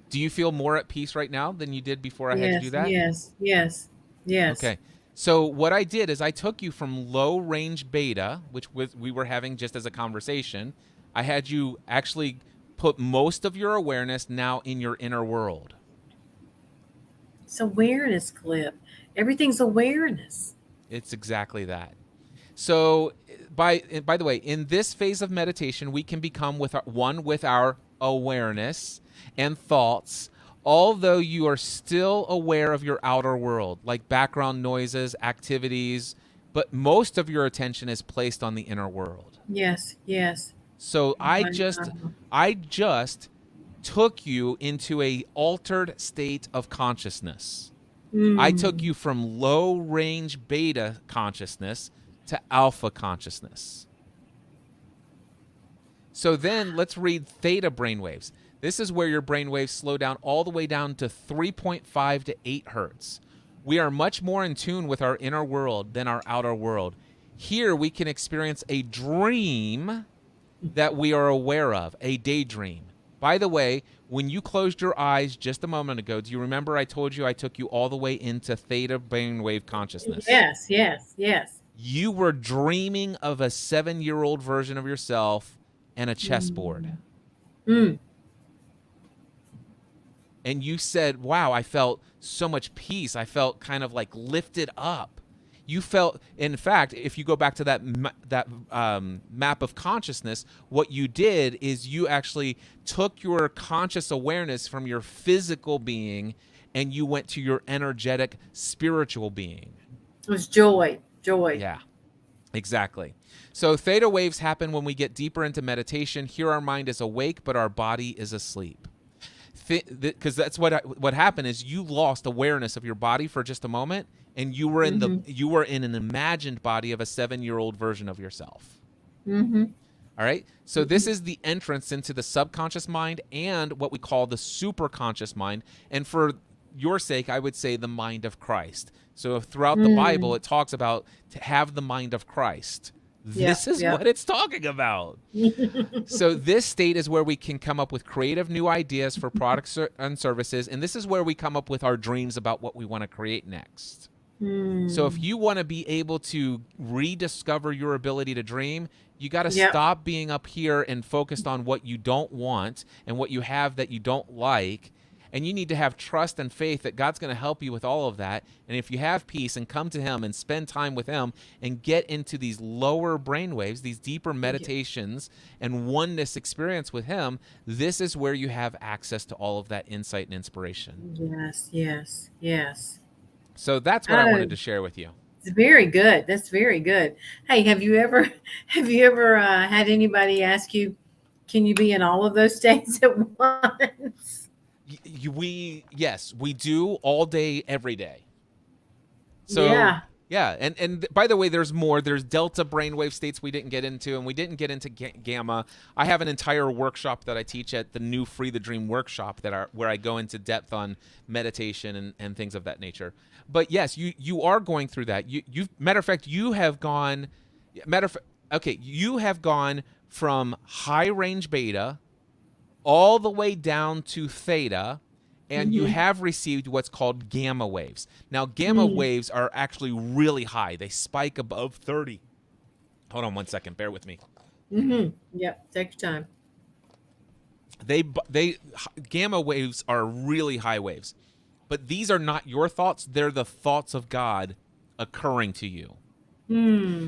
Do you feel more at peace right now than you did before I had you do that? Yes. Okay. So what I did is I took you from low range beta, which we were having just as a conversation. I had you actually put most of your awareness now in your inner world. It's awareness, Cliff. Everything's awareness. It's exactly that. So by the way, in this phase of meditation, we can become one with our awareness and thoughts, although you are still aware of your outer world, like background noises, activities, but most of your attention is placed on the inner world. Yes. So I just took you into a altered state of consciousness. I took you from low range beta consciousness to alpha consciousness. So then let's read theta brainwaves. This is where your brainwaves slow down all the way down to 3.5 to 8 hertz. We are much more in tune with our inner world than our outer world. Here we can experience a dream that we are aware of, a daydream. By the way, when you closed your eyes just a moment ago, do you remember I told you I took you all the way into theta brainwave consciousness? Yes. You were dreaming of a 7-year-old version of yourself and a chessboard. And you said, wow, I felt so much peace. I felt kind of like lifted up. You felt, in fact, if you go back to that map of consciousness, what you did is you actually took your conscious awareness from your physical being and you went to your energetic spiritual being. It was joy. Yeah, exactly. So theta waves happen when we get deeper into meditation. Here our mind is awake, but our body is asleep. Because that's what happened is you lost awareness of your body for just a moment, and you were in an imagined body of a 7-year-old version of yourself. All right. So this is the entrance into the subconscious mind and what we call the superconscious mind. And for your sake, I would say the mind of Christ. So throughout the Bible, it talks about to have the mind of Christ. This is what it's talking about. So this state is where we can come up with creative new ideas for products and services. And this is where we come up with our dreams about what we want to create next. So if you want to be able to rediscover your ability to dream, you got to stop being up here and focused on what you don't want and what you have that you don't like. And you need to have trust and faith that God's going to help you with all of that. And if you have peace and come to him and spend time with him and get into these lower brainwaves, these deeper meditations and oneness experience with him, this is where you have access to all of that insight and inspiration. Yes. So that's what I wanted to share with you. It's very good. That's very good. Hey, have you ever had anybody ask you, can you be in all of those states at once? Yes, we do all day, every day. So yeah. And by the way, there's more. There's delta brainwave states we didn't get into, and we didn't get into gamma. I have an entire workshop that I teach at the new Free the Dream workshop where I go into depth on meditation and things of that nature. But yes, you are going through that. Matter of fact, you have gone from high range beta all the way down to theta, and you have received what's called gamma waves. Now, gamma waves are actually really high. They spike above 30. Hold on one second. Bear with me. Yep. Take your time. Gamma waves are really high waves. But these are not your thoughts. They're the thoughts of God occurring to you.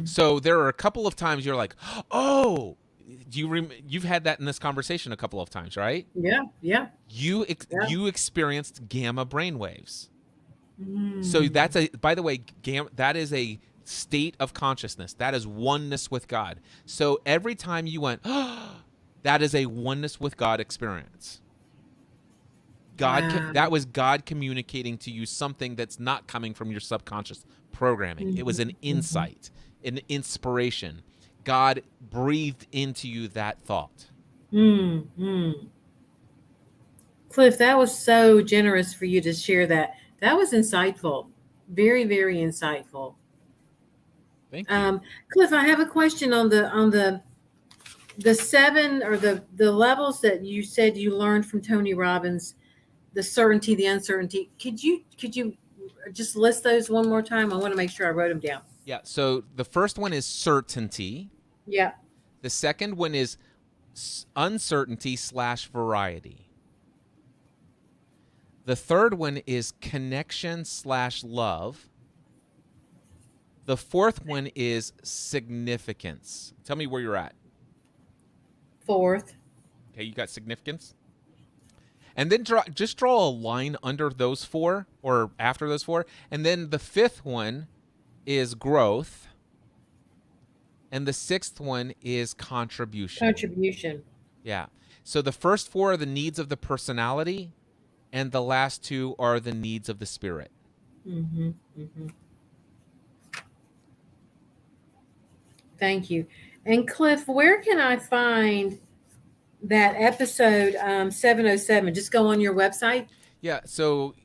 So there are a couple of times you're like, oh, you've had that in this conversation a couple of times, right? Yeah. You experienced gamma brainwaves. So by the way, that is a state of consciousness. That is oneness with God. So every time you went, that is a oneness with God experience. That was God communicating to you something that's not coming from your subconscious programming. It was an insight, an inspiration. God breathed into you that thought. Cliff, that was so generous for you to share that. That was insightful. Very, very insightful. Thank you. Cliff, I have a question on the seven or the levels that you said you learned from Tony Robbins, the certainty, the uncertainty. Could you just list those one more time? I want to make sure I wrote them down. Yeah. So the first one is certainty. Yeah. The second one is uncertainty / variety. The third one is connection / love. The fourth one is significance. Tell me where you're at. Fourth. Okay, you got significance? And then just draw a line under those four or after those four. And then the fifth one is growth. And the sixth one is contribution. Contribution. Yeah. So the first four are the needs of the personality, and the last two are the needs of the spirit. Mm-hmm. Mm-hmm. Thank you. And Cliff, where can I find that episode 707? Just go on your website. Yeah, so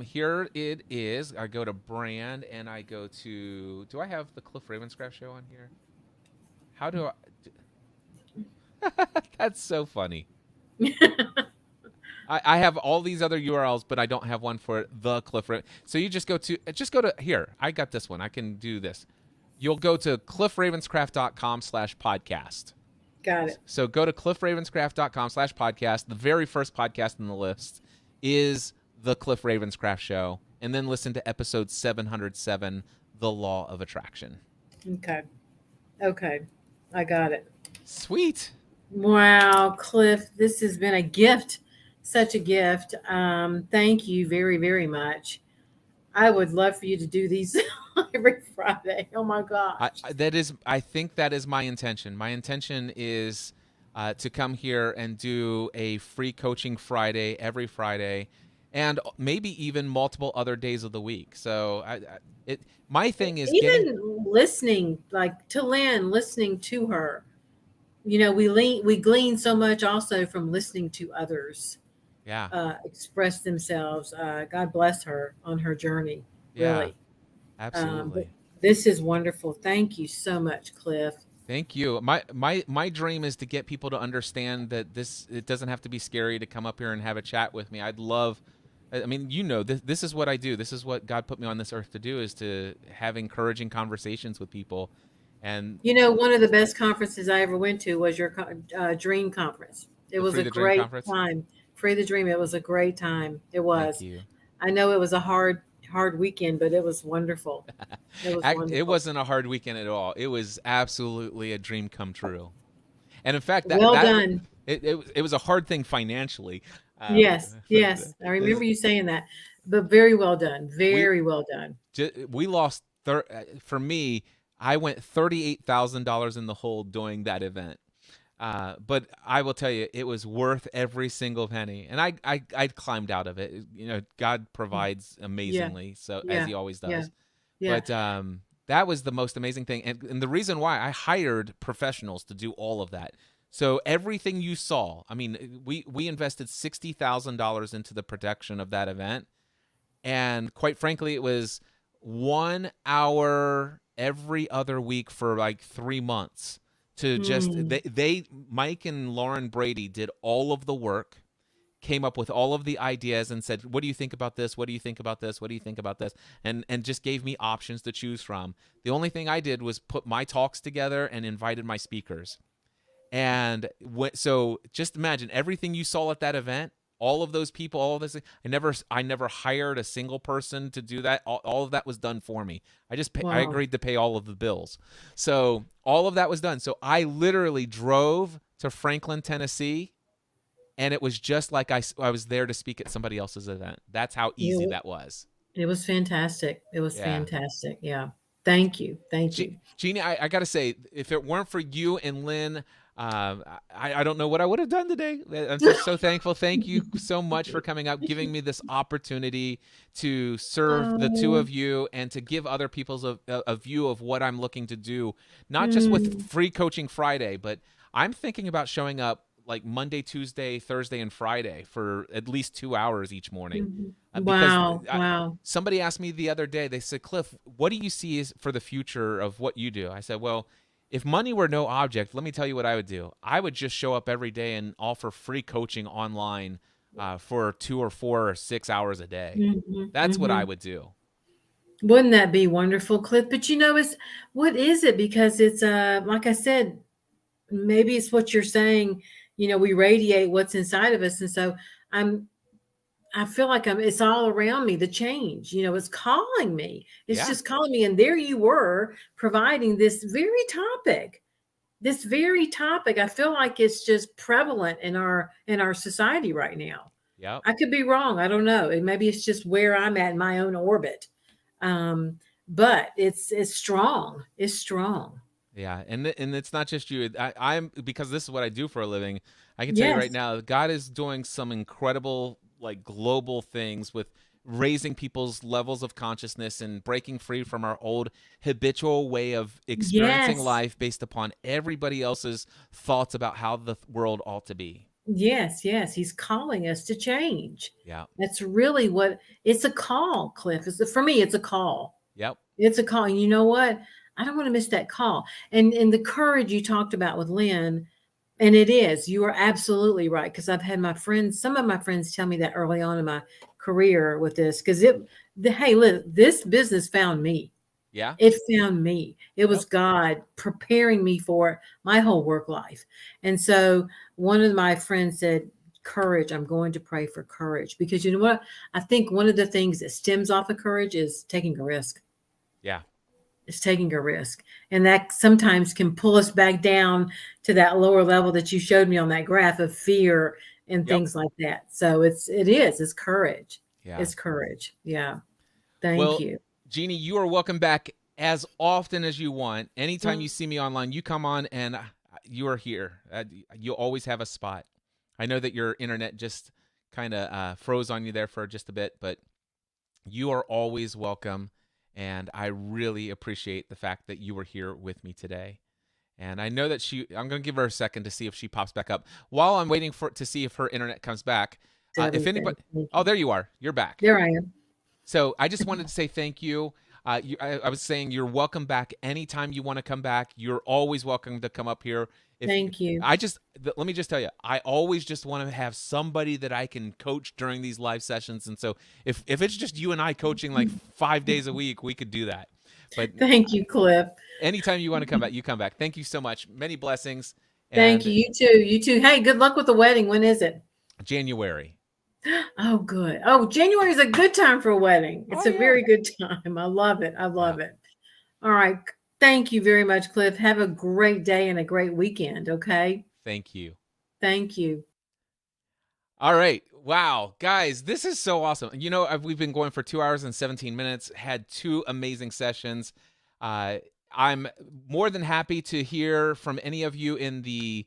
here it is. I go to brand and I go to, do I have the Cliff Ravenscraft show on here? How do I? That's so funny. I have all these other URLs, but I don't have one for the Cliff Raven. So you just go to here. I got this one. I can do this. You'll go to cliffravenscraft.com/podcast. Got it. So go to cliffravenscraft.com/podcast. The very first podcast in the list is the Cliff Ravenscraft show. And then listen to episode 707, The Law of Attraction. Okay. I got it. Sweet. Wow, Cliff, this has been a gift. Such a gift. Thank you very, very much. I would love for you to do these every Friday. Oh my gosh. I think that is my intention. My intention is to come here and do a free coaching Friday every Friday, and maybe even multiple other days of the week. So my thing is even listening, like to Lynn, listening to her. You know, we glean so much also from listening to others. Yeah. Express themselves. God bless her on her journey. Yeah. Really. Absolutely. This is wonderful. Thank you so much, Cliff. Thank you. My dream is to get people to understand that it doesn't have to be scary to come up here and have a chat with me. I mean, this is what I do. This is what God put me on this earth to do, is to have encouraging conversations with people. And one of the best conferences I ever went to was your Dream Conference. It was a great time. Free the Dream. It was a great time. It was. Thank you. I know it was a hard weekend, but it was wonderful. It wasn't a hard weekend at all. It was absolutely a dream come true. And in fact, done. It was a hard thing financially. Yes. I remember you saying that, but very well done. Very well done. We lost, for me, I went $38,000 in the hole doing that event. But I will tell you, it was worth every single penny. And I climbed out of it. God provides amazingly, as he always does. Yeah. But that was the most amazing thing. And the reason why I hired professionals to do all of that. So everything you saw, I mean, we invested $60,000 into the production of that event. And quite frankly, it was 1 hour every other week for like 3 months to just, Mike and Lauren Brady did all of the work, came up with all of the ideas and said, what do you think about this? What do you think about this? What do you think about this? And just gave me options to choose from. The only thing I did was put my talks together and invited my speakers. And so just imagine everything you saw at that event, all of those people, all of this. I never hired a single person to do that. All of that was done for me. I agreed to pay all of the bills. So all of that was done. So I literally drove to Franklin, Tennessee, and it was just like I was there to speak at somebody else's event. That's how easy that was. It was fantastic. Fantastic. Yeah. Thank you. Jeannie, I got to say, if it weren't for you and Lynn, I don't know what I would have done today. I'm just so thankful. Thank you so much for coming up, giving me this opportunity to serve the two of you and to give other people a view of what I'm looking to do, not just with Free Coaching Friday, but I'm thinking about showing up like Monday, Tuesday, Thursday, and Friday for at least 2 hours each morning. Mhm. Because Wow. Wow. somebody asked me the other day, they said, Cliff, what do you see is for the future of what you do? I said, well, if money were no object, let me tell you what I would do. I would just show up every day and offer free coaching online for 2 or 4 or 6 hours a day. Mhm. That's what I Mhm. would do. Wouldn't that be wonderful, Cliff? But it's what is it? Because it's like I said, maybe it's what you're saying. We radiate what's inside of us, and so I'm. I feel like it's all around me. The change, it's calling me. It's Yeah. just calling me, and there you were providing this very topic. This very topic. I feel like it's just prevalent in our society right now. Yep. I could be wrong. I don't know. Maybe it's just where I'm at in my own orbit. Um, but it's strong. It's strong. Yeah, and it's not just you. I'm because this is what I do for a living. I can tell you right Yes. now, God is doing some incredible, like, global things with raising people's levels of consciousness and breaking free from our old habitual way of experiencing Yes. life based upon everybody else's thoughts about how the world ought to be. Yes. Yes. He's calling us to change. Yeah. That's really what it's a call, Cliff. For me, it's a call. Yep. It's a call. And you know what? I don't want to miss that call. And the courage you talked about with Lynn, and it is, you are absolutely right. Because I've had some of my friends tell me that early on in my career with this, because hey, look, this business found me. Yeah. It found me. It was Yep. God preparing me for my whole work life. And so one of my friends said, courage, I'm going to pray for courage. Because you know what? I think one of the things that stems off of courage is taking a risk. Yeah. It's taking a risk. And that sometimes can pull us back down to that lower level that you showed me on that graph of fear and Yep. things like that. So it's courage. Yeah. It's courage. Yeah. Thank Well, you. Jeannie, you are welcome back as often as you want. Anytime Mm. you see me online, you come on and you are here. You'll always have a spot. I know that your internet just kind of froze on you there for just a bit, but you are always welcome. And I really appreciate the fact that you were here with me today. And I know that I'm going to give her a second to see if she pops back up. While I'm waiting to see if her internet comes back, if anybody, oh, there you are. You're back. There I am. So I just wanted to say thank you. I was saying you're welcome back anytime you want to come back. You're always welcome to come up here. Thank you. Let me just tell you, I always just want to have somebody that I can coach during these live sessions. And so if it's just you and I coaching like 5 days a week, we could do that. But Thank you, Cliff. anytime you want to come back, you come back. Thank you so much. Many blessings. Thank you. You too. You too. Hey, good luck with the wedding. When is it? January. Oh, good. Oh, January is a good time for a wedding. It's Oh, a yeah. very good time. I love it. I love it. All right. Thank you very much, Cliff. Have a great day and a great weekend. Okay. Thank you. Thank you. All right. Wow. Guys, this is so awesome. You know, we've been going for 2 hours and 17 minutes, had 2 amazing sessions. I'm more than happy to hear from any of you in the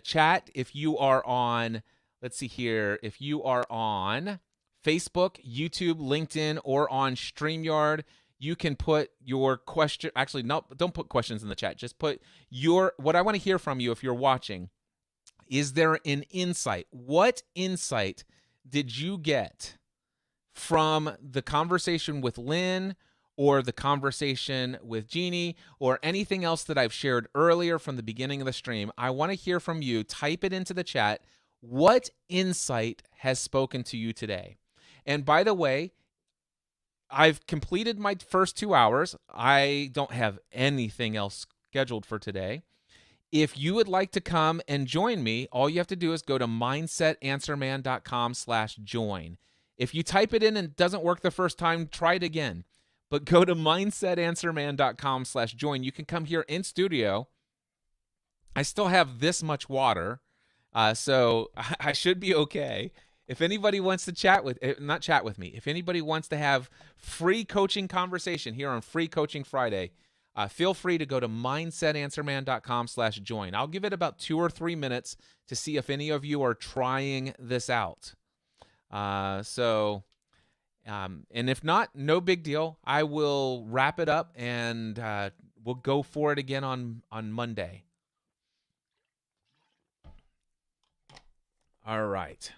chat. If you are on, let's see here, if you are on Facebook, YouTube, LinkedIn, or on StreamYard, you can put your question. Actually, no, don't put questions in the chat. Just put what I want to hear from you if you're watching. Is there an insight? What insight did you get from the conversation with Lynn or the conversation with Jeannie or anything else that I've shared earlier from the beginning of the stream? I want to hear from you. Type it into the chat. What insight has spoken to you today? And by the way, I've completed my first 2 hours. I don't have anything else scheduled for today. If you would like to come and join me, all you have to do is go to mindsetanswerman.com/join. If you type it in and it doesn't work the first time, try it again. But go to mindsetanswerman.com/join. You can come here in studio. I still have this much water, so I should be okay. If anybody wants to not chat with me, if anybody wants to have free coaching conversation here on Free Coaching Friday, feel free to go to mindsetanswerman.com/join. I'll give it about 2 or 3 minutes to see if any of you are trying this out. And if not, no big deal. I will wrap it up and we'll go for it again on Monday. All right.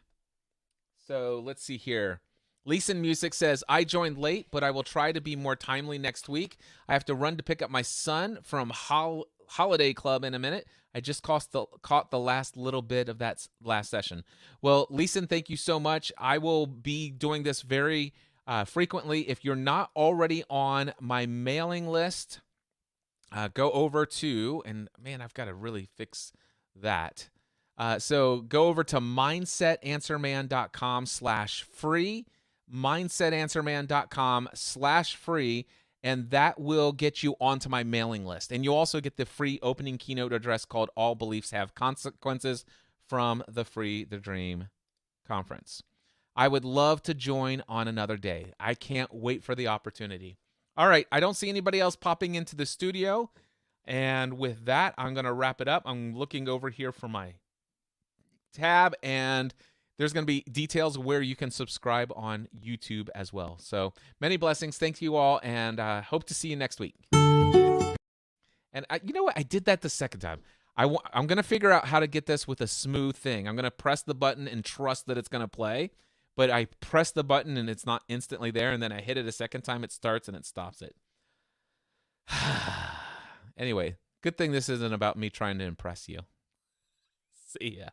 So let's see here. Leeson Music says, I joined late, but I will try to be more timely next week. I have to run to pick up my son from Holiday Club in a minute. I just caught the last little bit of that last session. Well, Leeson, thank you so much. I will be doing this very frequently. If you're not already on my mailing list, go over to, and man, I've got to really fix that. So go over to mindsetanswerman.com/free, mindsetanswerman.com/free, and that will get you onto my mailing list. And you'll also get the free opening keynote address called All Beliefs Have Consequences from the Free the Dream conference. I would love to join on another day. I can't wait for the opportunity. All right, I don't see anybody else popping into the studio. And with that, I'm going to wrap it up. I'm looking over here for my tab, and there's going to be details of where you can subscribe on YouTube as well. So many blessings. Thank you all, and hope to see you next week. And you know what? I did that the second time. I'm going to figure out how to get this with a smooth thing. I'm going to press the button and trust that it's going to play, but I press the button and it's not instantly there, and then I hit it a second time, it starts and it stops it. Anyway, good thing this isn't about me trying to impress you. See ya.